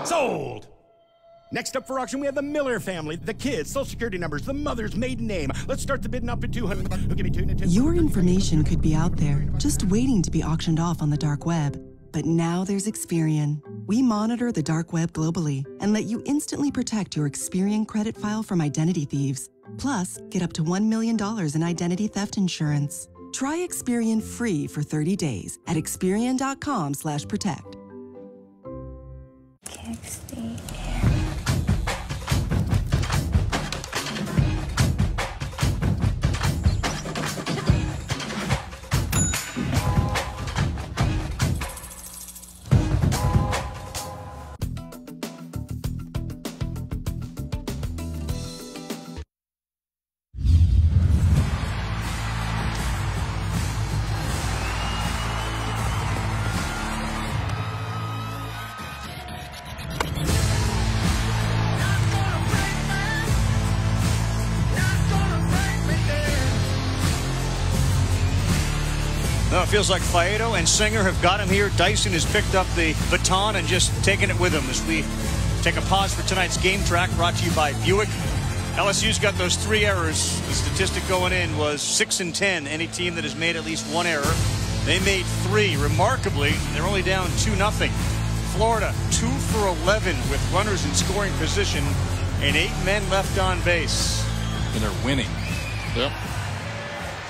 Speaker 13: Sold! Next up for auction, we have the Miller family, the kids, social security numbers, the mother's maiden name. Let's start the bidding up at $200. Who'll give me 2 and 10?
Speaker 14: Your information could be out there, just waiting to be auctioned off on the dark web. But now there's Experian. We monitor the dark web globally and let you instantly protect your Experian credit file from identity thieves. Plus, get up to $1 million in identity theft insurance. Try Experian free for 30 days at Experian.com/protect.
Speaker 1: No, it feels like Faedo and Singer have got him here. Dyson has picked up the baton and just taken it with him as we take a pause for tonight's game track, brought to you by Buick. LSU's got those 3 errors. The statistic going in was 6 and 10. Any team that has made at least 1 error. They made 3. Remarkably, they're only down 2-0. Florida 2 for 11 with runners in scoring position and 8 men left on base.
Speaker 3: And they're winning.
Speaker 2: Yep.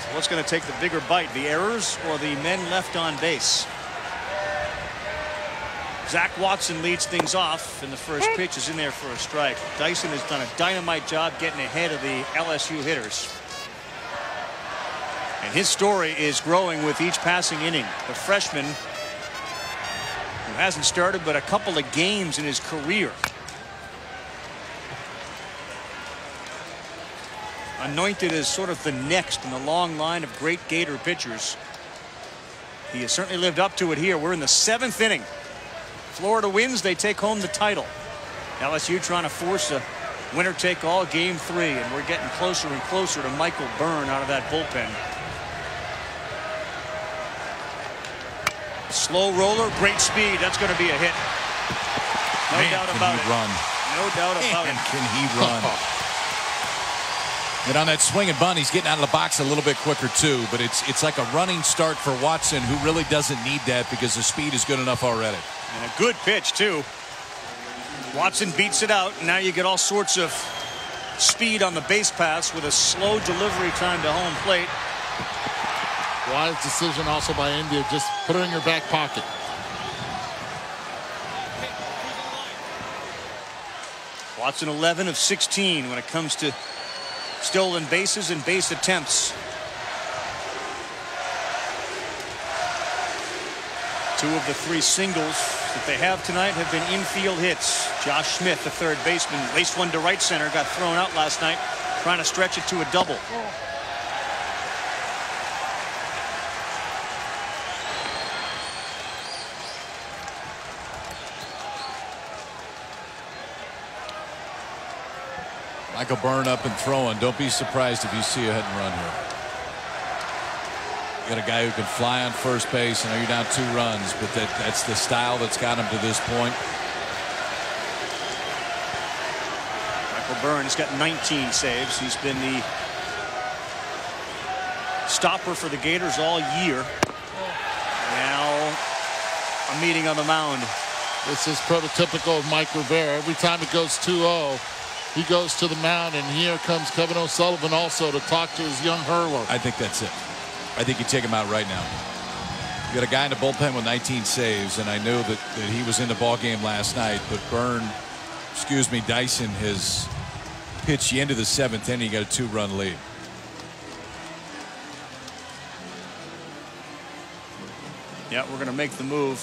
Speaker 1: So what's going to take the bigger bite, the errors or the men left on base? Zach Watson leads things off, and the first pitch is in there for a strike. Dyson has done a dynamite job getting ahead of the LSU hitters. And his story is growing with each passing inning. The freshman Hasn't started but a couple of games in his career. Anointed as sort of the next in the long line of great Gator pitchers. He has certainly lived up to it here. We're in the 7th inning. Florida wins, they take home the title. LSU trying to force a winner-take-all game 3, and we're getting closer and closer to Michael Byrne out of that bullpen. Slow roller, great speed. That's going to be a hit. No doubt about it. No doubt about it.
Speaker 3: Can he run? And on that swing and bunt, he's getting out of the box a little bit quicker too, but it's like a running start for Watson, who really doesn't need that because the speed is good enough already.
Speaker 1: And a good pitch too. Watson beats it out, and now you get all sorts of speed on the base pass with a slow delivery time to home plate.
Speaker 2: Wise decision also by India. Just put it in your back pocket.
Speaker 1: Watson 11 of 16 when it comes to stolen bases and base attempts. 2 of the 3 singles that they have tonight have been infield hits. Josh Smith, the third baseman, laced one to right center, got thrown out last night, trying to stretch it to a double.
Speaker 3: Michael Byrne up and throwing. Don't be surprised if you see a hit and run here. You got a guy who can fly on first base. I know you're down 2 runs, but that's the style that's got him to this point.
Speaker 1: Michael Byrne has got 19 saves. He's been the stopper for the Gators all year. Now a meeting on the mound.
Speaker 2: This is prototypical of Mike Rivera. Every time it goes 2-0, he goes to the mound, and here comes Kevin O'Sullivan also to talk to his young hurler.
Speaker 3: I think that's it. I think you take him out right now. You got a guy in the bullpen with 19 saves, and I know that he was in the ball game last night, but Dyson has pitched the end of the 7th inning. He got a 2-run lead.
Speaker 1: Yeah, we're going to make the move.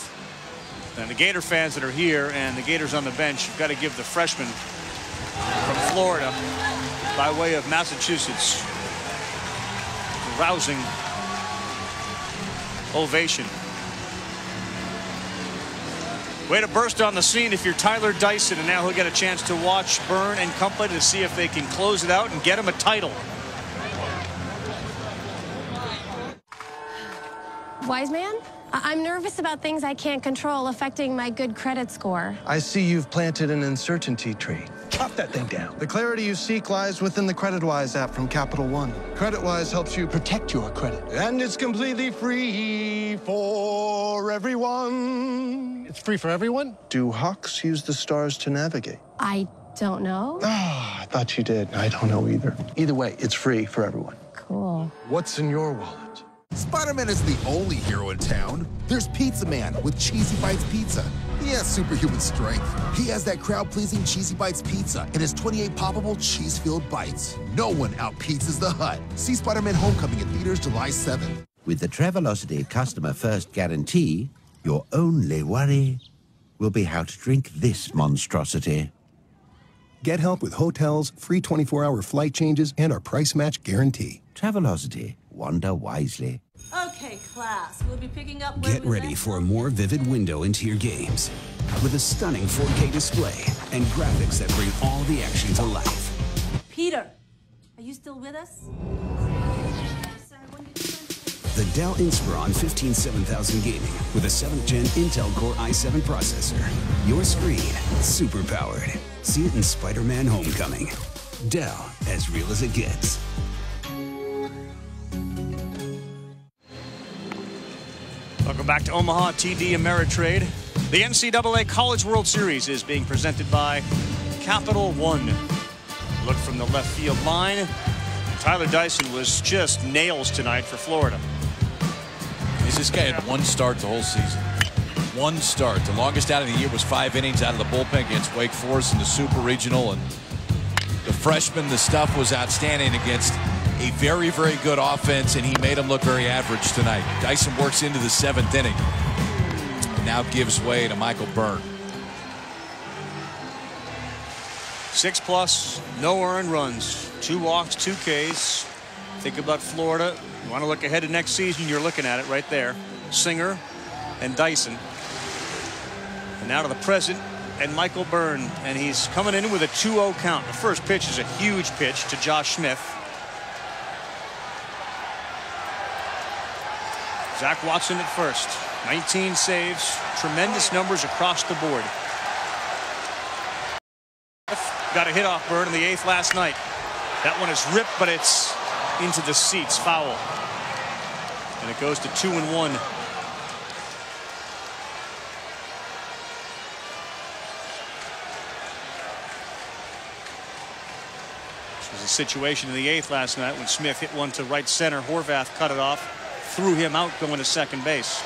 Speaker 1: And the Gator fans that are here and the Gators on the bench, you've got to give the freshman from Florida by way of Massachusetts a rousing ovation. Way to burst on the scene if you're Tyler Dyson, and now he'll get a chance to watch Byrne and company to see if they can close it out and get him a title.
Speaker 6: Wise man? I'm nervous about things I can't control affecting my good credit score.
Speaker 16: I see you've planted an uncertainty tree. Chop that thing down. The clarity you seek lies within the CreditWise app from Capital One. CreditWise helps you protect your credit. And it's completely free for everyone.
Speaker 7: It's free for everyone?
Speaker 16: Do hawks use the stars to navigate?
Speaker 6: I don't know.
Speaker 16: Ah, I thought you did. I don't know either. Either way, it's free for everyone.
Speaker 6: Cool.
Speaker 16: What's in your wallet?
Speaker 8: Spider-Man isn't the only hero in town. There's Pizza Man with Cheesy Bites Pizza. He has superhuman strength. He has that crowd-pleasing Cheesy Bites Pizza and his 28 poppable cheese-filled bites. No one out-pizzas the Hut. See Spider-Man Homecoming in theaters July 7th.
Speaker 23: With the Travelocity Customer First Guarantee, your only worry will be how to drink this monstrosity.
Speaker 24: Get help with hotels, free 24-hour flight changes, and our price match guarantee.
Speaker 23: Travelocity. Wander wisely.
Speaker 25: Okay, class, we'll be picking up.
Speaker 26: Get ready for a more vivid window into your games with a stunning 4K display and graphics that bring all the action to life.
Speaker 25: Peter, are you still with us?
Speaker 26: The Dell Inspiron 15700 Gaming with a 7th Gen Intel Core i7 processor. Your screen, super powered. See it in Spider-Man Homecoming. Dell, as real as it gets.
Speaker 1: Welcome back to Omaha TD Ameritrade. The NCAA College World Series is being presented by Capital One. Look from the left field line. Tyler Dyson was just nails tonight for Florida.
Speaker 3: This guy had 1 start the whole season. 1 start. The longest out of the year was 5 innings out of the bullpen against Wake Forest in the Super Regional. And the freshman, the stuff was outstanding against a very, very good offense, and he made him look very average tonight. Dyson works into the 7th inning. and now gives way to Michael Byrne.
Speaker 1: 6+, no earned runs, 2 walks, 2 Ks. Think about Florida. You want to look ahead to next season, you're looking at it right there. Singer and Dyson. And now to the present and Michael Byrne. And he's coming in with a 2-0 count. The first pitch is a huge pitch to Josh Smith. Zach Watson at first. 19 saves. Tremendous numbers across the board. Got a hit off Byrne in the 8th last night. That one is ripped, but it's into the seats. Foul. And it goes to 2-1. This was a situation in the 8th last night when Smith hit one to right center. Horvath cut it off. Threw him out going to second base.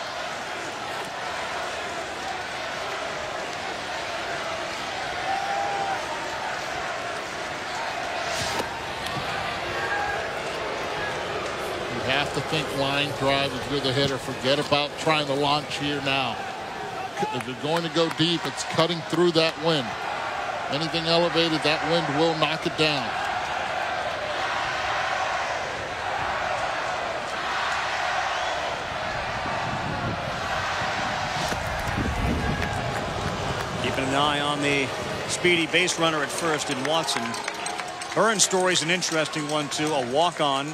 Speaker 2: You have to think line drive if you're the hitter. Forget about trying to launch here now. If you're going to go deep, it's cutting through that wind. Anything elevated, that wind will knock it down.
Speaker 1: An eye on the speedy base runner at first in Watson. Byrne's story's an interesting one too. A walk-on.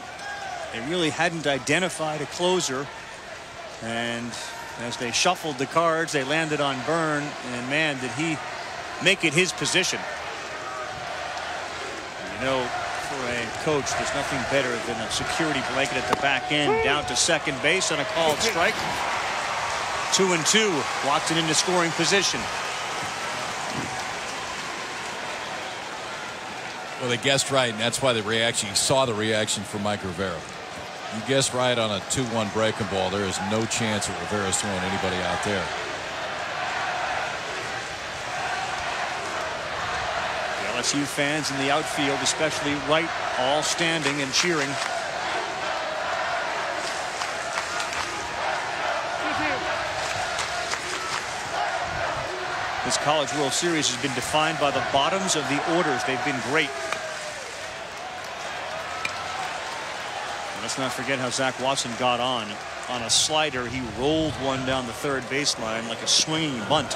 Speaker 1: They really hadn't identified a closer, and as they shuffled the cards, they landed on Byrne, and man, did he make it his position. You know, for a coach, there's nothing better than a security blanket at the back end. Down to second base on a called strike. 2-2. Watson into scoring position.
Speaker 3: Well, they guessed right, and that's why the reaction, you saw the reaction from Mike Rivera. You guessed right on a 2-1 breaking ball. There is no chance that Rivera's throwing anybody out there.
Speaker 1: The LSU fans in the outfield, especially right, all standing and cheering. This College World Series has been defined by the bottoms of the orders. They've been great. And let's not forget how Zach Watson got on a slider. He rolled one down the third baseline like a swinging bunt.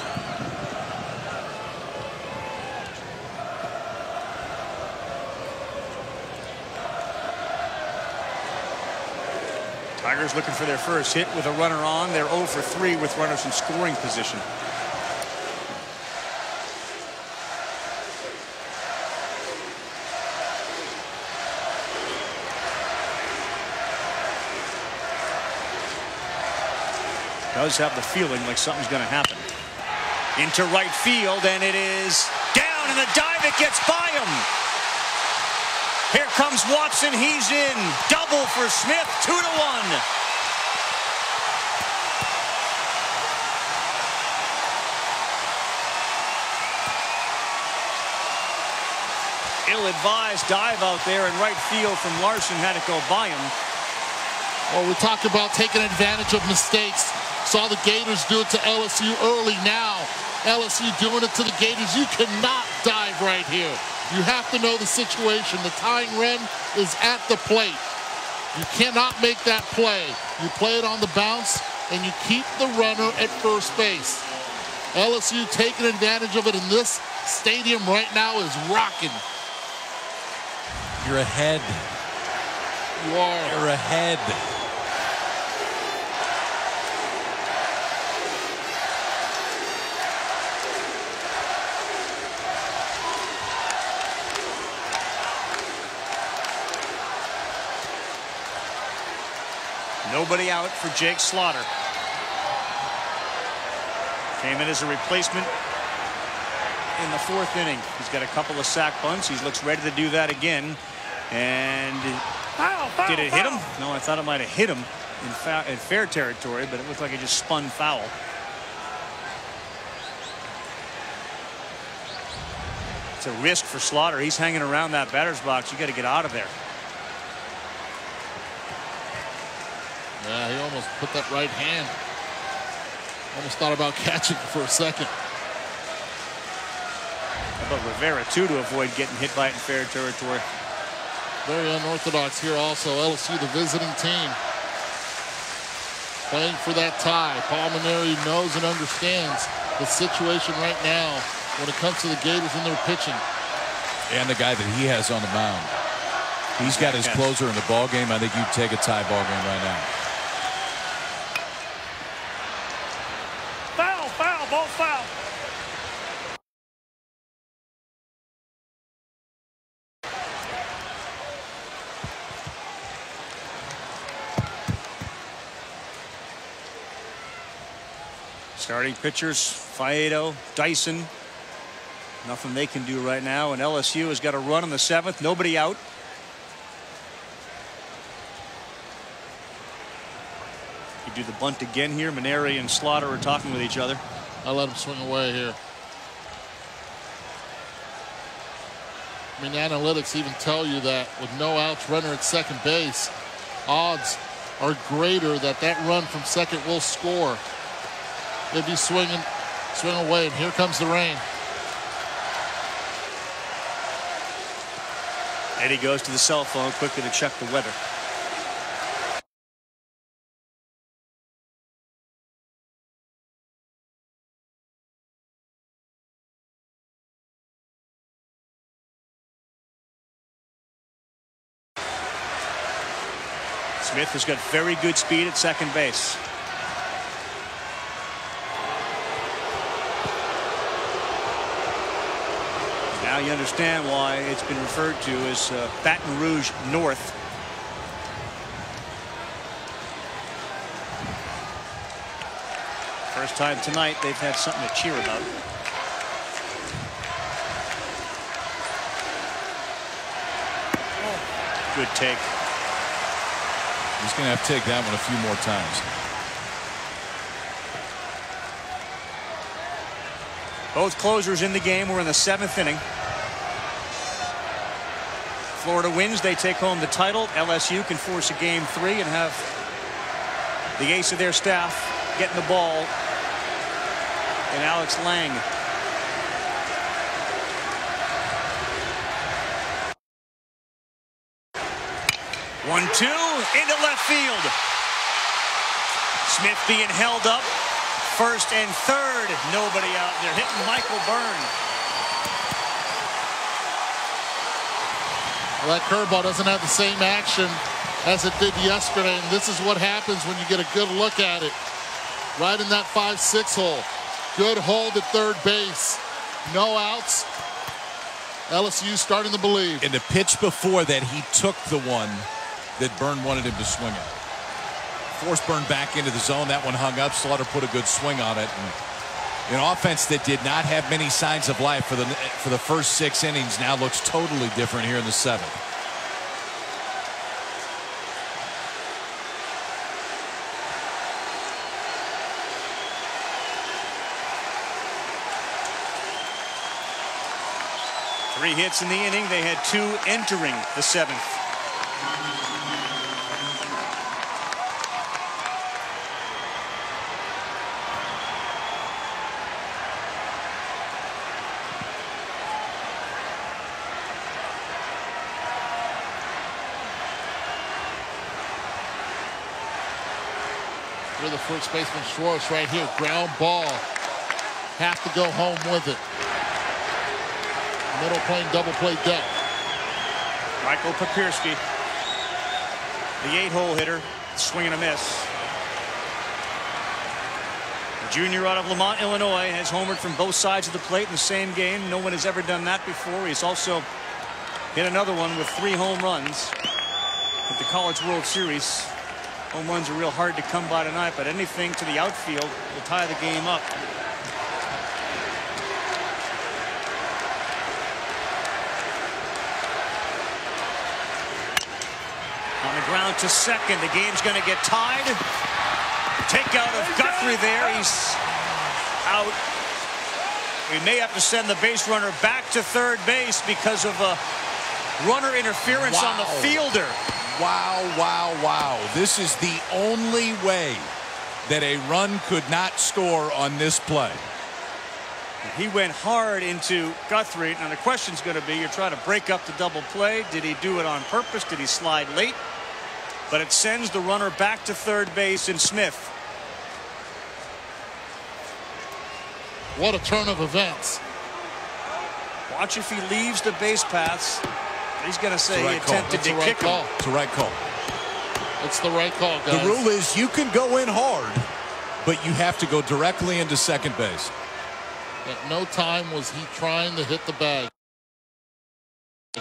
Speaker 1: Tigers looking for their first hit with a runner on. They're 0 for 3 with runners in scoring position. Does have the feeling like something's going to happen. Into right field, and it is down, and the dive, it gets by him. Here comes Watson. He's in. Double for Smith. 2-1. Ill-advised dive out there in right field from Larson. Had it go by him.
Speaker 2: Well, we talked about taking advantage of mistakes. Saw the Gators do it to LSU early. Now LSU doing it to the Gators. You cannot dive right here. You have to know the situation. The tying run is at the plate. You cannot make that play. You play it on the bounce, and you keep the runner at first base. LSU taking advantage of it, and this stadium right now is rocking.
Speaker 3: You're ahead.
Speaker 2: You are.
Speaker 3: You're ahead.
Speaker 1: Nobody out for Jake Slaughter. Came in as a replacement in the 4th inning. He's got a couple of sack bunts. He looks ready to do that again. And did it hit him? No, I thought it might have hit him in fair territory, but it looked like it just spun foul. It's a risk for Slaughter. He's hanging around that batter's box. You got to get out of there.
Speaker 2: Yeah, he almost put that right hand. Almost thought about catching for a second.
Speaker 1: How about Rivera, too, to avoid getting hit by it in fair territory.
Speaker 2: Very unorthodox here also. LSU, the visiting team, playing for that tie. Paul Mainieri knows and understands the situation right now when it comes to the Gators and their pitching.
Speaker 3: And the guy that he has on the mound. He's got his closer in the ball game. I think you'd take a tie ball game right now.
Speaker 10: Foul, ball foul.
Speaker 1: Starting pitchers, Faedo, Dyson. Nothing they can do right now, and LSU has got a run in the 7th. Nobody out. You do the bunt again here. Mainieri and Slaughter are talking with each other.
Speaker 2: I let him swing away here. I mean, analytics even tell you that with no outs, runner at second base, odds are greater that that run from second will score. They'd be swing away, and here comes the rain.
Speaker 1: Eddie goes to the cell phone quickly to check the weather. Smith has got very good speed at second base. Now you understand why it's been referred to as Baton Rouge North. First time tonight they've had something to cheer about. Good take.
Speaker 3: He's going to have to take that one a few more times.
Speaker 1: Both closers in the game were in the 7th inning. Florida wins, they take home the title. LSU can force a game 3 and have the ace of their staff getting the ball in Alex Lang. One-two into left field. Smith being held up. First and third. Nobody out there. Hitting Michael Byrne.
Speaker 2: Well, that curveball doesn't have the same action as it did yesterday, and this is what happens when you get a good look at it. Right in that 5-6 hole. Good hold at third base. No outs. LSU starting to believe.
Speaker 3: In the pitch before that, he took the one that Byrne wanted him to swing at. Forced Byrne back into the zone. That one hung up. Slaughter put a good swing on it. And an offense that did not have many signs of life for the first 6 innings now looks totally different here in the 7th.
Speaker 1: Three hits in the inning. They had 2 entering the 7th.
Speaker 2: You're the first baseman, Schwartz, right here. Ground ball. Have to go home with it. Middle plane, double play depth.
Speaker 1: Michael Papirski, the 8-hole hitter, swing and a miss. The junior out of Lamont, Illinois, has homered from both sides of the plate in the same game. No one has ever done that before. He's also hit another one with 3 home runs at the College World Series. Home runs are real hard to come by tonight, but anything to the outfield will tie the game up. On the ground to second. The game's going to get tied. Takeout of Guthrie there. He's out. We may have to send the base runner back to third base because of a runner interference on the fielder.
Speaker 3: Wow, wow, wow. This is the only way that a run could not score on this play.
Speaker 1: He went hard into Guthrie. Now the question's going to be, you're trying to break up the double play. Did he do it on purpose? Did he slide late? But it sends the runner back to third base in Smith.
Speaker 2: What a turn of events.
Speaker 1: Watch if he leaves the base paths. He's going to say
Speaker 3: right
Speaker 1: he attempted to kick him.
Speaker 3: It's the right call.
Speaker 2: It's the right call, guys.
Speaker 3: The rule is you can go in hard, but you have to go directly into second base.
Speaker 2: At no time was he trying to hit the bag.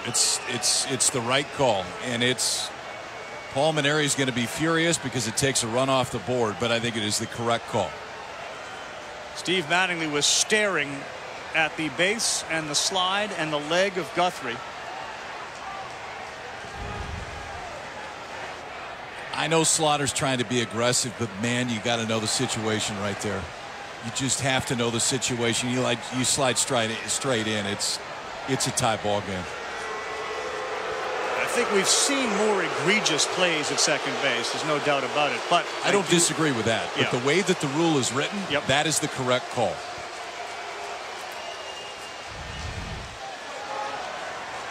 Speaker 3: It's the right call, and it's Paul Maneri is going to be furious because it takes a run off the board, but I think it is the correct call.
Speaker 1: Steve Mattingly was staring at the base and the slide and the leg of Guthrie.
Speaker 3: I know Slaughter's trying to be aggressive, but man, you got to know the situation right there. You just have to know the situation. You slide straight in. It's a tie ball game.
Speaker 1: I think we've seen more egregious plays at second base. There's no doubt about it. But
Speaker 3: I don't disagree with that. But the way that the rule is written, that is the correct call.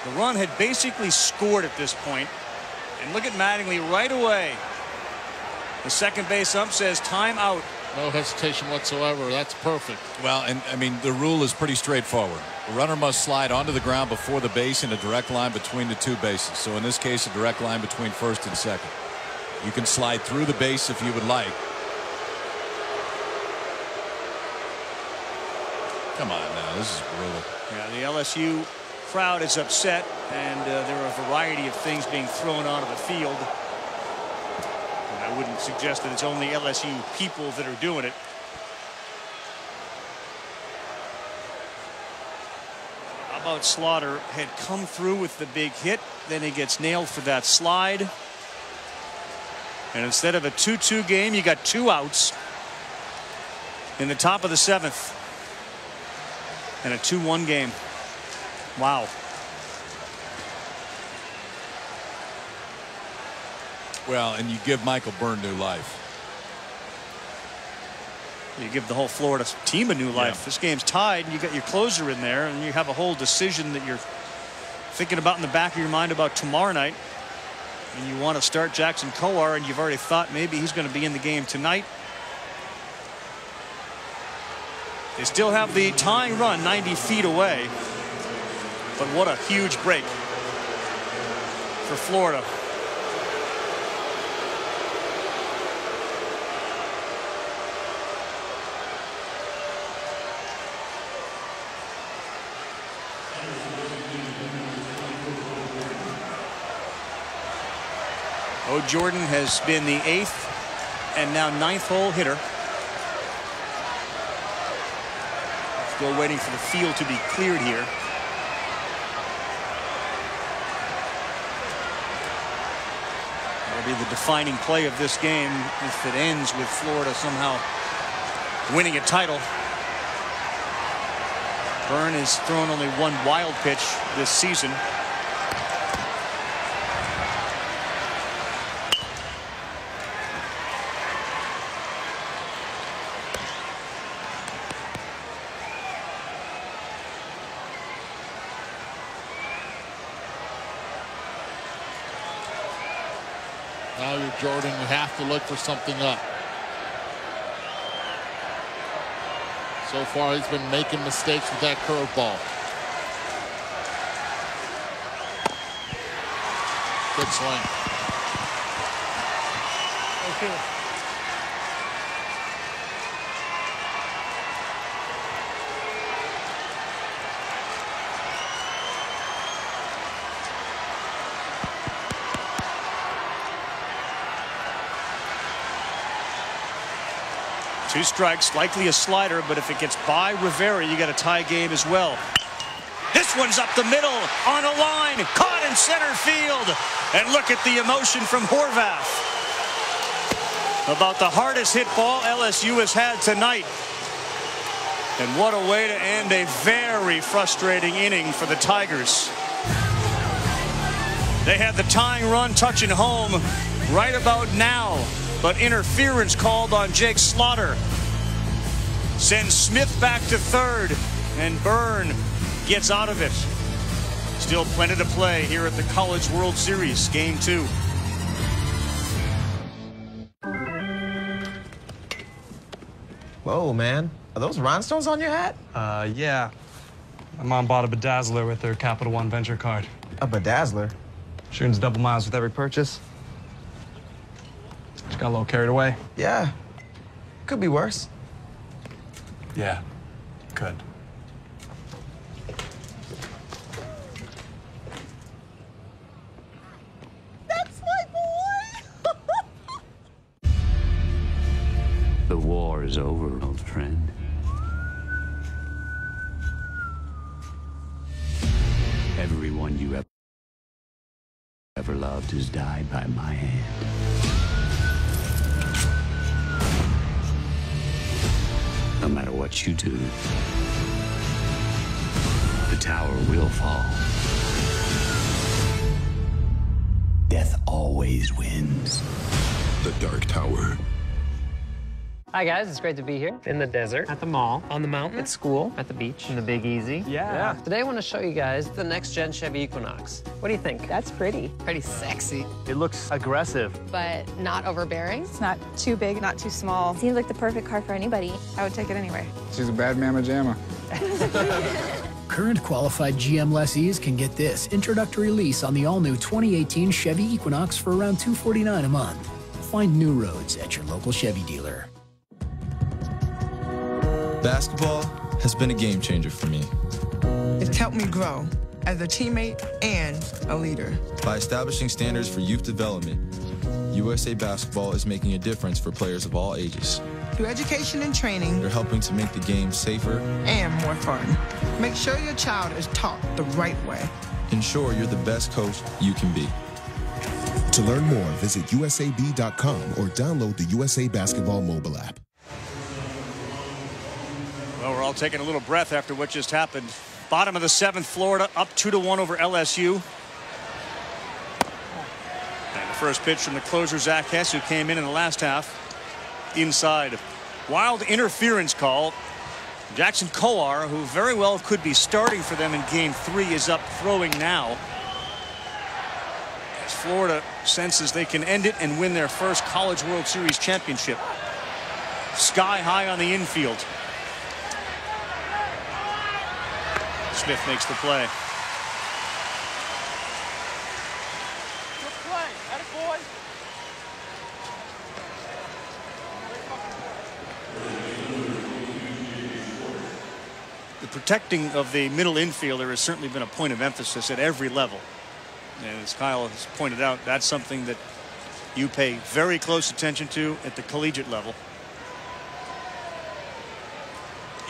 Speaker 1: The run had basically scored at this point. And look at Mattingly right away. The second base ump says timeout.
Speaker 2: No hesitation whatsoever. That's perfect.
Speaker 3: Well, and I mean, the rule is pretty straightforward. The runner must slide onto the ground before the base in a direct line between the two bases. So in this case, a direct line between first and second. You can slide through the base if you would like. Come on now, this is brutal.
Speaker 1: Yeah, the LSU crowd is upset, and there are a variety of things being thrown onto the field. And I wouldn't suggest that it's only LSU people that are doing it. How about Slaughter had come through with the big hit, then he gets nailed for that slide. And instead of a 2-2 game, you got 2 outs in the top of the 7th. And a 2-1 game. Wow.
Speaker 3: Well, and you give Michael Byrne new life.
Speaker 1: You give the whole Florida team a new life.
Speaker 3: Yeah.
Speaker 1: This game's tied, and you got your closer in there, and you have a whole decision that you're thinking about in the back of your mind about tomorrow night. And you want to start Jackson Kowar, and you've already thought maybe he's going to be in the game tonight. They still have the tying run 90 feet away. But what a huge break for Florida. Jordan has been the 8th and now 9th hole hitter. Still waiting for the field to be cleared here. That'll be the defining play of this game if it ends with Florida somehow winning a title. Byrne has thrown only 1 wild pitch this season.
Speaker 2: Now you're Jordan. You have to look for something up. So far, he's been making mistakes with that curveball. Good swing.
Speaker 10: Okay.
Speaker 1: Two strikes, likely a slider, but if it gets by Rivera, you got a tie game as well. This one's up the middle on a line, caught in center field. And look at the emotion from Horvath. About the hardest hit ball LSU has had tonight. And what a way to end a very frustrating inning for the Tigers. They had the tying run touching home right about now. but interference called on Jake Slaughter. Sends Smith back to third, and Byrne gets out of it. Still plenty to play here at the College World Series, Game 2.
Speaker 5: Whoa, man. Are those rhinestones on your hat?
Speaker 7: Yeah. My mom bought a bedazzler with her Capital One venture card.
Speaker 5: A bedazzler?
Speaker 7: She earns double miles with every purchase. She got a little carried away.
Speaker 5: Yeah. Could be worse.
Speaker 7: Yeah, could.
Speaker 5: That's my boy!
Speaker 9: The war is over, old friend. Everyone you ever loved has died by my hand. No matter what you do, the tower will fall. Death always wins.
Speaker 21: The Dark Tower.
Speaker 17: Hi guys, it's great to be here in the desert, at the mall, on the mountain, at school, at the beach, in the Big Easy. Yeah. Today I want to show you guys the next gen Chevy Equinox. What do you think? That's pretty. Pretty sexy.
Speaker 7: It looks aggressive.
Speaker 18: But not overbearing.
Speaker 19: It's not too big, not too small.
Speaker 18: Seems like the perfect car for anybody.
Speaker 19: I would take it anyway.
Speaker 27: She's a bad mamma jamma.
Speaker 28: Current qualified GM lessees can get this introductory lease on the all-new 2018 Chevy Equinox for around $249 a month. Find new roads at your local Chevy dealer.
Speaker 29: Basketball has been a game changer for me.
Speaker 30: It's helped me grow as a teammate and a leader.
Speaker 29: By establishing standards for youth development, USA Basketball is making a difference for players of all ages.
Speaker 30: Through education and training,
Speaker 29: they're helping to make the game safer
Speaker 30: and more fun. Make sure your child is taught the right way.
Speaker 29: Ensure you're the best coach you can be.
Speaker 21: To learn more, visit usab.com or download the USA Basketball mobile app.
Speaker 1: Well, we're all taking a little breath after what just happened. Bottom of the 7th, Florida up 2-1 over LSU. And the first pitch from the closer, Zach Hess, who came in the last half. Inside. Wild interference call. Jackson Coar, who very well could be starting for them in Game 3, is up throwing now. As Florida senses they can end it and win their first College World Series championship. Sky high on the infield. Smith makes the play.
Speaker 10: Good play. Attaboy.
Speaker 1: The protecting of the middle infielder has certainly been a point of emphasis at every level. And as Kyle has pointed out, that's something that you pay very close attention to at the collegiate level.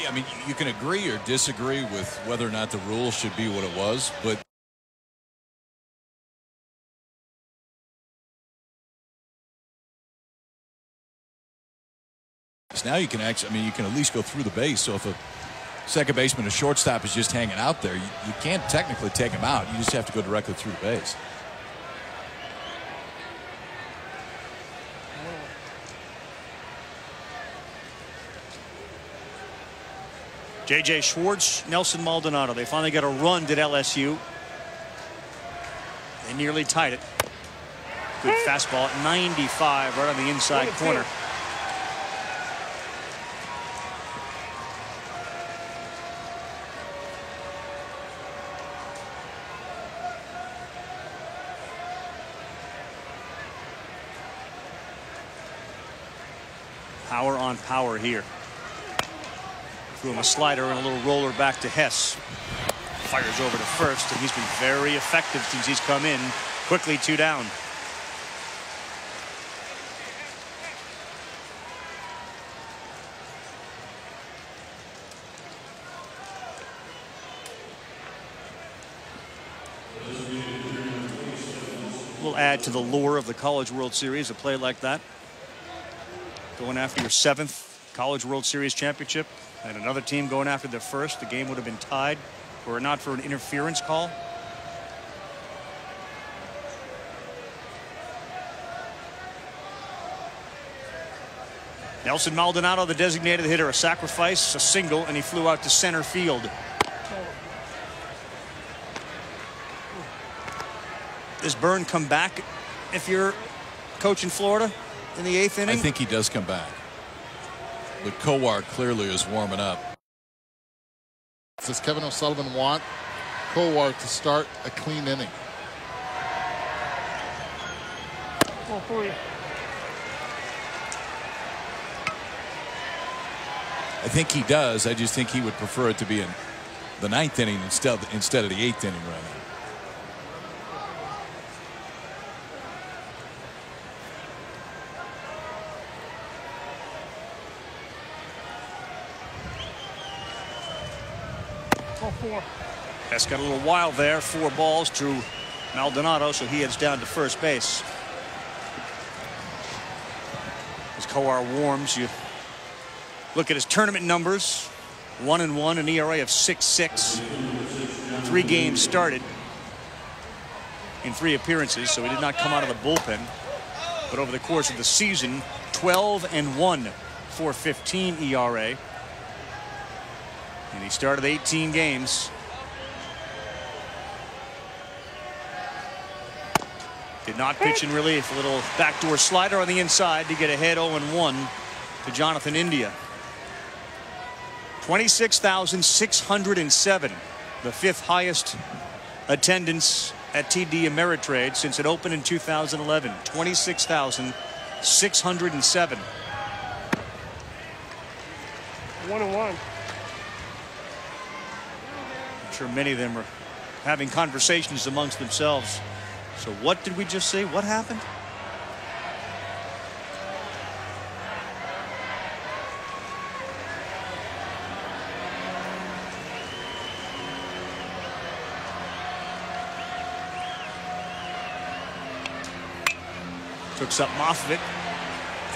Speaker 3: Yeah, I mean, you can agree or disagree with whether or not the rule should be what it was, but now you can actually, I mean, you can at least go through the base. So if a second baseman or shortstop is just hanging out there, you can't technically take him out. You just have to go directly through the base.
Speaker 1: J.J. Schwartz, Nelson Maldonado. They finally got a run at LSU. They nearly tied it. Good fastball at 95 right on the inside corner. Power on power here. Threw him a slider and a little roller back to Hess. Fires over to first, and he's been very effective since he's come in. Quickly 2 down. We'll add to the lure of the College World Series a play like that. Going after your 7th College World Series championship, and another team going after their first. The game would have been tied were it not for an interference call. Nelson Maldonado, the designated hitter, a sacrifice, a single, and he flew out to center field. Does Byrne come back if you're coaching Florida in the 8th inning?
Speaker 3: I think he does come back. But Kowar clearly is warming up.
Speaker 2: Does Kevin O'Sullivan want Kowar to start a clean inning?
Speaker 10: Oh, boy.
Speaker 3: I think he does. I just think he would prefer it to be in the 9th inning instead of the 8th inning right now.
Speaker 1: Hess got a little wild there. 4 balls to Maldonado, so he heads down to first base. As Kowar warms, you look at his tournament numbers. 1-1, an ERA of 6.6. 3 games started in 3 appearances, so he did not come out of the bullpen. But over the course of the season, 12-1, 4.15 ERA. And he started 18 games. Did not pitch in relief. A little backdoor slider on the inside to get ahead 0-1 to Jonathan India. 26,607, the 5th highest attendance at TD Ameritrade since it opened in 2011. 26,607.
Speaker 10: 1-1.
Speaker 1: I'm sure many of them are having conversations amongst themselves. So what did we just say? What happened? Took something off of it,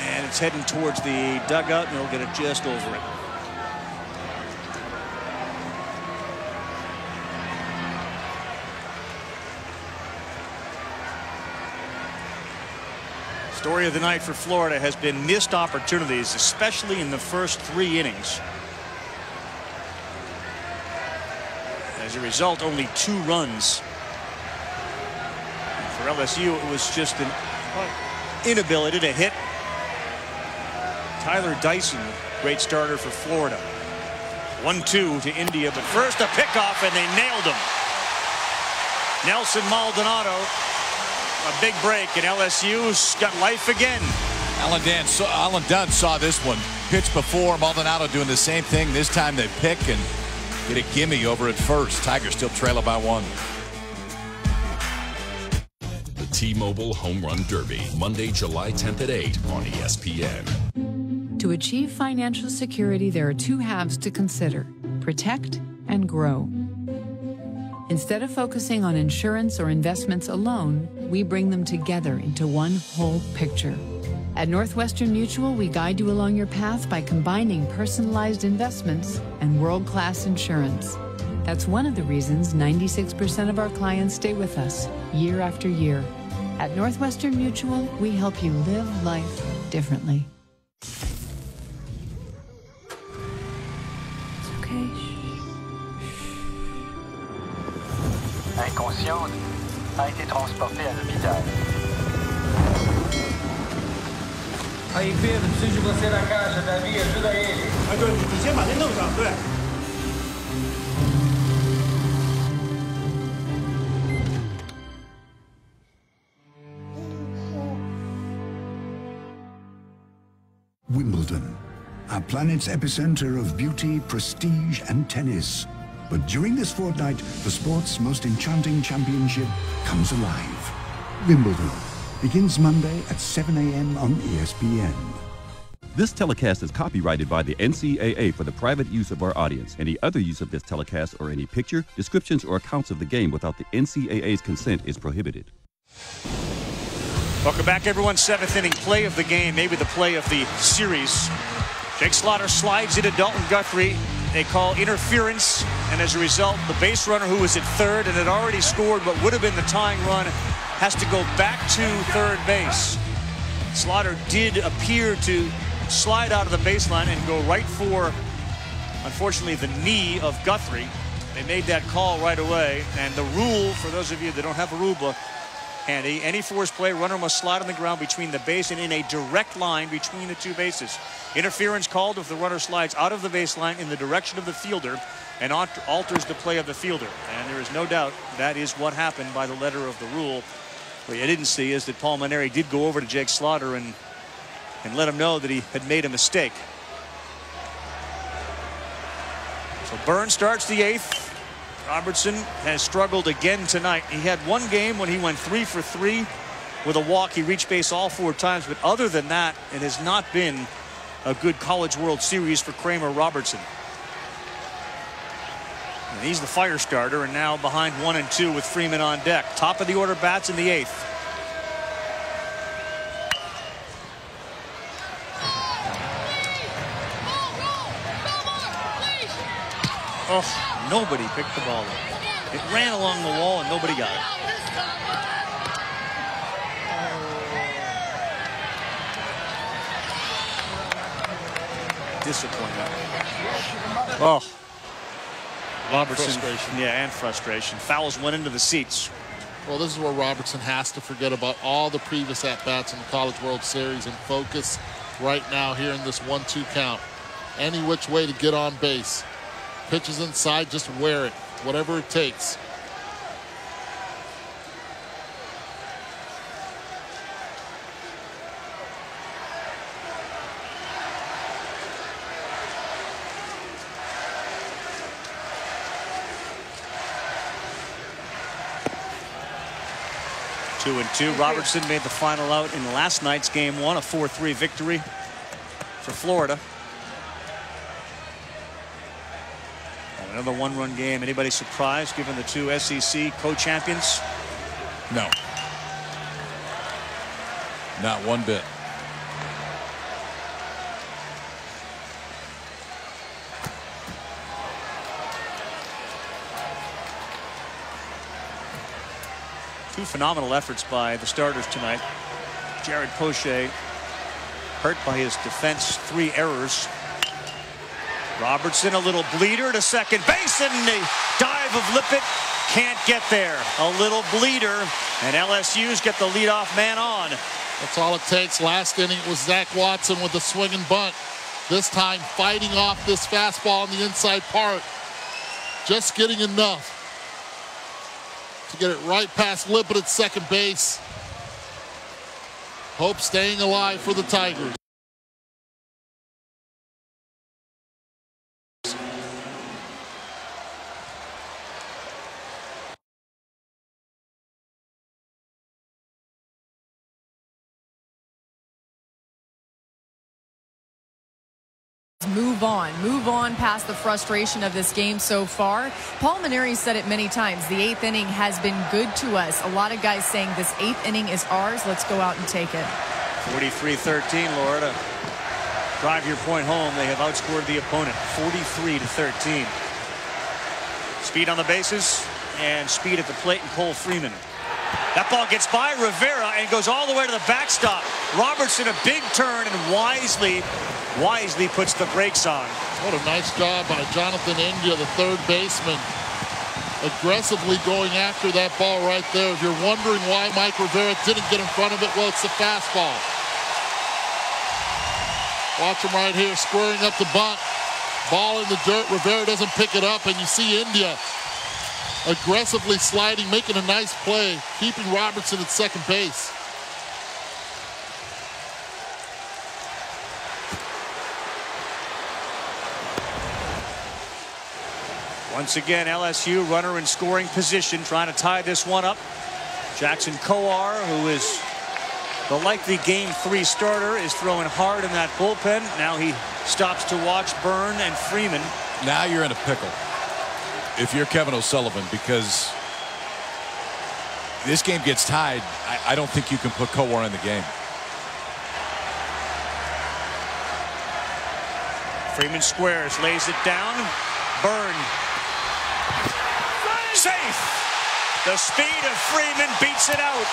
Speaker 1: and it's heading towards the dugout, and he'll get it just over it. Story of the night for Florida has been missed opportunities, especially in the first 3 innings. As a result, only 2 runs. And for LSU, it was just an inability to hit. Tyler Dyson, great starter for Florida. 1-2 to India, but first a pickoff, and they nailed him. Nelson Maldonado. A big break, and LSU's got life again.
Speaker 3: Alan Dunn saw this one. Pitch before, Maldonado doing the same thing. This time they pick and get a gimme over at first. Tigers still trailing by 1.
Speaker 4: The T-Mobile Home Run Derby, Monday, July 10th at 8 on ESPN.
Speaker 6: To achieve financial security, there are 2 halves to consider: protect and grow. Instead of focusing on insurance or investments alone, we bring them together into one whole picture. At Northwestern Mutual, we guide you along your path by combining personalized investments and world-class insurance. That's one of the reasons 96% of our clients stay with us year after year. At Northwestern Mutual, we help you live life differently.
Speaker 25: It's okay.
Speaker 11: Inconsciente, a été transportée à l'hôpital.
Speaker 12: Aí, Pedro, preciso de você na caixa, Davi, ajuda ele.
Speaker 10: 你先把这弄上，对。
Speaker 13: Wimbledon, our planet's epicenter of beauty, prestige, and tennis. But during this fortnight, the sport's most enchanting championship comes alive. Wimbledon begins Monday at 7 a.m. on ESPN.
Speaker 14: This telecast is copyrighted by the NCAA for the private use of our audience. Any other use of this telecast or any picture, descriptions, or accounts of the game without the NCAA's consent is prohibited.
Speaker 1: Welcome back, everyone. 7th inning play of the game, maybe the play of the series. Jake Slaughter slides into Dalton Guthrie. They call interference, and as a result, the base runner who was at third and had already scored what would have been the tying run has to go back to third base. Slaughter did appear to slide out of the baseline and go right for, unfortunately, the knee of Guthrie. They made that call right away. And the rule, for those of you that don't have a rule book handy, any forced play, runner must slide on the ground between the base and in a direct line between the two bases. Interference called if the runner slides out of the baseline in the direction of the fielder and alters the play of the fielder. And there is no doubt that is what happened by the letter of the rule. What you didn't see is that Paul Mainieri did go over to Jake Slaughter and let him know that he had made a mistake. So Burns starts the 8th. Robertson has struggled again tonight. He had one game when he went 3 for 3 with a walk. He reached base all 4 times, but other than that, it has not been a good College World Series for Kramer Robertson. And he's the fire starter, and now behind 1 and 2 with Freeman on deck. Top of the order bats in the 8th. Oh, nobody picked the ball up. It ran along the wall and nobody got it. Disappointment. Oh. Robertson. Frustration. Yeah, and frustration. Fouls went into the seats.
Speaker 2: Well, this is where Robertson has to forget about all the previous at-bats in the College World Series and focus right now here in this 1-2 count. Any which way to get on base. Pitches inside, just wear it, whatever it takes.
Speaker 1: Two and 2. Robertson made the final out in last night's game 1, a 4-3 victory for Florida. Another one-run game. Anybody surprised given the 2 SEC co-champions?
Speaker 3: No. Not one bit.
Speaker 1: Two phenomenal efforts by the starters tonight. Jared Poche hurt by his defense, 3 errors. Robertson, a little bleeder to second base, and the dive of Lippett can't get there. A little bleeder, and LSU's get the leadoff man on.
Speaker 2: That's all it takes. Last inning it was Zach Watson with the swing and bunt. This time fighting off this fastball on the inside part. Just getting enough to get it right past Lippett at second base. Hope staying alive for the Tigers.
Speaker 5: Move on past the frustration of this game so far. Paul Mainieri said it many times. The 8th inning has been good to us. A lot of guys saying this 8th inning is ours. Let's go out and take it.
Speaker 1: 43-13, Laura. To drive your point home, they have outscored the opponent 43-13. Speed on the bases and speed at the plate, and Cole Freeman. That ball gets by Rivera and goes all the way to the backstop. Robertson, a big turn, and wisely puts the brakes on.
Speaker 2: What a nice job by Jonathan India, the third baseman. Aggressively going after that ball right there. If you're wondering why Mike Rivera didn't get in front of it, well, it's the fastball. Watch him right here, squaring up the bunt. Ball in the dirt. Rivera doesn't pick it up, and you see India aggressively sliding, making a nice play, keeping Robertson at second base.
Speaker 1: Once again, LSU runner in scoring position, trying to tie this one up. Jackson Coar, who is the likely Game 3 starter, is throwing hard in that bullpen. Now he stops to watch Byrne and Freeman.
Speaker 3: Now you're in a pickle if you're Kevin O'Sullivan, because this game gets tied. I don't think you can put Coar in the game.
Speaker 1: Freeman squares, lays it down. Byrne. Safe. The speed of Freeman beats it out.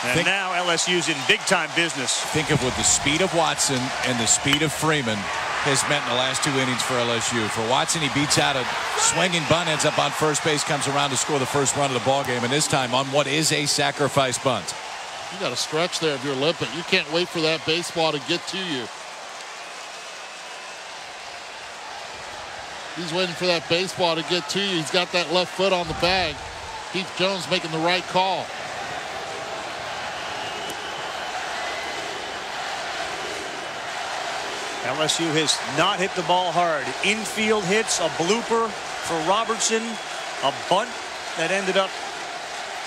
Speaker 1: And now LSU's in big-time business.
Speaker 3: Think of what the speed of Watson and the speed of Freeman has meant in the last 2 innings for LSU. For Watson, he beats out a swinging bunt, ends up on first base, comes around to score the first run of the ball game, and this time on what is a sacrifice bunt.
Speaker 2: You got to stretch there if you're limping. You can't wait for that baseball to get to you. He's waiting for that baseball to get to you. He's got that left foot on the bag. Keith Jones making the right call.
Speaker 1: LSU has not hit the ball hard. Infield hits, a blooper for Robertson, a bunt that ended up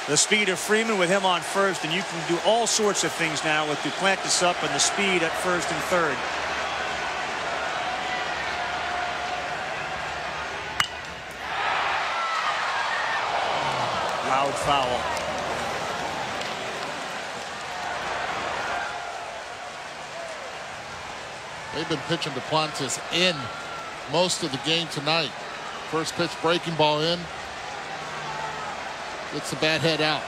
Speaker 1: the speed of Freeman with him on first, and you can do all sorts of things now with Duplantis up and the speed at first and third. Loud foul.
Speaker 2: They've been pitching Duplantis in most of the game tonight. First pitch breaking ball in. Gets the bat head out.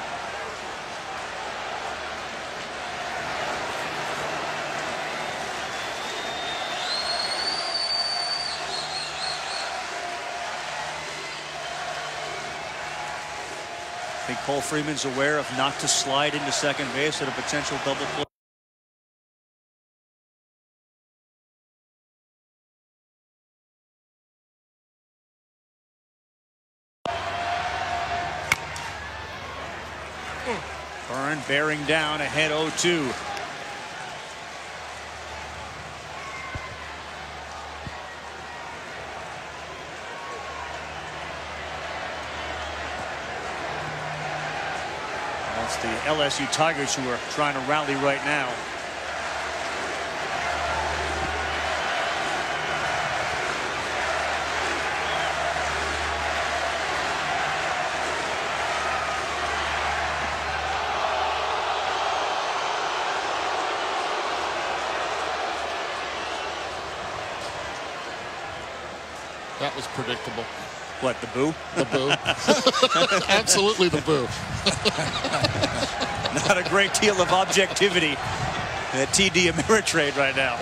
Speaker 1: I think Cole Freeman's aware of not to slide into second base at a potential double play. Byrne bearing down ahead 0-2. That's the LSU Tigers who are trying to rally right now.
Speaker 2: That was predictable.
Speaker 1: What, the boo?
Speaker 2: The boo. Absolutely the boo.
Speaker 1: Not a great deal of objectivity at TD Ameritrade right now.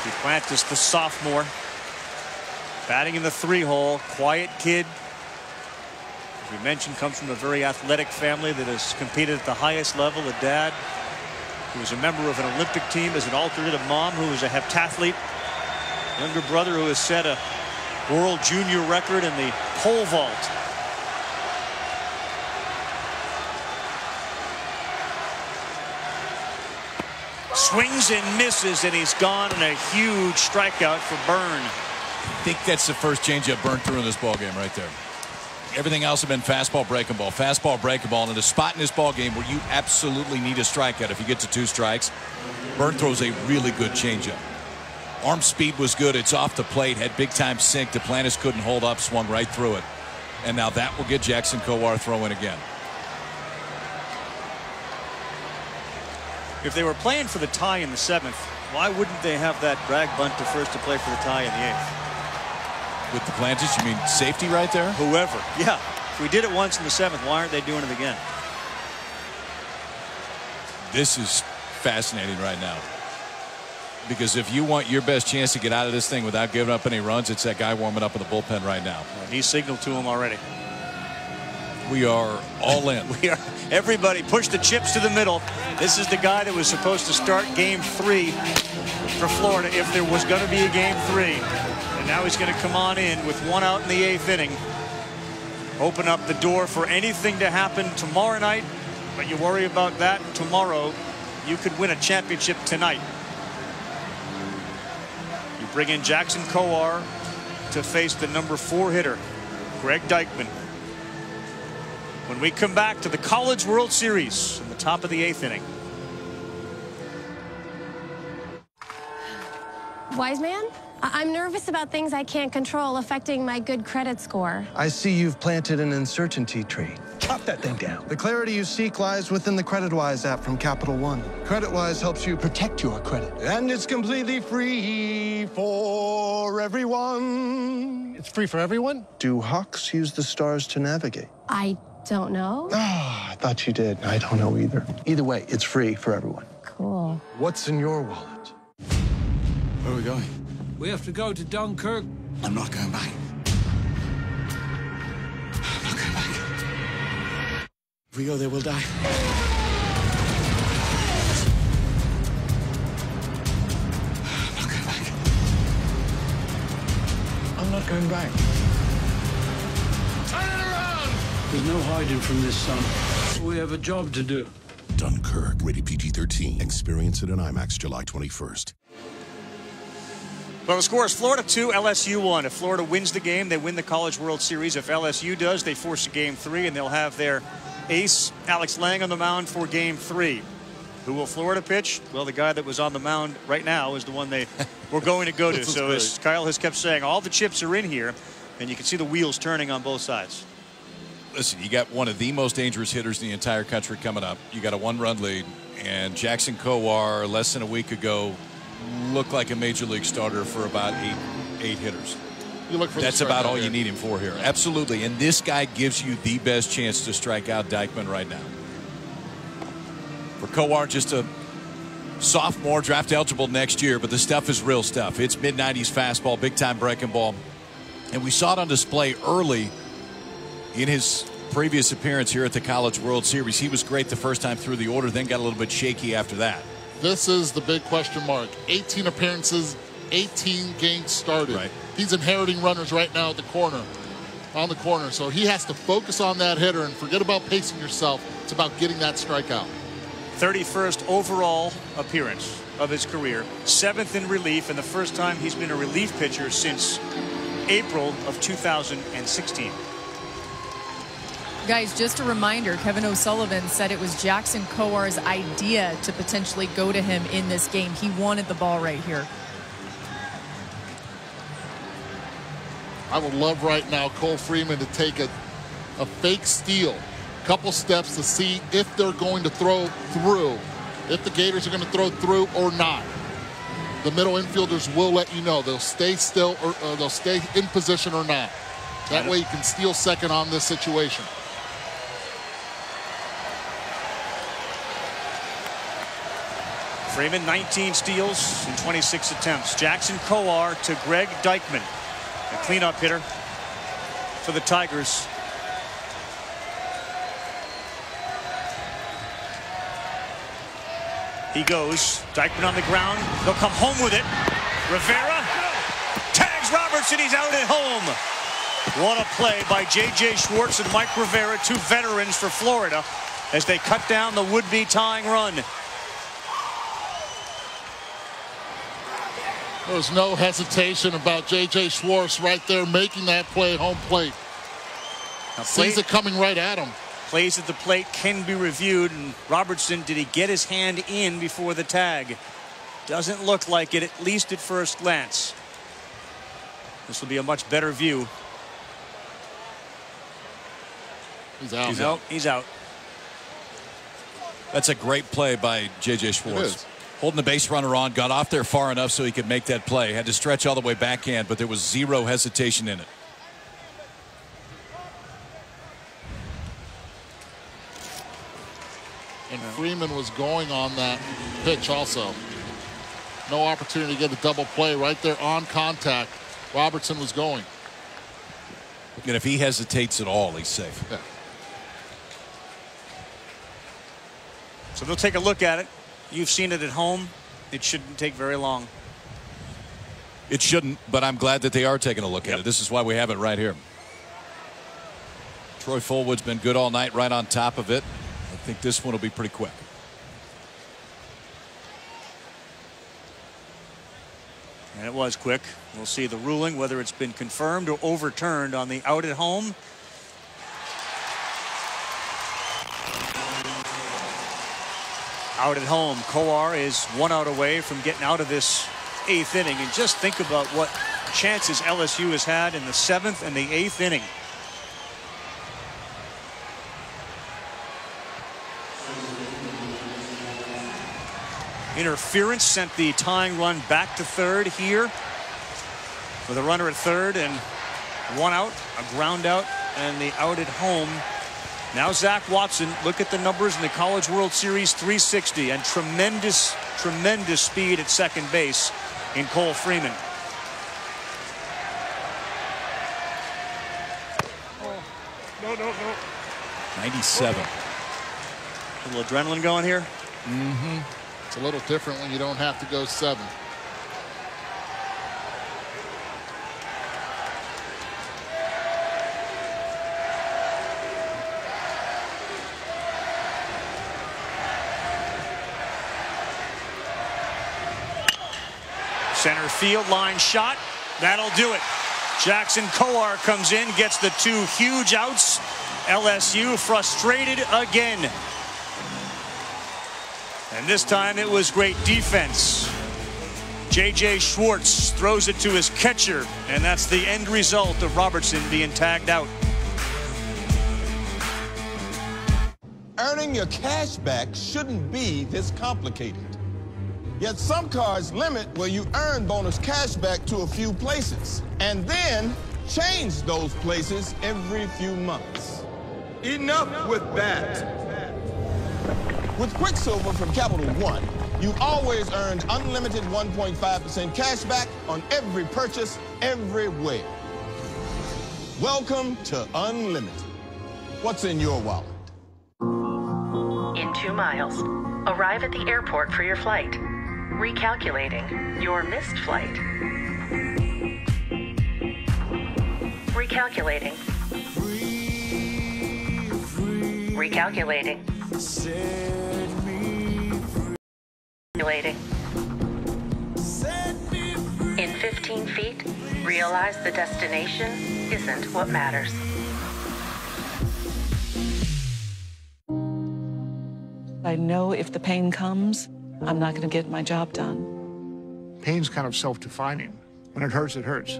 Speaker 1: Duplantis, the sophomore, batting in the 3-hole, quiet kid. As we mentioned, comes from a very athletic family that has competed at the highest level. A dad who was a member of an Olympic team as an alternate, a mom who was a heptathlete, younger brother who has set a world junior record in the pole vault. Swings and misses, and he's gone, and a huge strikeout for Byrne.
Speaker 3: I think that's the first changeup Byrne threw in this ball game right there. Everything else have been fastball, breaking ball, fastball, breaking ball. And in a spot in this ball game where you absolutely need a strikeout, if you get to 2 strikes, Byrne throws a really good changeup. Arm speed was good. It's off the plate, had big time sink. Duplantis couldn't hold up, swung right through it. And now that will get Jackson Kowar throwing again.
Speaker 1: If they were playing for the tie in the 7th, why wouldn't they have that drag bunt to first to play for the tie in the 8th?
Speaker 3: With Duplantis, you mean safety right there?
Speaker 1: Whoever. Yeah. If we did it once in the 7th, why aren't they doing it again?
Speaker 3: This is fascinating right now. Because if you want your best chance to get out of this thing without giving up any runs, it's that guy warming up in the bullpen right now.
Speaker 1: And he signaled to him already.
Speaker 3: We are all in.
Speaker 1: We are. Everybody push the chips to the middle. This is the guy that was supposed to start game 3 for Florida if there was going to be a game 3. Now he's going to come on in with 1 out in the 8th inning. Open up the door for anything to happen tomorrow night. But you worry about that tomorrow. You could win a championship tonight. You bring in Jackson Kowar to face the number 4 hitter, Greg Deichmann. When we come back to the College World Series in the top of the 8th inning.
Speaker 8: Wise man? I'm nervous about things I can't control affecting my good credit score.
Speaker 9: I see you've planted an uncertainty tree. Chop that thing down.
Speaker 15: The clarity you seek lies within the CreditWise app from Capital One. CreditWise helps you protect your credit. And it's completely free for everyone.
Speaker 9: It's free for everyone?
Speaker 15: Do hawks use the stars to navigate?
Speaker 8: I don't know.
Speaker 15: Ah, I thought you did. I don't know either. Either way, it's free for everyone.
Speaker 8: Cool.
Speaker 15: What's in your wallet?
Speaker 9: Where are we going?
Speaker 12: We have to go to Dunkirk.
Speaker 9: I'm not going back. I'm not going back. If we go there, we'll die. I'm not going back.
Speaker 12: Turn it around! There's no hiding from this, son. We have a job to do.
Speaker 16: Dunkirk, rated PG-13. Experience it in IMAX July 21st.
Speaker 1: Well, the score is Florida 2, LSU 1. If Florida wins the game, they win the College World Series. If LSU does, they force a Game 3, and they'll have their ace, Alex Lang, on the mound for Game 3. Who will Florida pitch? Well, the guy that was on the mound right now is the one they were going to go to. So as Kyle has kept saying, all the chips are in here, and you can see the wheels turning on both sides.
Speaker 3: Listen, you got one of the most dangerous hitters in the entire country coming up. You got a one-run lead, and Jackson Kowar, less than a week ago, looked like a major league starter for about eight hitters.
Speaker 2: You look for
Speaker 3: That's about all you need him for here. Absolutely. And this guy gives you the best chance to strike out Dykman right now. For Kowar, just a sophomore, draft eligible next year, but the stuff is real stuff. It's mid-90s fastball, big-time breaking ball. And we saw it on display early in his previous appearance here at the College World Series. He was great the first time through the order, then got a little bit shaky after that.
Speaker 2: This is the big question mark. 18 appearances, 18 games started.
Speaker 3: Right.
Speaker 2: He's inheriting runners right now at the corner, on the corner. So he has to focus on that hitter and forget about pacing yourself. It's about getting that strikeout.
Speaker 1: 31st overall appearance of his career, 7th in relief, and the first time he's been a relief pitcher since April of 2016.
Speaker 5: Guys, just a reminder, Kevin O'Sullivan said it was Jackson Kowar's idea to potentially go to him in this game. He wanted the ball right here.
Speaker 2: I would love right now Cole Freeman to take a fake steal, couple steps to see if they're going to throw through, if the Gators are going to throw through or not. The middle infielders will let you know. They'll stay still or they'll stay in position or not. That way you can steal second on this situation.
Speaker 1: Freeman, 19 steals in 26 attempts. Jackson Kowar to Greg Dykman, a cleanup hitter for the Tigers. He goes. Dykman on the ground. They'll come home with it. Rivera tags Robertson. He's out at home. What a play by J.J. Schwartz and Mike Rivera, two veterans for Florida, as they cut down the would-be tying run.
Speaker 2: There's no hesitation about J.J. Schwartz right there making that play home plate. Sees it coming right at him.
Speaker 1: Plays at the plate can be reviewed, and Robertson, did he get his hand in before the tag? Doesn't look like it, at least at first glance. This will be a much better view.
Speaker 2: He's out.
Speaker 1: No, he's out.
Speaker 3: That's a great play by J.J. Schwartz. Holding the base runner on, got off there far enough so he could make that play. Had to stretch all the way backhand, but there was zero hesitation in it.
Speaker 2: And Freeman was going on that pitch also. No opportunity to get a double play right there on contact. Robertson was going.
Speaker 3: And if he hesitates at all, he's safe.
Speaker 2: Yeah.
Speaker 1: So they'll take a look at it. You've seen it at home. It shouldn't take very long.
Speaker 3: It shouldn't, but I'm glad that they are taking a look at it. This is why we have it right here. Troy Fullwood's been good all night, right on top of it. I think this one will be pretty quick.
Speaker 1: And it was quick. We'll see the ruling, whether it's been confirmed or overturned on the out at home. Out at home, Kowar is 1 out away from getting out of this 8th inning. And just think about what chances LSU has had in the 7th and the 8th inning. interference sent the tying run back to third here with a runner at third and one out, a ground out, and the out at home. Now Zach Watson, look at the numbers in the College World Series, 360, and tremendous speed at second base in Cole Freeman.
Speaker 10: No.
Speaker 3: 97.
Speaker 1: A little adrenaline going here.
Speaker 2: It's a little different when you don't have to go 7.
Speaker 1: Center field line shot. That'll do it. Jackson Coar comes in, gets the 2 huge outs. LSU frustrated again. And this time it was great defense. J.J. Schwartz throws it to his catcher, and that's the end result of Robertson being tagged out.
Speaker 7: Earning your cash back shouldn't be this complicated. Yet some cards limit where you earn bonus cash back to a few places, and then change those places every few months. Enough with that. With Quicksilver from Capital One, you always earned unlimited 1.5% cash back on every purchase, everywhere. Welcome to Unlimited. What's in your wallet?
Speaker 17: In 2 miles, arrive at the airport for your flight. Recalculating your missed flight. Recalculating. Recalculating. Recalculating. In 15 feet, realize the destination isn't what matters.
Speaker 18: I know if the pain comes, I'm not going to get my job done.
Speaker 19: Pain's kind of self-defining. When it hurts, it hurts.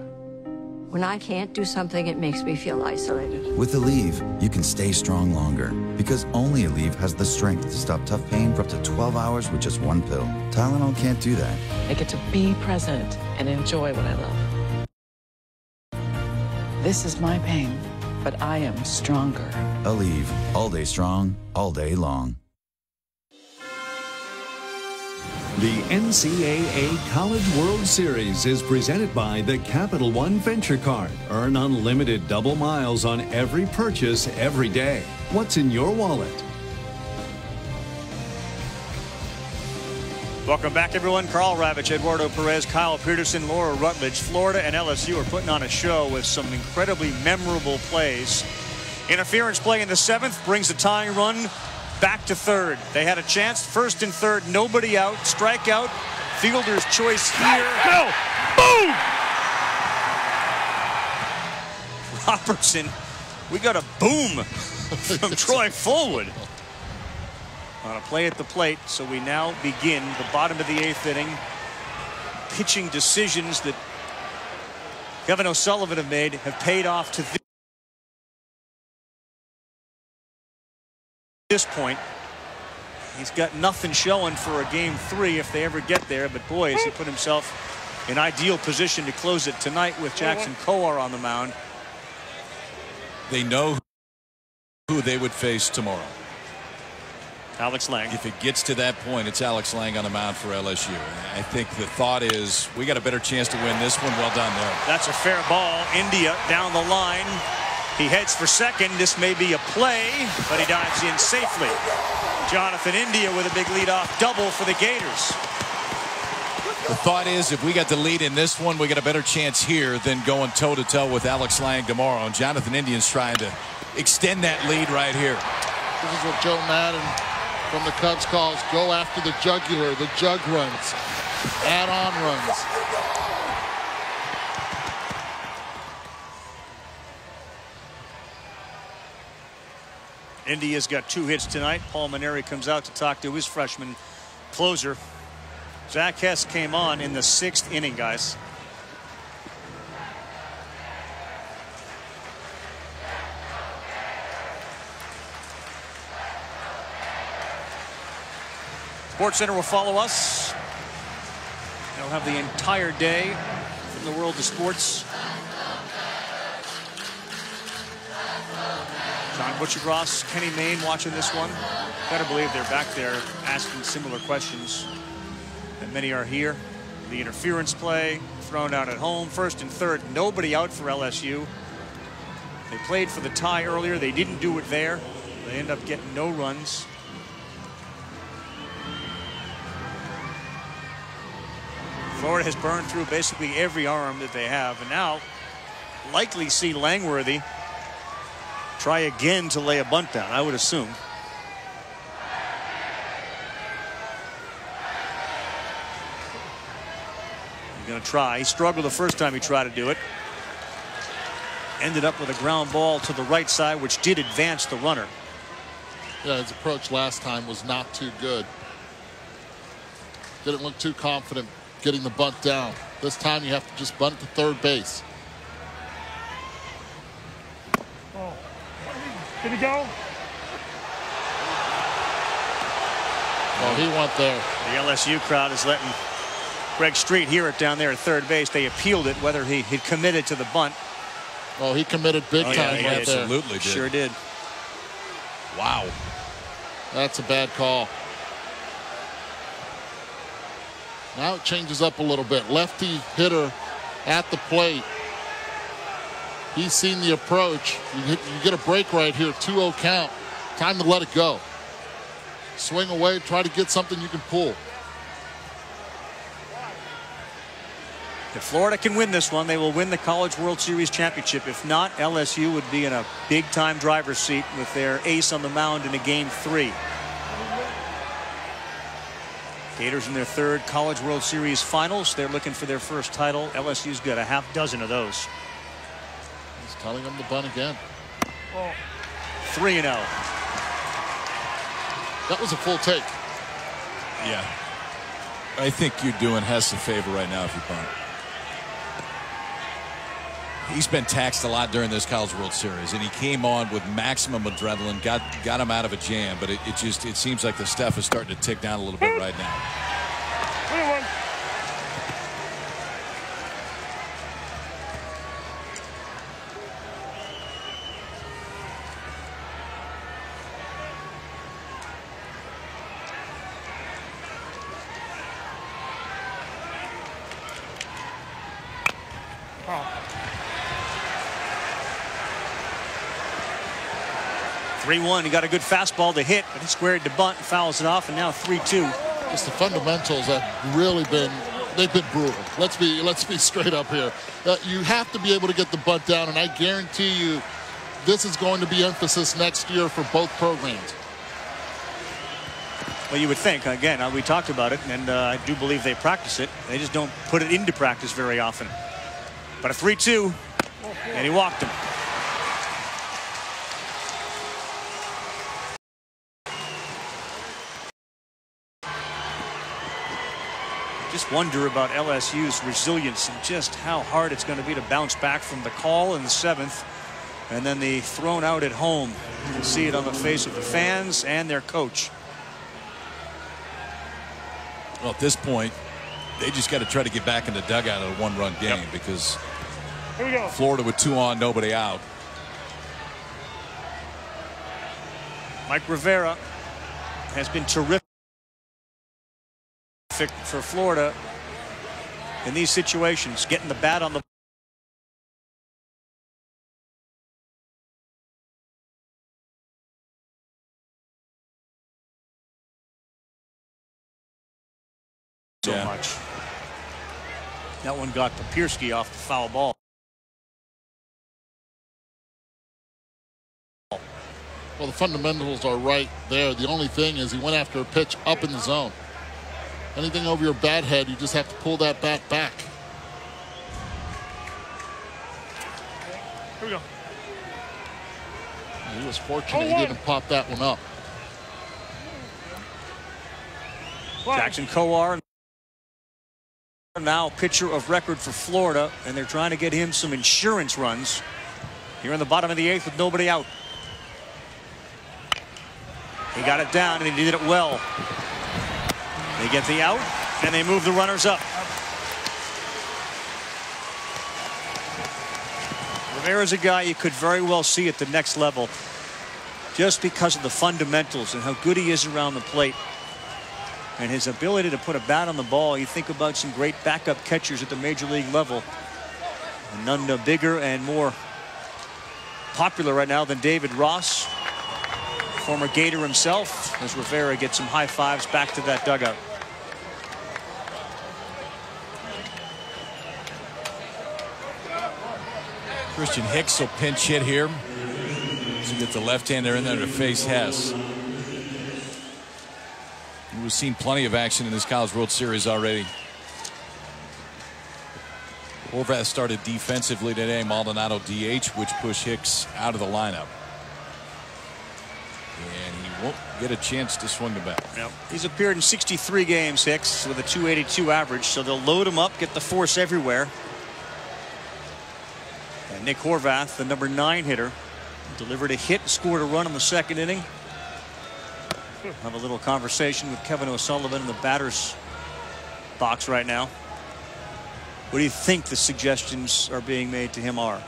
Speaker 20: When I can't do something, it makes me feel isolated.
Speaker 22: With Aleve, you can stay strong longer because only Aleve has the strength to stop tough pain for up to 12 hours with just 1 pill. Tylenol can't do that.
Speaker 18: I get to be present and enjoy what I love. This is my pain, but I am stronger.
Speaker 22: Aleve, all day strong, all day long.
Speaker 23: The NCAA College World Series is presented by the Capital One Venture Card. Earn unlimited double miles on every purchase every day. What's in your wallet?
Speaker 1: Welcome back, everyone. Carl Ravitch, Eduardo Perez, Kyle Peterson, Laura Rutledge. Florida and LSU are putting on a show with some incredibly memorable plays. Interference play in the 7th brings the tying run back to third. They had a chance, first and third, nobody out, strikeout, fielder's choice here.
Speaker 10: Go! Boom!
Speaker 1: Robertson, we got a boom from Troy Fullwood on a play at the plate. So we now begin the bottom of the 8th inning. Pitching decisions that Kevin O'Sullivan have made have paid off to this point. He's got nothing showing for a game 3 if they ever get there, but boy, has he put himself in ideal position to close it tonight with Jackson Coar on the mound.
Speaker 3: They know who they would face tomorrow.
Speaker 1: Alex Lang.
Speaker 3: If it gets to that point, it's Alex Lang on the mound for LSU. I think the thought is we got a better chance to win this one. Well done there.
Speaker 1: That's a fair ball. India down the line. He heads for second. This may be a play, but he dives in safely. Jonathan India with a big leadoff double for the Gators.
Speaker 3: The thought is if we got the lead in this one, we got a better chance here than going toe-to-toe with Alex Lang tomorrow. And Jonathan India's trying to extend that lead right here.
Speaker 2: This is what Joe Madden from the Cubs calls go after the jugular, the jug runs, add-on runs.
Speaker 1: India's got 2 hits tonight. Paul Maneri comes out to talk to his freshman closer. Zach Hess came on in the 6th inning, guys. SportsCenter will follow us We'll have the entire day from the world of sports. John Butchergross, Kenny Mayne watching this one. Gotta believe they're back there asking similar questions. And many are here. The interference play thrown out at home. First and third, nobody out for LSU. They played for the tie earlier. They didn't do it there. They end up getting no runs. Florida has burned through basically every arm that they have, and now likely see Langworthy try again to lay a bunt down, I would assume. He's going to try. He struggled the first time he tried to do it. Ended up with a ground ball to the right side, which did advance the runner.
Speaker 2: Yeah, his approach last time was not too good. Didn't look too confident getting the bunt down. This time you have to just bunt to third base.
Speaker 10: Oh. Did he go?
Speaker 2: Oh, he went there.
Speaker 1: The LSU crowd is letting Greg Street hear it down there at third base. They appealed it, whether he had committed to the bunt.
Speaker 2: Oh, he committed big time right there.
Speaker 3: Absolutely did.
Speaker 1: Sure did.
Speaker 3: Wow.
Speaker 2: That's a bad call. Now it changes up a little bit. Lefty hitter at the plate. He's seen the approach. You get a break right here. 2-0 count. Time to let it go. Swing away. Try to get something you can pull.
Speaker 1: If Florida can win this one, they will win the College World Series championship. If not, LSU would be in a big-time driver's seat with their ace on the mound in a Game 3. Gators in their third College World Series finals. They're looking for their first title. LSU's got a half dozen of those.
Speaker 2: He's telling them to bunt again.
Speaker 1: 3-0.
Speaker 2: That was a full take.
Speaker 3: Yeah. I think you're doing Hess a favor right now if you bunt. He's been taxed a lot during this College World Series, and he came on with maximum adrenaline, got him out of a jam, but it seems like the stuff is starting to tick down a little bit right now.
Speaker 10: Oh.
Speaker 1: 3-1. He got a good fastball to hit, but he squared to bunt and fouls it off, and now 3-2.
Speaker 2: Just the fundamentals have really been, they've been brutal. Let's be straight up here. You have to be able to get the bunt down, and I guarantee you this is going to be emphasis next year for both programs.
Speaker 1: Well, you would think. Again, we talked about it, and I do believe they practice it. They just don't put it into practice very often. But a 3-2, and he walked him. Just wonder about LSU's resilience and just how hard it's going to be to bounce back from the call in the 7th and then the thrown out at home. You can see it on the face of the fans and their coach.
Speaker 3: Well, at this point, they just got to try to get back in the dugout in a one-run game because Florida with 2 on, nobody out.
Speaker 1: Mike Rivera has been terrific for Florida in these situations, getting the bat on the so much. That one got Papirski off the foul ball.
Speaker 2: Well, the fundamentals are right there. The only thing is he went after a pitch up in the zone. Anything over your bat head, you just have to pull that bat back.
Speaker 10: Here we go.
Speaker 2: He was fortunate he didn't pop that one up.
Speaker 1: Jackson Kowar, now pitcher of record for Florida, and they're trying to get him some insurance runs here in the bottom of the 8th with nobody out. He got it down, and he did it well. They get the out, and they move the runners up. Rivera's a guy you could very well see at the next level just because of the fundamentals and how good he is around the plate and his ability to put a bat on the ball. You think about some great backup catchers at the major league level, and none bigger and more popular right now than David Ross, former Gator himself, as Rivera gets some high fives back to that dugout.
Speaker 3: Christian Hicks will pinch hit here. So you get the left-hander in there to face Hess. We've seen plenty of action in this College World Series already. Horvath started defensively today. Maldonado DH, which pushed Hicks out of the lineup. And he won't get a chance to swing the bat.
Speaker 1: Yep. He's appeared in 63 games, Hicks, with a .282 average, so they'll load him up, get the force everywhere. And Nick Horvath, the number 9 hitter, delivered a hit and scored a run in the second inning. Have a little conversation with Kevin O'Sullivan in the batter's box right now. What do you think the suggestions are being made to him are?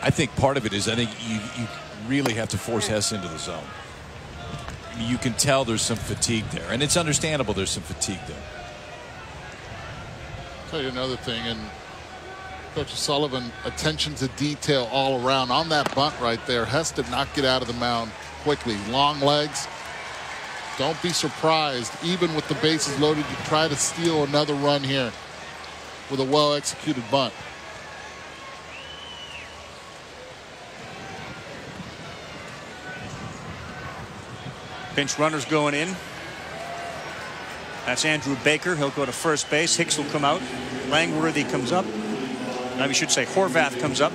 Speaker 3: I think part of it is I think you really have to force Hess into the zone. I mean, you can tell there's some fatigue there, and it's understandable there's some fatigue there.
Speaker 2: I'll tell you another thing, and Coach O'Sullivan, attention to detail all around. On that bunt right there, Hess did not get out of the mound quickly. Long legs. Don't be surprised, even with the bases loaded, you try to steal another run here with a well-executed bunt.
Speaker 1: Pinch runners going in. That's Andrew Baker. He'll go to first base. Hicks will come out. Langworthy comes up. Now we should say Horvath comes up.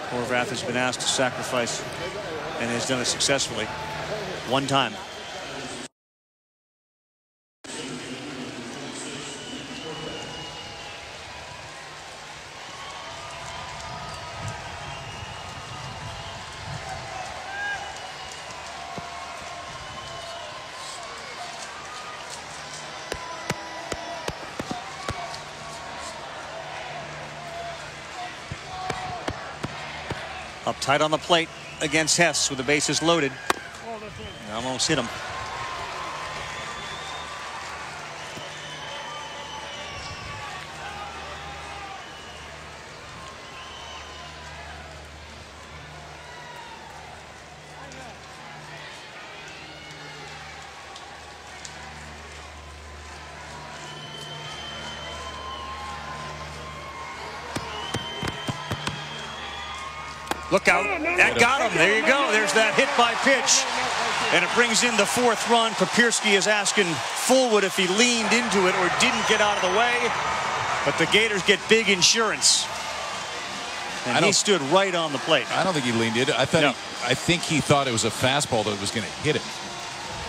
Speaker 1: Horvath has been asked to sacrifice and has done it successfully one time. Up tight on the plate against Hess with the bases loaded. Almost hit him. Look out. That got him. There you go. There's that hit by pitch. And it brings in the 4th run. Papierski is asking Fullwood if he leaned into it or didn't get out of the way. But the Gators get big insurance. And he stood right on the plate.
Speaker 3: I don't think he leaned into it. I think he thought it was a fastball that was going to hit him.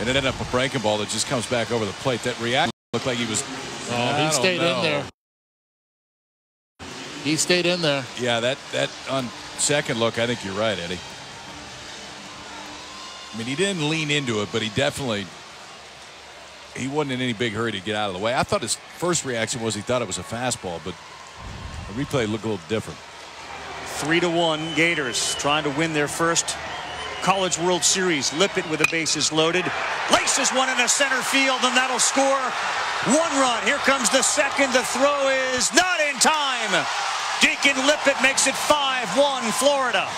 Speaker 3: And it ended up a breaking ball that just comes back over the plate. That reaction looked like he was.
Speaker 2: He stayed in there. He stayed in there.
Speaker 3: Yeah, that on second look, I think you're right, Eddie. I mean, he didn't lean into it, but he wasn't in any big hurry to get out of the way. I thought his first reaction was he thought it was a fastball, but the replay looked a little different.
Speaker 1: 3-1 Gators trying to win their first College World Series. Lippett with the bases loaded. Laces one into center field, and that'll score 1 run. Here comes the second. The throw is not in time. Deacon Lippett makes it 5-1 Florida.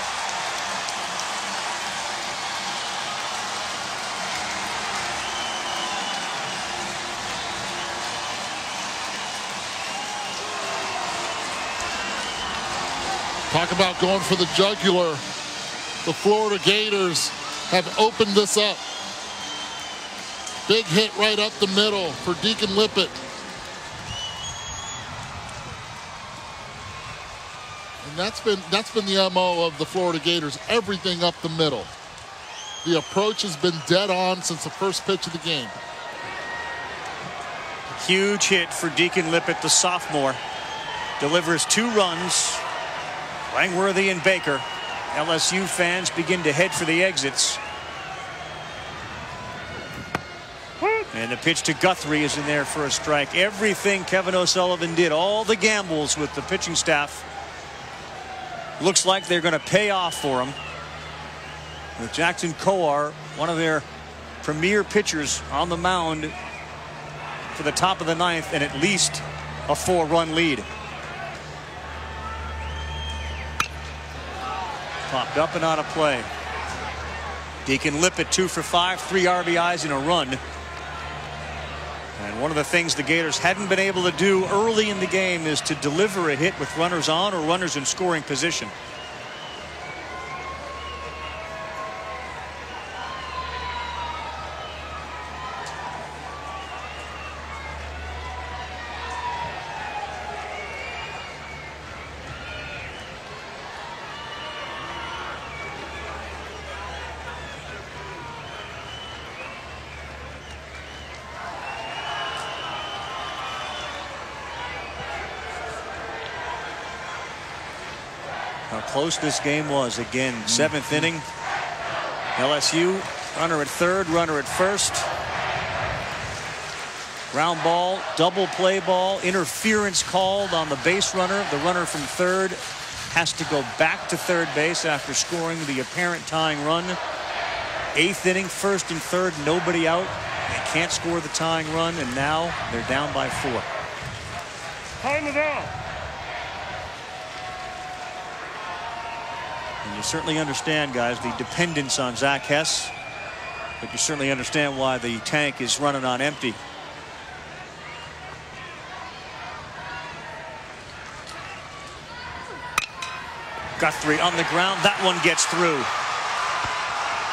Speaker 2: Talk about going for the jugular. The Florida Gators have opened this up. Big hit right up the middle for Deacon Lippett. And that's been the MO of the Florida Gators. Everything up the middle. The approach has been dead on since the first pitch of the game.
Speaker 1: Huge hit for Deacon Lippett, the sophomore. Delivers 2 runs. Langworthy and Baker. LSU fans begin to head for the exits. And the pitch to Guthrie is in there for a strike. Everything Kevin O'Sullivan did, all the gambles with the pitching staff, looks like they're going to pay off for him. With Jackson Coar, one of their premier pitchers, on the mound for the top of the ninth, and at least a 4-run lead. Popped up and out of play. Deacon Lippett 2 for 5, 3 RBIs and a run. And one of the things the Gators hadn't been able to do early in the game is to deliver a hit with runners on or runners in scoring position. How close this game was. Again, 7th inning. LSU, runner at third, runner at first. Ground ball, double play ball, interference called on the base runner. The runner from third has to go back to third base after scoring the apparent tying run. 8th inning, first and third, nobody out. They can't score the tying run, and now they're down by 4.
Speaker 10: Time it out.
Speaker 1: And you certainly understand, guys, the dependence on Zach Hess, but you certainly understand why the tank is running on empty. Guthrie on the ground. That one gets through.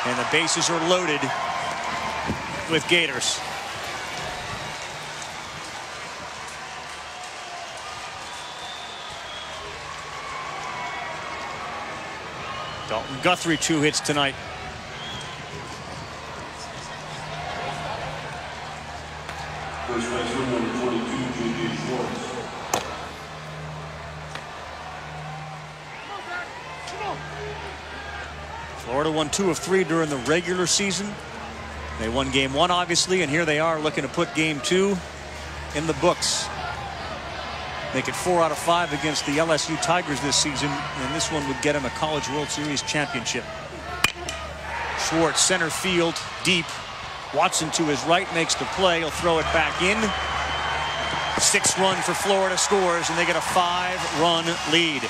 Speaker 1: And the bases are loaded with Gators. Dalton Guthrie 2 hits tonight.
Speaker 4: First baseman number 22, J.J. Schwartz.
Speaker 1: Florida won 2 of 3 during the regular season. They won game 1, obviously, and here they are looking to put game 2 in the books. Make it 4 out of 5 against the LSU Tigers this season, and this one would get him a College World Series championship. Schwartz, center field, deep. Watson to his right makes the play. He'll throw it back in. 6th run for Florida scores, and they get a 5-run lead.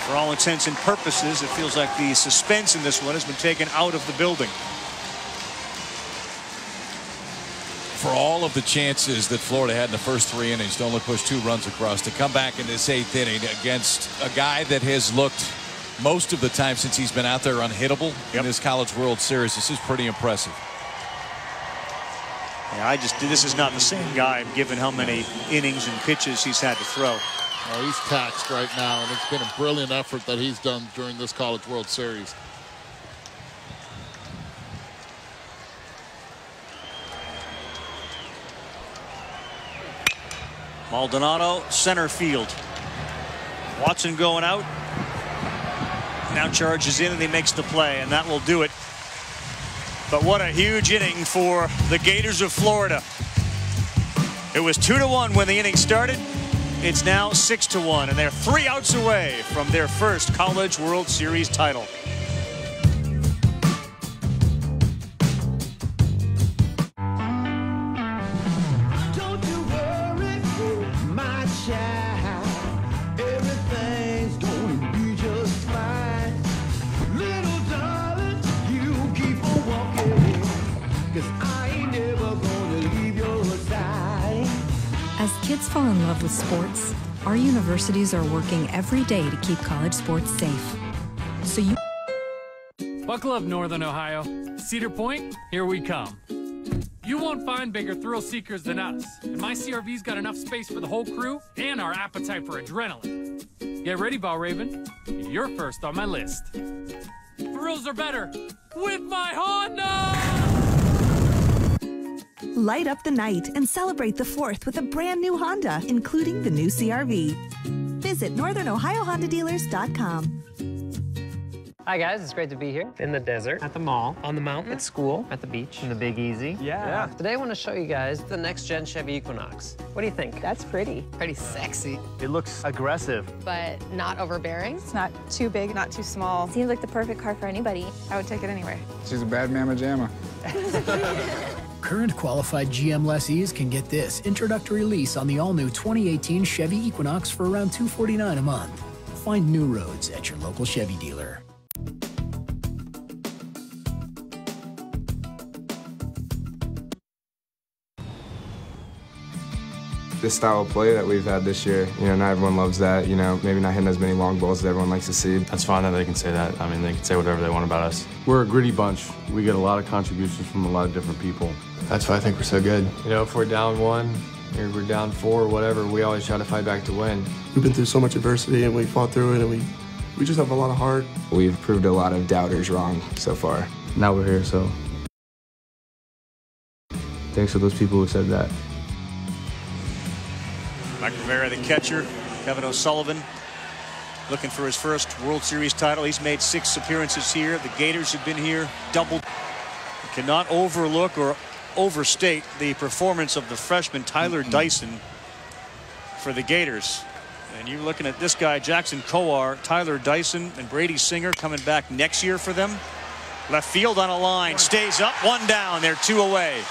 Speaker 1: For all intents and purposes, it feels like the suspense in this one has been taken out of the building.
Speaker 3: For all of the chances that Florida had in the first 3 innings to only push 2 runs across, to come back in this 8th inning against a guy that has looked most of the time since he's been out there unhittable in this College World Series, this is pretty impressive.
Speaker 1: Yeah, this is not the same guy given how many innings and pitches he's had to throw.
Speaker 2: Oh, he's taxed right now, and it's been a brilliant effort that he's done during this College World Series.
Speaker 1: Maldonado, center field. Watson going out. Now charges in and he makes the play, and that will do it. But what a huge inning for the Gators of Florida. It was 2-1 when the inning started. It's now 6-1, and they're 3 outs away from their first College World Series title.
Speaker 6: As kids fall in love with sports, our universities are working every day to keep college sports safe. So you
Speaker 21: buckle up, Northern Ohio. Cedar Point, here we come. You won't find bigger thrill seekers than us, and my CRV's got enough space for the whole crew and our appetite for adrenaline. Get ready, Ball Raven. You're first on my list. Thrills are better with my Honda!
Speaker 24: Light up the night and celebrate the 4th with a brand new Honda, including the new CRV. Visit NorthernOhioHondaDealers.com.
Speaker 8: Hi guys, it's great to be here. In the desert, at the mall, on the mountain, at school, at the beach, in the Big Easy. Yeah. Today I want to show you guys the next gen Chevy Equinox. What do you think? That's pretty. Pretty sexy.
Speaker 11: It looks aggressive.
Speaker 13: But not overbearing.
Speaker 14: It's not too big, not too small.
Speaker 13: Seems like the perfect car for anybody.
Speaker 14: I would take it anyway.
Speaker 25: She's a bad mamma jamma.
Speaker 26: Current qualified GM lessees can get this introductory lease on the all-new 2018 Chevy Equinox for around $249 a month. Find new roads at your local Chevy dealer.
Speaker 27: This style of play that we've had this year, not everyone loves that, maybe not hitting as many long balls as everyone likes to see.
Speaker 28: That's fine that they can say that. I mean, they can say whatever they want about us.
Speaker 29: We're a gritty bunch. We get a lot of contributions from a lot of different people.
Speaker 27: That's why I think we're so good.
Speaker 30: If we're down 1 or we're down 4 or whatever, we always try to fight back to win.
Speaker 31: We've been through so much adversity and we fought through it, and we just have a lot of heart.
Speaker 27: We've proved a lot of doubters wrong so far.
Speaker 29: Now we're here, so thanks to those people who said that.
Speaker 1: Mike Rivera, the catcher. Kevin O'Sullivan looking for his first World Series title. He's made 6 appearances here. The Gators have been here double. Cannot overlook or overstate the performance of the freshman Tyler Dyson for the Gators. And you're looking at this guy, Jackson Coar, Tyler Dyson, and Brady Singer coming back next year for them. Left field on a line, stays up, 1 down. They're 2 away.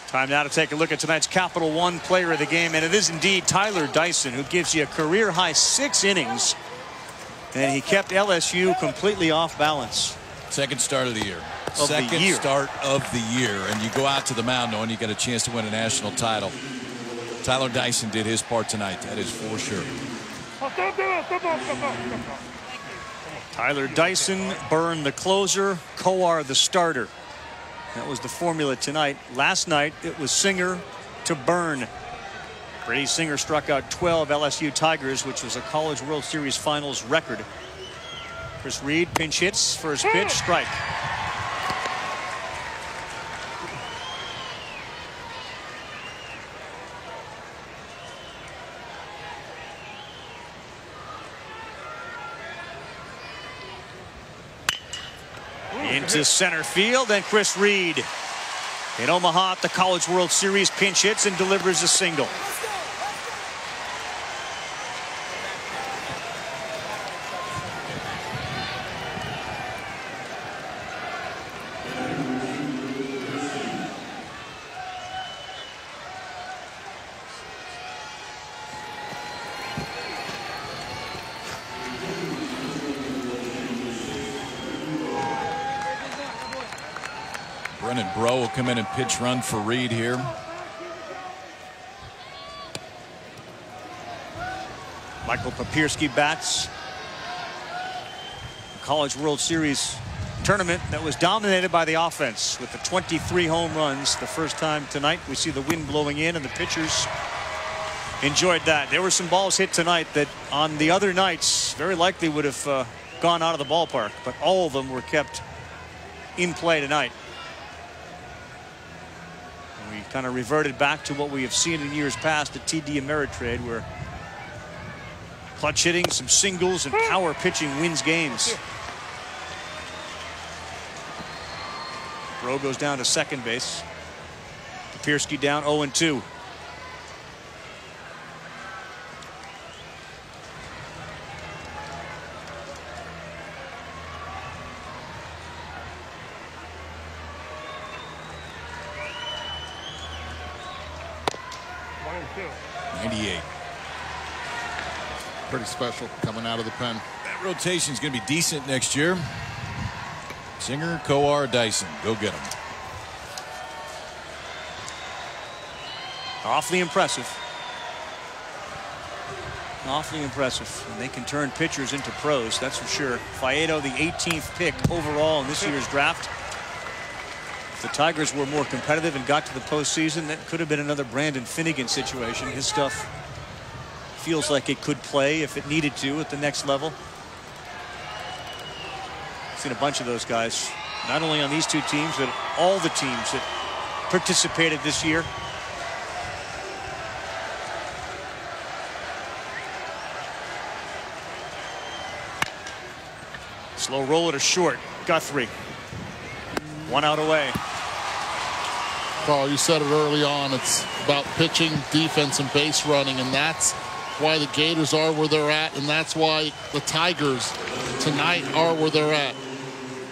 Speaker 1: Time now to take a look at tonight's Capital One player of the game, and it is indeed Tyler Dyson, who gives you a career-high 6 innings, and he kept LSU completely off balance.
Speaker 3: Second start of the year. Second start of the year, and you go out to the mound knowing you got a chance to win a national title. Tyler Dyson did his part tonight, that is for sure.
Speaker 1: Tyler Dyson, Byrne the closer, Coar the starter. That was the formula tonight. Last night, it was Singer to Byrne. Brady Singer struck out 12 LSU Tigers, which was a College World Series Finals record. Chris Reed pinch hits, first pitch, strike. Into center field, and Chris Reed in Omaha at the College World Series pinch hits and delivers a single.
Speaker 3: Brennan Bro will come in and pitch run for Reed here.
Speaker 1: Michael Papierski bats. The College World Series tournament that was dominated by the offense with the 23 home runs. The first time tonight we see the wind blowing in, and the pitchers enjoyed that. There were some balls hit tonight that on the other nights very likely would have gone out of the ballpark, but all of them were kept in play tonight. We kind of reverted back to what we have seen in years past at TD Ameritrade, where clutch hitting, some singles, and power pitching wins games. Bro goes down to second base. Papierski down 0-2.
Speaker 2: Pretty special coming out of the pen.
Speaker 3: That rotation is going to be decent next year. Singer, Coar, Dyson. Go get them.
Speaker 1: Awfully impressive. Awfully impressive. And they can turn pitchers into pros, that's for sure. Faedo, the 18th pick overall in this year's draft. If the Tigers were more competitive and got to the postseason, that could have been another Brandon Finnegan situation. His stuff feels like it could play if it needed to at the next level. Seen a bunch of those guys, not only on these 2 teams, but all the teams that participated this year. Slow roller to short. Guthrie. 1 out away.
Speaker 2: Carl, you said it early on. It's about pitching, defense, and base running, and that's why the Gators are where they're at, and that's why the Tigers tonight are where they're at.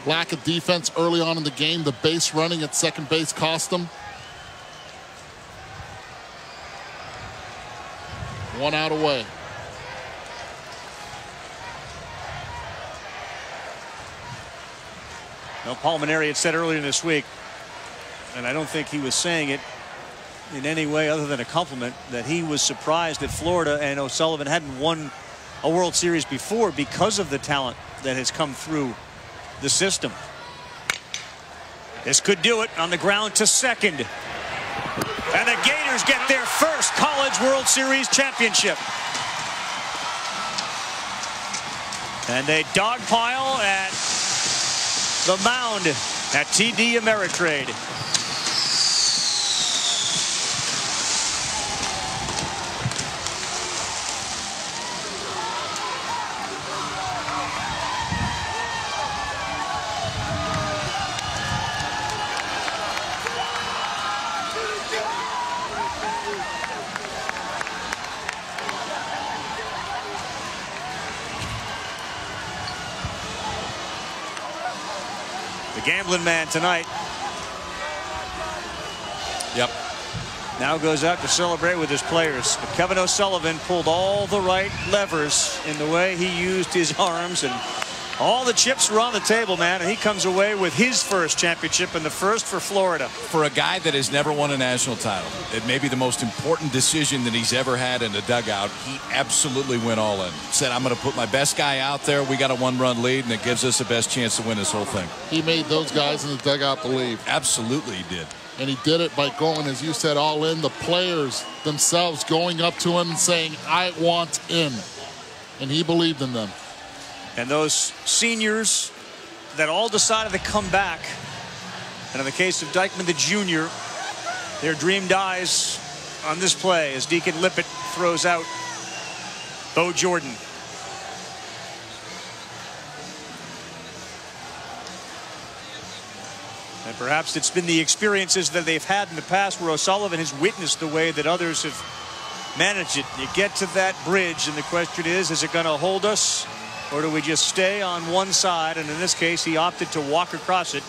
Speaker 2: Lack of defense early on in the game. The base running at second base cost them. 1 out away.
Speaker 1: Now, Paul Maneri had said earlier this week, and I don't think he was saying it in any way other than a compliment, that he was surprised that Florida and O'Sullivan hadn't won a World Series before because of the talent that has come through the system. This could do it on the ground to second. And the Gators get their first College World Series championship. And they dogpile at the mound at TD Ameritrade. Gambling man tonight.
Speaker 3: Yep.
Speaker 1: Now goes out to celebrate with his players. But Kevin O'Sullivan pulled all the right levers in the way he used his arms, and all the chips were on the table, man, and he comes away with his first championship and the first for Florida.
Speaker 3: For a guy that has never won a national title, it may be the most important decision that he's ever had in the dugout. He absolutely went all in. Said, I'm going to put my best guy out there. We got a 1-run lead, and it gives us the best chance to win this whole thing.
Speaker 2: He made those guys in the dugout believe.
Speaker 3: Absolutely he did.
Speaker 2: And he did it by going, as you said, all in. The players themselves going up to him and saying, I want in. And he believed in them.
Speaker 1: And those seniors that all decided to come back, and in the case of Dykeman the junior, their dream dies on this play as Deacon Lippett throws out Bo Jordan. And perhaps it's been the experiences that they've had in the past where O'Sullivan has witnessed the way that others have managed it. You get to that bridge, and the question is it going to hold us? Or do we just stay on one side? And in this case, he opted to walk across it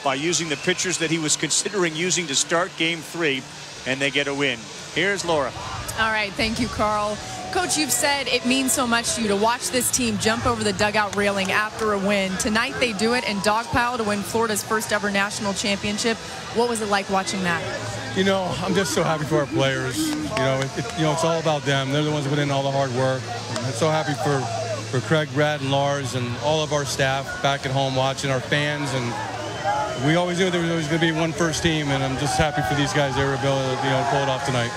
Speaker 1: by using the pitchers that he was considering using to start Game 3, and they get a win. Here's Laura.
Speaker 5: All right, thank you, Carl. Coach, you've said it means so much to you to watch this team jump over the dugout railing after a win. Tonight they do it and dogpile to win Florida's first ever national championship. What was it like watching that?
Speaker 7: You know, I'm just so happy for our players. You know, it's all about them. They're the ones that put in all the hard work. I'm so happy for Craig, Brad, and Lars, and all of our staff back at home watching, our fans, and we always knew there was always going to be one first team, and I'm just happy for these guys. They were able to pull it off tonight.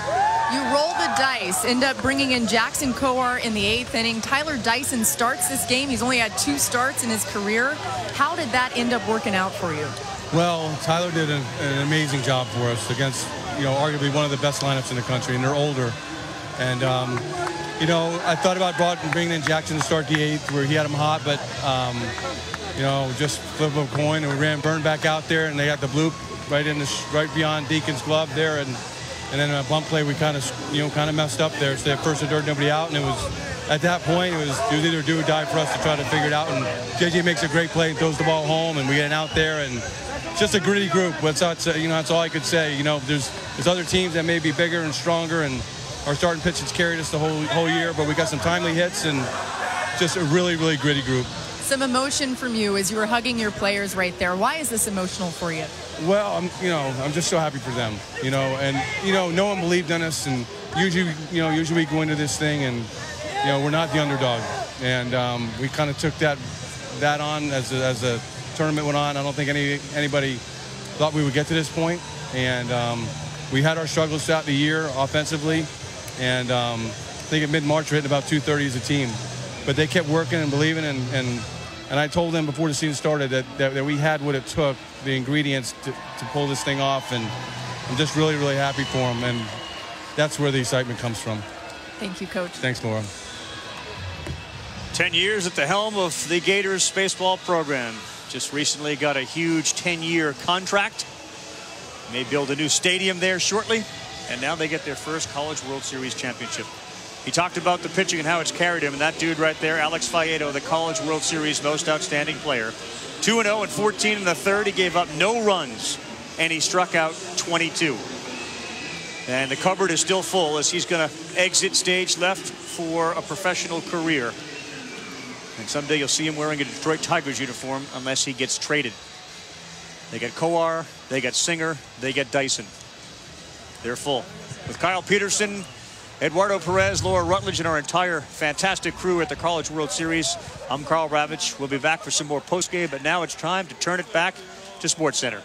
Speaker 5: You roll the dice, end up bringing in Jackson Coar in the 8th inning. Tyler Dyson starts this game. He's only had 2 starts in his career. How did that end up working out for you?
Speaker 7: Well, Tyler did an amazing job for us against, arguably one of the best lineups in the country, and they're older. And, I thought about bringing in Jackson to start the 8th where he had him hot, but, just flip a coin, and we ran Byrne back out there, and they got the bloop right beyond Deacon's glove there, and then a bump play we kind of messed up there. So they had first and third, nobody out, and it was at that point it was either do or die for us to try to figure it out. And JJ makes a great play and throws the ball home, and we get it out there, and it's just a gritty group. That's all I could say. There's other teams that may be bigger and stronger, and our starting pitchers carried us the whole year, but we got some timely hits and just a really, really gritty group.
Speaker 5: Some emotion from you as you were hugging your players right there. Why is this emotional for you?
Speaker 7: Well, I'm just so happy for them, and no one believed in us, and usually we go into this thing and we're not the underdog, and we kind of took that on as the tournament went on. I don't think anybody thought we would get to this point, and we had our struggles throughout the year offensively, and I think at mid-March we're hitting about 230 as a team, but they kept working and believing, and I told them before the season started that we had what it took, the ingredients to pull this thing off, and I'm just really, really happy for them, and that's where the excitement comes from.
Speaker 5: Thank you, Coach.
Speaker 7: Thanks, Laura.
Speaker 1: 10 years at the helm of the Gators baseball program. Just recently got a huge 10-year contract. May build a new stadium there shortly. And now they get their first College World Series championship. He talked about the pitching and how it's carried him. And that dude right there, Alex Faedo, the College World Series most outstanding player. 2-0 and 14 in the third. He gave up no runs. And he struck out 22. And the cupboard is still full as he's going to exit stage left for a professional career. And someday you'll see him wearing a Detroit Tigers uniform unless he gets traded. They get Coar, they get Singer, they get Dyson. They're full. With Kyle Peterson, Eduardo Perez, Laura Rutledge, and our entire fantastic crew at the College World Series, I'm Carl Ravitch. We'll be back for some more postgame, but now it's time to turn it back to SportsCenter.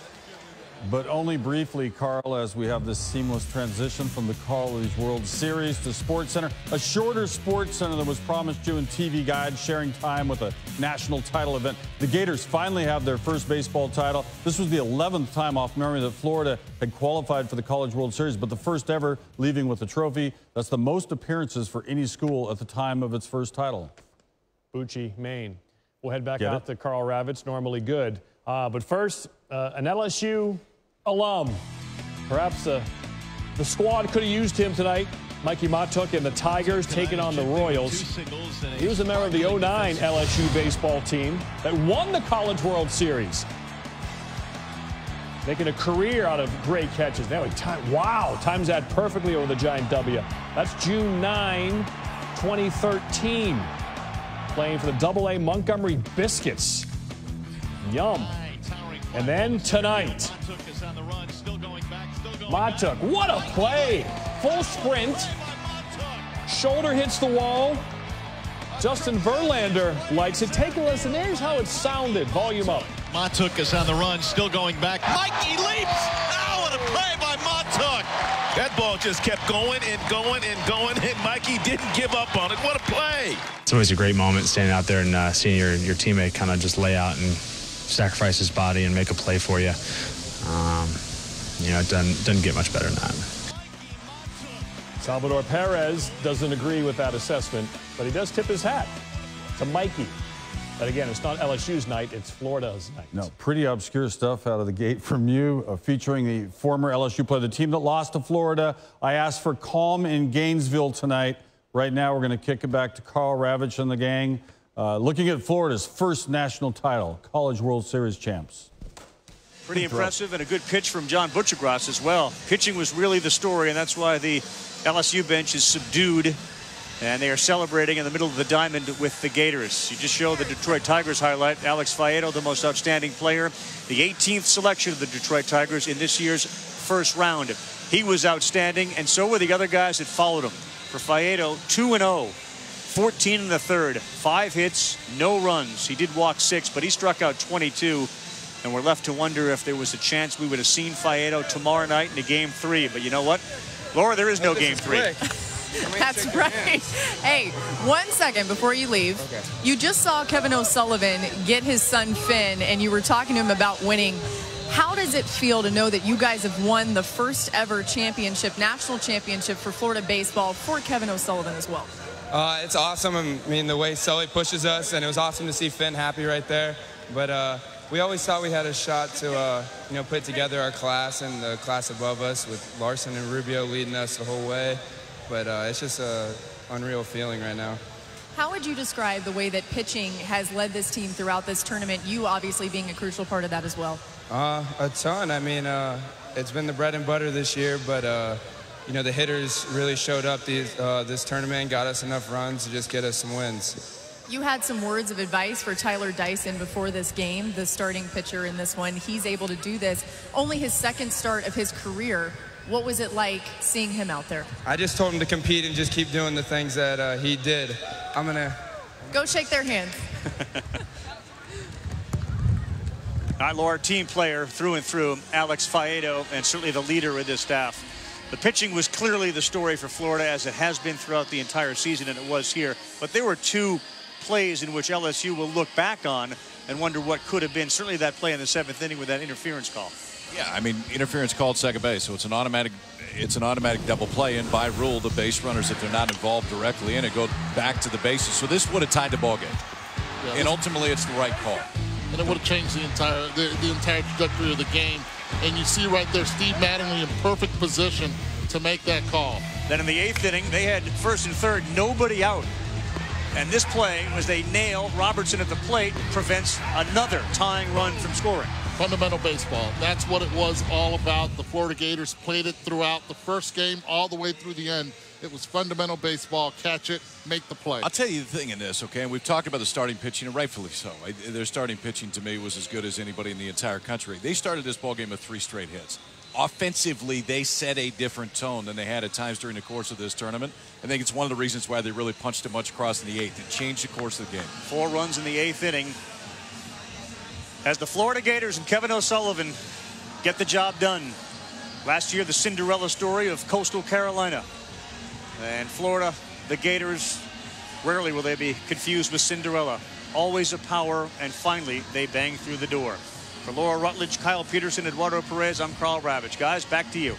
Speaker 9: But only briefly, Carl, as we have this seamless transition from the College World Series to SportsCenter. A shorter SportsCenter than was promised you in TV Guide, sharing time with a national title event. The Gators finally have their first baseball title. This was the 11th time off memory that Florida had qualified for the College World Series, but the first ever leaving with a trophy. That's the most appearances for any school at the time of its first title.
Speaker 11: Bucci, Maine. We'll head back out to Carl Ravitch, normally good. But first, an LSU alum. Perhaps the squad could have used him tonight. Mikey Matuk and the Tigers taking on the Royals. He was a member of the 09 LSU baseball team that won the College World Series. Making a career out of great catches. Now, wow, times that perfectly over the giant W. That's June 9, 2013. Playing for the AA Montgomery Biscuits. Yum. And then tonight, Matuk, what a play. Full sprint. Shoulder hits the wall. Justin Verlander likes it. Take a listen. There's how it sounded. Volume up.
Speaker 12: Matuk is on the run, still going back. Mikey leaps. Oh, what a play by Matuk. That ball just kept going and going and going, and Mikey didn't give up on it. What a play.
Speaker 15: It's always a great moment standing out there and seeing your teammate kind of just lay out and sacrifice his body and make a play for you. You know, it doesn't get much better than that.
Speaker 11: Salvador Perez doesn't agree with that assessment, but he does tip his hat to Mikey. But again, it's not LSU's night, it's Florida's night.
Speaker 9: No, pretty obscure stuff out of the gate from you, featuring the former LSU player, the team that lost to Florida. I asked for calm in Gainesville tonight. Right now, we're going to kick it back to Carl Ravitch and the gang. Looking at Florida's first national title, College World Series champs.
Speaker 1: Pretty impressive, and a good pitch from John Butchergross as well. Pitching was really the story, and that's why the LSU bench is subdued, and they are celebrating in the middle of the diamond with the Gators. You just showed the Detroit Tigers highlight. Alex Faedo, the most outstanding player, the 18th selection of the Detroit Tigers in this year's first round. He was outstanding, and so were the other guys that followed him. For Faedo, 2-0. 14 in the third, 5 hits, no runs. He did walk 6, but he struck out 22. And we're left to wonder if there was a chance we would have seen Faedo tomorrow night in a Game 3. But you know what, Laura, there is no Game 3.
Speaker 5: That's right. Hey, 1 second before you leave. Okay. You just saw Kevin O'Sullivan get his son Finn, and you were talking to him about winning. How does it feel to know that you guys have won the first ever championship, national championship for Florida baseball for Kevin O'Sullivan as well?
Speaker 16: It's awesome. I mean, the way Sully pushes us, and it was awesome to see Finn happy right there. But we always thought we had a shot to, you know, put together our class and the class above us with Larson and Rubio leading us the whole way. But it's just an unreal feeling right now.
Speaker 5: How would you describe the way that pitching has led this team throughout this tournament, you obviously being a crucial part of that as well?
Speaker 16: A ton. I mean, it's been the bread and butter this year, but you know, the hitters really showed up this tournament, got us enough runs to just get us some wins.
Speaker 5: You had some words of advice for Tyler Dyson before this game, the starting pitcher in this one. He's able to do this. Only his second start of his career. What was it like seeing him out there?
Speaker 16: I just told him to compete and just keep doing the things that he did. I'm going to...
Speaker 5: Go shake their hands.
Speaker 1: All right, Laura, team player through and through, Alex Faedo, and certainly the leader of this staff. The pitching was clearly the story for Florida, as it has been throughout the entire season, and it was here. But there were 2 plays in which LSU will look back on and wonder what could have been. Certainly that play in the 7th inning with that interference call.
Speaker 3: Yeah, I mean, interference called second base, so it's an automatic double play, and by rule, the base runners, if they're not involved directly in it, go back to the bases. So this would have tied the ball game, and ultimately, it's the right call.
Speaker 2: And it would have changed the entire trajectory of the game. And you see right there, Steve Mattingly in perfect position to make that call.
Speaker 1: Then in the 8th inning, they had first and third, nobody out. And this play, as they nail Robertson at the plate, prevents another tying run from scoring.
Speaker 2: Fundamental baseball. That's what it was all about. The Florida Gators played it throughout the first game all the way through the end. It was fundamental baseball. Catch it, make the play.
Speaker 3: I'll tell you the thing in this, okay? And we've talked about the starting pitching, and rightfully so. Their starting pitching, to me, was as good as anybody in the entire country. They started this ball game with 3 straight hits. Offensively, they set a different tone than they had at times during the course of this tournament. I think it's one of the reasons why they really punched it much across in the 8th. It changed the course of the game.
Speaker 1: 4 runs in the 8th inning. As the Florida Gators and Kevin O'Sullivan get the job done. Last year, the Cinderella story of Coastal Carolina. And Florida, the Gators, rarely will they be confused with Cinderella. Always a power, and finally, they bang through the door. For Laura Rutledge, Kyle Peterson, Eduardo Perez, I'm Carl Ravitch. Guys, back to you.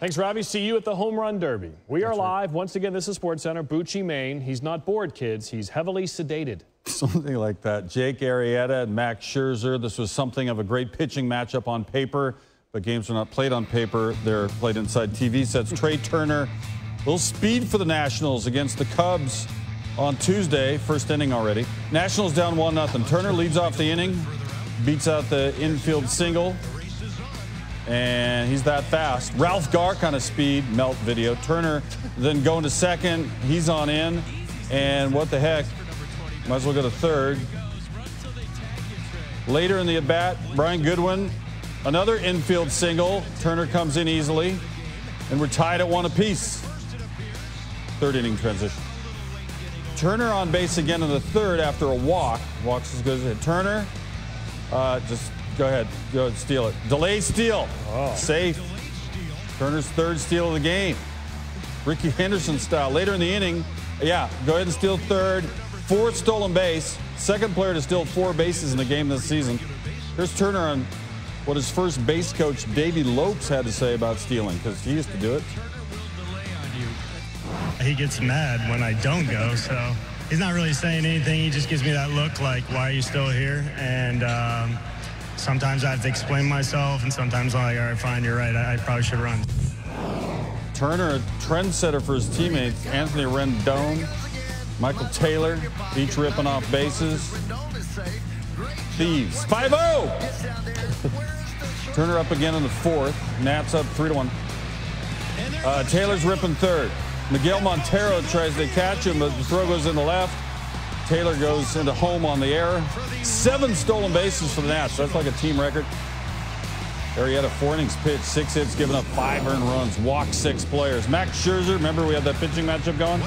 Speaker 11: Thanks, Ravi. See you at the Home Run Derby. We are live. Once again, this is SportsCenter. Bucci, Maine. He's not bored, kids. He's heavily sedated.
Speaker 9: Something like that. Jake Arrieta and Max Scherzer. This was something of a great pitching matchup on paper, but games are not played on paper. They're played inside TV sets. Trey Turner, a little speed for the Nationals against the Cubs on Tuesday. First inning already. Nationals down 1-0. Turner leads off the inning, beats out the infield single, and he's that fast. Ralph Garr kind of speed, melt video. Turner then going to second. He's on in, and what the heck? Might as well go to third. Later in the at-bat, Brian Goodwin, another infield single. Turner comes in easily, and we're tied at 1 apiece. Third inning transition. Turner on base again in the third after a walk. Walks as good as it. Turner, just go ahead, steal it. Delay steal, safe. Turner's 3rd steal of the game. Ricky Henderson style. Later in the inning, go ahead and steal 3rd. 4th stolen base. 2nd player to steal 4 bases in the game this season. Here's Turner on what his first base coach, Davey Lopes, had to say about stealing, because he used to do it.
Speaker 4: He gets mad when I don't go, so he's not really saying anything. He just gives me that look like, why are you still here? And sometimes I have to explain myself, and sometimes I'm like, all right, fine, you're right. I probably should run.
Speaker 9: Turner, a trendsetter for his teammates. Anthony Rendon, Michael Taylor, each ripping off bases. Thieves, 5-0. Turner up again in the 4th. Nats up 3-1. Taylor's ripping 3rd. Miguel Montero tries to catch him, but the throw goes in the left. Taylor goes into home on the error. 7 stolen bases for the Nats. That's like a team record. Arrieta, 4 innings pitched, 6 hits, giving up 5 earned runs, walked 6 players. Max Scherzer, remember we had that pitching matchup going?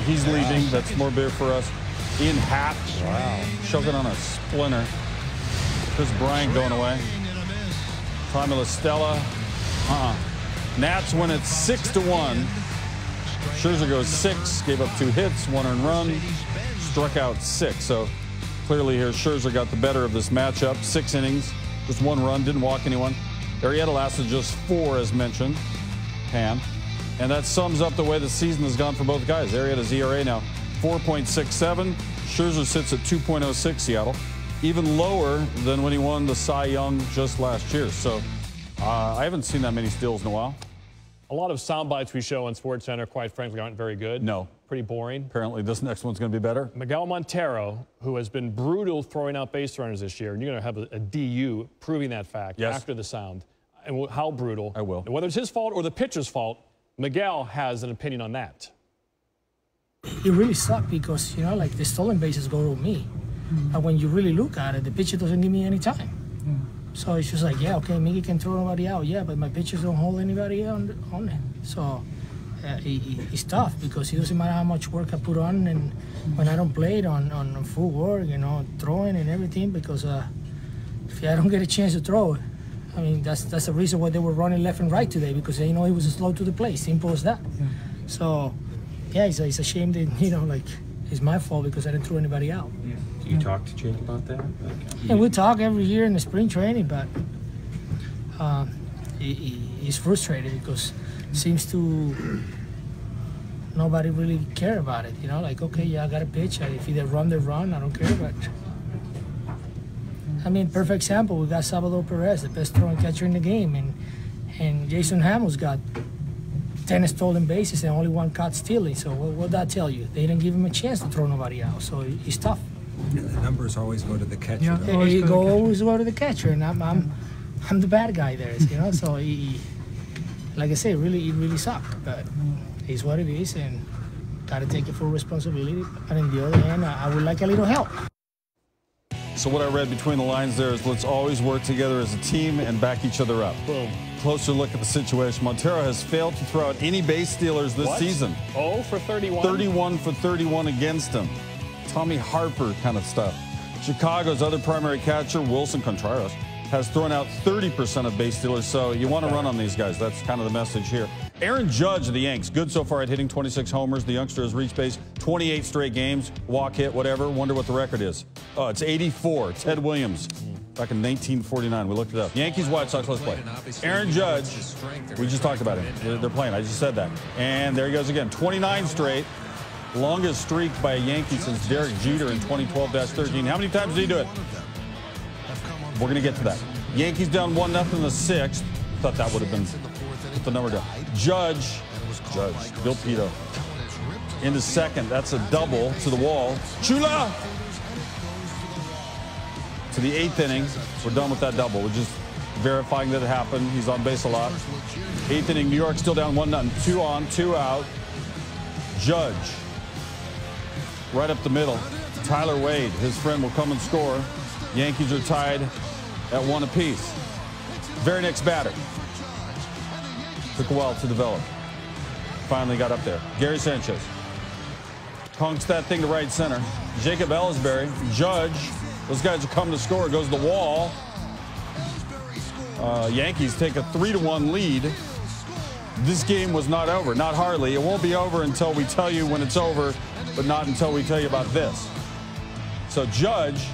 Speaker 9: He's leaving. That's more beer for us. Ian Happ, choking on a splinter. Chris Bryant going away. Tommy La Stella, Nats win it 6-1. Scherzer goes 6, gave up 2 hits, 1 earned run, struck out 6. So clearly here, Scherzer got the better of this matchup. 6 innings. Just 1 run, didn't walk anyone. Arrieta lasted just 4, as mentioned. And that sums up the way the season has gone for both guys. Arrieta's ERA now 4.67. Scherzer sits at 2.06, Seattle. Even lower than when he won the Cy Young just last year. So I haven't seen that many steals in a while.
Speaker 11: A lot of sound bites we show on SportsCenter, quite frankly, aren't very good.
Speaker 9: No.
Speaker 11: Pretty boring.
Speaker 9: Apparently this next one's going to be better.
Speaker 11: Miguel Montero, who has been brutal throwing out base runners this year, and you're going to have a DU proving that fact after the sound. And how brutal.
Speaker 9: I will.
Speaker 11: And whether it's his fault or the pitcher's fault, Miguel has an opinion on that.
Speaker 6: It really sucked because, you know, like the stolen bases go to me. And when you really look at it, the pitcher doesn't give me any time. So it's just like, yeah, okay, Miggy can throw nobody out, yeah, but my pitchers don't hold anybody on it. So it's tough because it doesn't matter how much work I put on, and when I don't play it on full work, you know, throwing and everything, because if I don't get a chance to throw it, I mean, that's the reason why they were running left and right today, because they know he was slow to the plate, simple as that. So, yeah, it's a shame that, you know, like, it's my fault because I didn't throw anybody out.
Speaker 3: You
Speaker 8: You talk to Jake about that?
Speaker 6: Yeah, we talk every year in the spring training, but he's frustrated because it seems to nobody really care about it. You know, like, okay, yeah, I got a pitch. If they run, they run. I don't care. But I mean, perfect example. We got Salvador Perez, the best throwing catcher in the game, and Jason Hamels got 10 stolen bases and only 1 caught stealing. So what that tell you? They didn't give him a chance to throw nobody out. So he's tough.
Speaker 8: Yeah, the numbers always go to the catcher.
Speaker 6: Yeah, always go to the catcher, and I'm the bad guy there. You know, so he, like I say, it really sucked. But it's what it is, and gotta take it full responsibility. But on the other hand, I would like a little help.
Speaker 9: So what I read between the lines there is let's always work together as a team and back each other up.
Speaker 11: Boom.
Speaker 9: Closer look at the situation. Montero has failed to throw out any base stealers this season.
Speaker 11: 0 for 31.
Speaker 9: 31 for 31 against him. Tommy Harper kind of stuff. Chicago's other primary catcher, Wilson Contreras, has thrown out 30% of base stealers, so you want to run on these guys. That's kind of the message here. Aaron Judge of the Yanks, good so far at hitting 26 homers. The youngster has reached base 28 straight games, walk hit, whatever. Wonder what the record is. Oh, it's 84. Ted Williams, back in 1949. We looked it up. Yankees, White Sox, let's play. Aaron Judge, we just talked about him. They're playing. I just said that. And there he goes again. 29 straight. Longest streak by a Yankee since Derek Jeter in 2012-13. How many times did he do it? We're going to get to that. Yankees down 1-0 in the 6th. Thought that would have been put the number down. Judge, Bill Pito, into second. That's a double to the wall. Chula! To the 8th inning. We're done with that double. We're just verifying that it happened. He's on base a lot. 8th inning, New York still down 1-0. 2 on, 2 out. Judge. Right up the middle. Tyler Wade, his friend, will come and score. Yankees are tied at 1 apiece. Very next batter. Took a while to develop. Finally got up there. Gary Sanchez. Conks that thing to right center. Jacob Ellsbury. Judge. Those guys are coming to score. Goes the wall. Yankees take a 3-1 lead. This game was not over. Not hardly. It won't be over until we tell you when it's over, but not until we tell you about this. So Judge,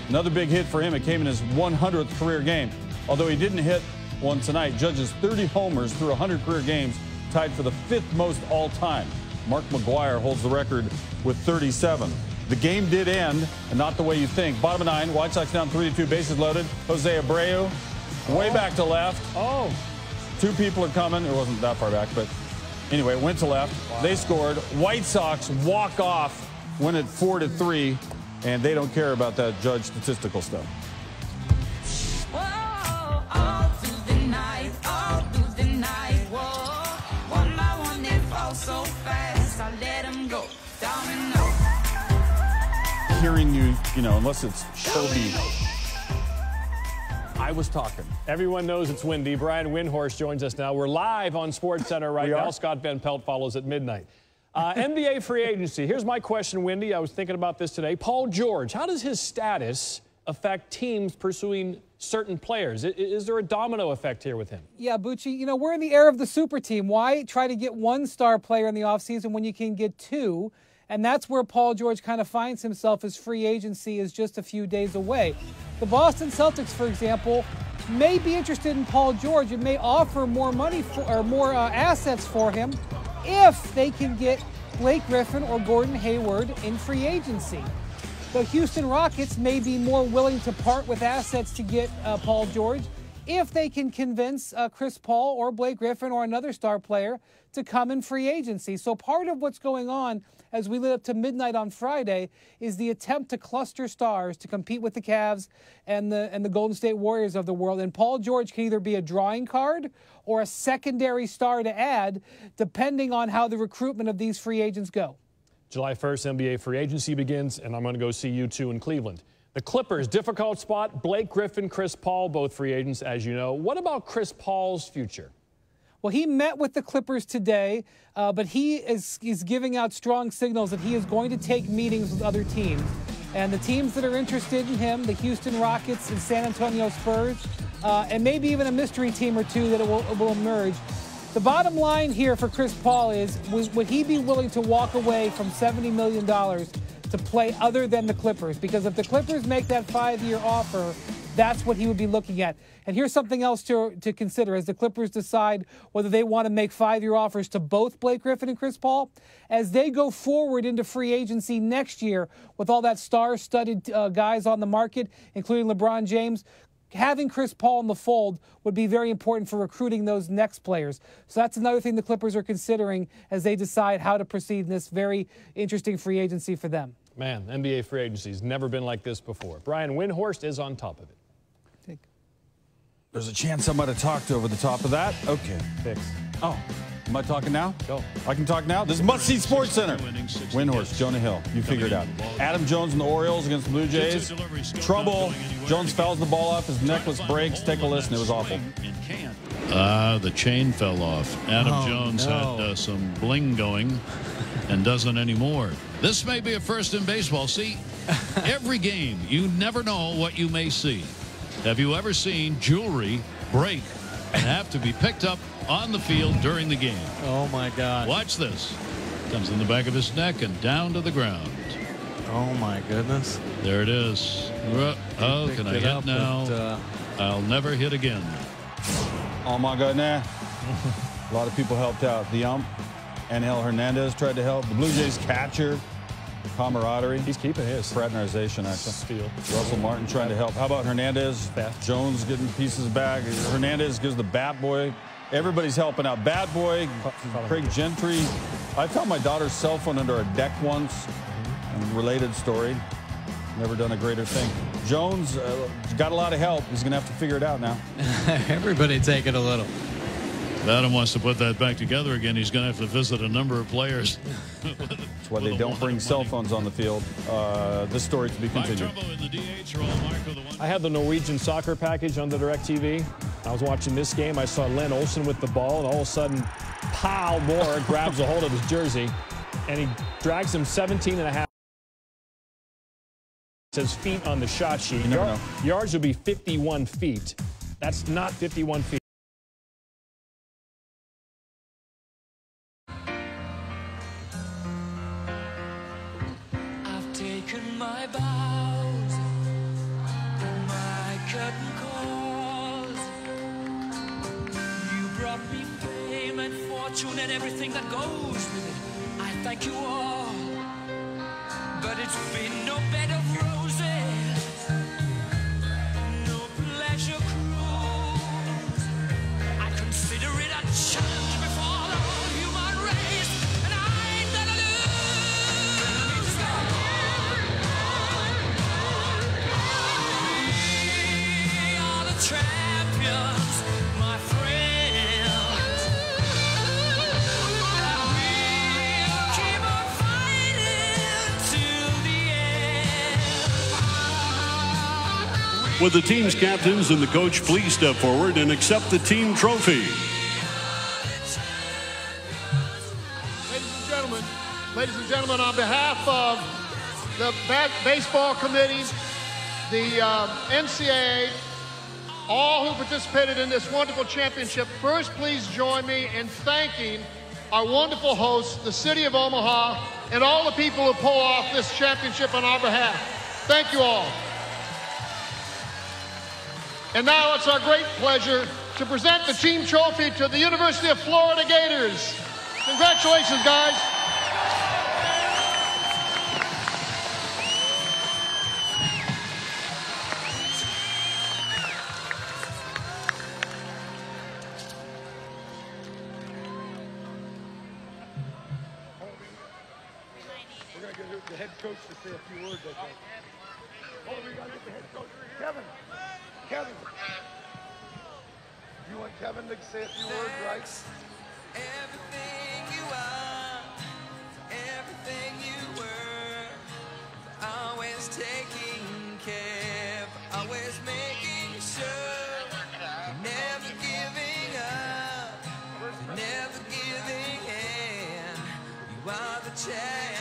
Speaker 9: another big hit for him. It came in his 100th career game. Although he didn't hit one tonight, Judge's 30 homers through 100 career games, tied for the 5th most all-time. Mark McGwire holds the record with 37. The game did end, and not the way you think. Bottom of 9, White Sox down 3-2, bases loaded. Jose Abreu, way back to left.
Speaker 11: Oh.
Speaker 9: 2 people are coming. It wasn't that far back, but anyway, went to left. Wow. They scored. White Sox walk off, win it 4-3, and they don't care about that Judge statistical stuff. Hearing you know, unless it's Shelby. I was talking.
Speaker 11: Everyone knows it's windy. Brian Windhorst joins us now. We're live on SportsCenter right now. Scott Van Pelt follows at midnight. NBA free agency. Here's my question, Wendy. I was thinking about this today. Paul George, how does his status affect teams pursuing certain players? Is there a domino effect here with him?
Speaker 10: Yeah, Bucci, you know, we're in the era of the super team. Why try to get 1 star player in the offseason when you can get 2? And that's where Paul George kind of finds himself as free agency is just a few days away. The Boston Celtics, for example, may be interested in Paul George and may offer more money or more assets for him if they can get Blake Griffin or Gordon Hayward in free agency. The Houston Rockets may be more willing to part with assets to get Paul George if they can convince Chris Paul or Blake Griffin or another star player to come in free agency. So part of what's going on as we lead up to midnight on Friday is the attempt to cluster stars to compete with the Cavs and the Golden State Warriors of the world. And Paul George can either be a drawing card or a secondary star to add, depending on how the recruitment of these free agents go.
Speaker 11: July 1st, NBA free agency begins, and I'm going to go see you two in Cleveland. The Clippers, difficult spot. Blake Griffin, Chris Paul, both free agents, as you know. What about Chris Paul's future?
Speaker 10: Well, he met with the Clippers today, but he is giving out strong signals that he is going to take meetings with other teams. And the teams that are interested in him, the Houston Rockets and San Antonio Spurs, and maybe even a mystery team or two that will emerge. The bottom line here for Chris Paul is, would he be willing to walk away from $70 million to play other than the Clippers, because if the Clippers make that 5-year offer, that's what he would be looking at. And here's something else to consider as the Clippers decide whether they want to make 5-year offers to both Blake Griffin and Chris Paul. As they go forward into free agency next year with all that star-studded guys on the market, including LeBron James, having Chris Paul in the fold would be very important for recruiting those next players. So that's another thing the Clippers are considering as they decide how to proceed in this very interesting free agency for them.
Speaker 11: Man, NBA free agency's never been like this before. Brian Windhorst is on top of it.
Speaker 9: There's a chance I might have talked over the top of that. Okay.
Speaker 11: Fix.
Speaker 9: Oh, am I talking now?
Speaker 11: Go.
Speaker 9: I can talk now? This is Must See Sports Center. Windhorst, Jonah Hill. You figure it out. Adam Jones and the Orioles against the Blue Jays. Trouble. Jones fouls the ball off. His necklace breaks. Take a listen. It was awful.
Speaker 13: The chain fell off. Adam Jones had some bling going and doesn't anymore. This may be a first in baseball. See, every game, you never know what you may see. Have you ever seen jewelry break and have to be picked up on the field during the game?
Speaker 14: Oh, my God.
Speaker 13: Watch this. Comes in the back of his neck and down to the ground.
Speaker 14: Oh, my goodness.
Speaker 13: There it is. Oh, can I hit now? I'll never hit again.
Speaker 9: Oh, my God, nah. A lot of people helped out. The ump, Angel Hernandez, tried to help. The Blue Jays catcher, camaraderie.
Speaker 11: He's keeping his.
Speaker 9: Fraternization, actually.
Speaker 11: Steal.
Speaker 9: Russell Martin trying to help. How about Hernandez? Jones getting pieces back. Hernandez gives the bat boy. Everybody's helping out. Bad boy, Craig Gentry. I found my daughter's cell phone under a deck once. Related story. Never done a greater thing. Jones got a lot of help. He's going to have to figure it out now.
Speaker 14: Everybody take it a little.
Speaker 13: If Adam wants to put that back together again, he's going to have to visit a number of players.
Speaker 9: That's why they don't bring cell phones on the field. This story to be continued.
Speaker 11: I had the Norwegian soccer package on the DirecTV. I was watching this game. I saw Len Olsen with the ball, and all of a sudden, Powell Moore grabs a hold of his jersey, and he drags him 17.5. Says feet on the shot sheet. Yards would be 51 feet. That's not 51 feet.
Speaker 17: I've taken my bows, my curtain calls. You brought me fame and fortune and everything that goes with it. I thank you all, but it's been no bed of roses, no pleasure cruise. I consider it a challenge before the whole human race, and I ain't gonna lose. We are the champions, my friends, and we'll keep on fighting till the end.
Speaker 18: Would the team's captains and the coach please step forward and accept the team trophy?
Speaker 19: Ladies and gentlemen, on behalf of the baseball committee, the NCAA, all who participated in this wonderful championship, first please join me in thanking our wonderful hosts, the city of Omaha, and all the people who pull off this championship on our behalf. Thank you all. And now it's our great pleasure to present the team trophy to the University of Florida Gators. Congratulations, guys. We're going to get the head coach to say a few words, I think. Oh, we got to get the head coach. Kevin. You want Kevin to say a few words, right?
Speaker 17: Everything you are, everything you were, always taking care, always making sure, never giving up, never giving in. You are the champion.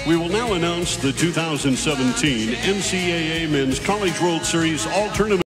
Speaker 18: We will now announce the 2017 NCAA Men's College World Series All Tournament.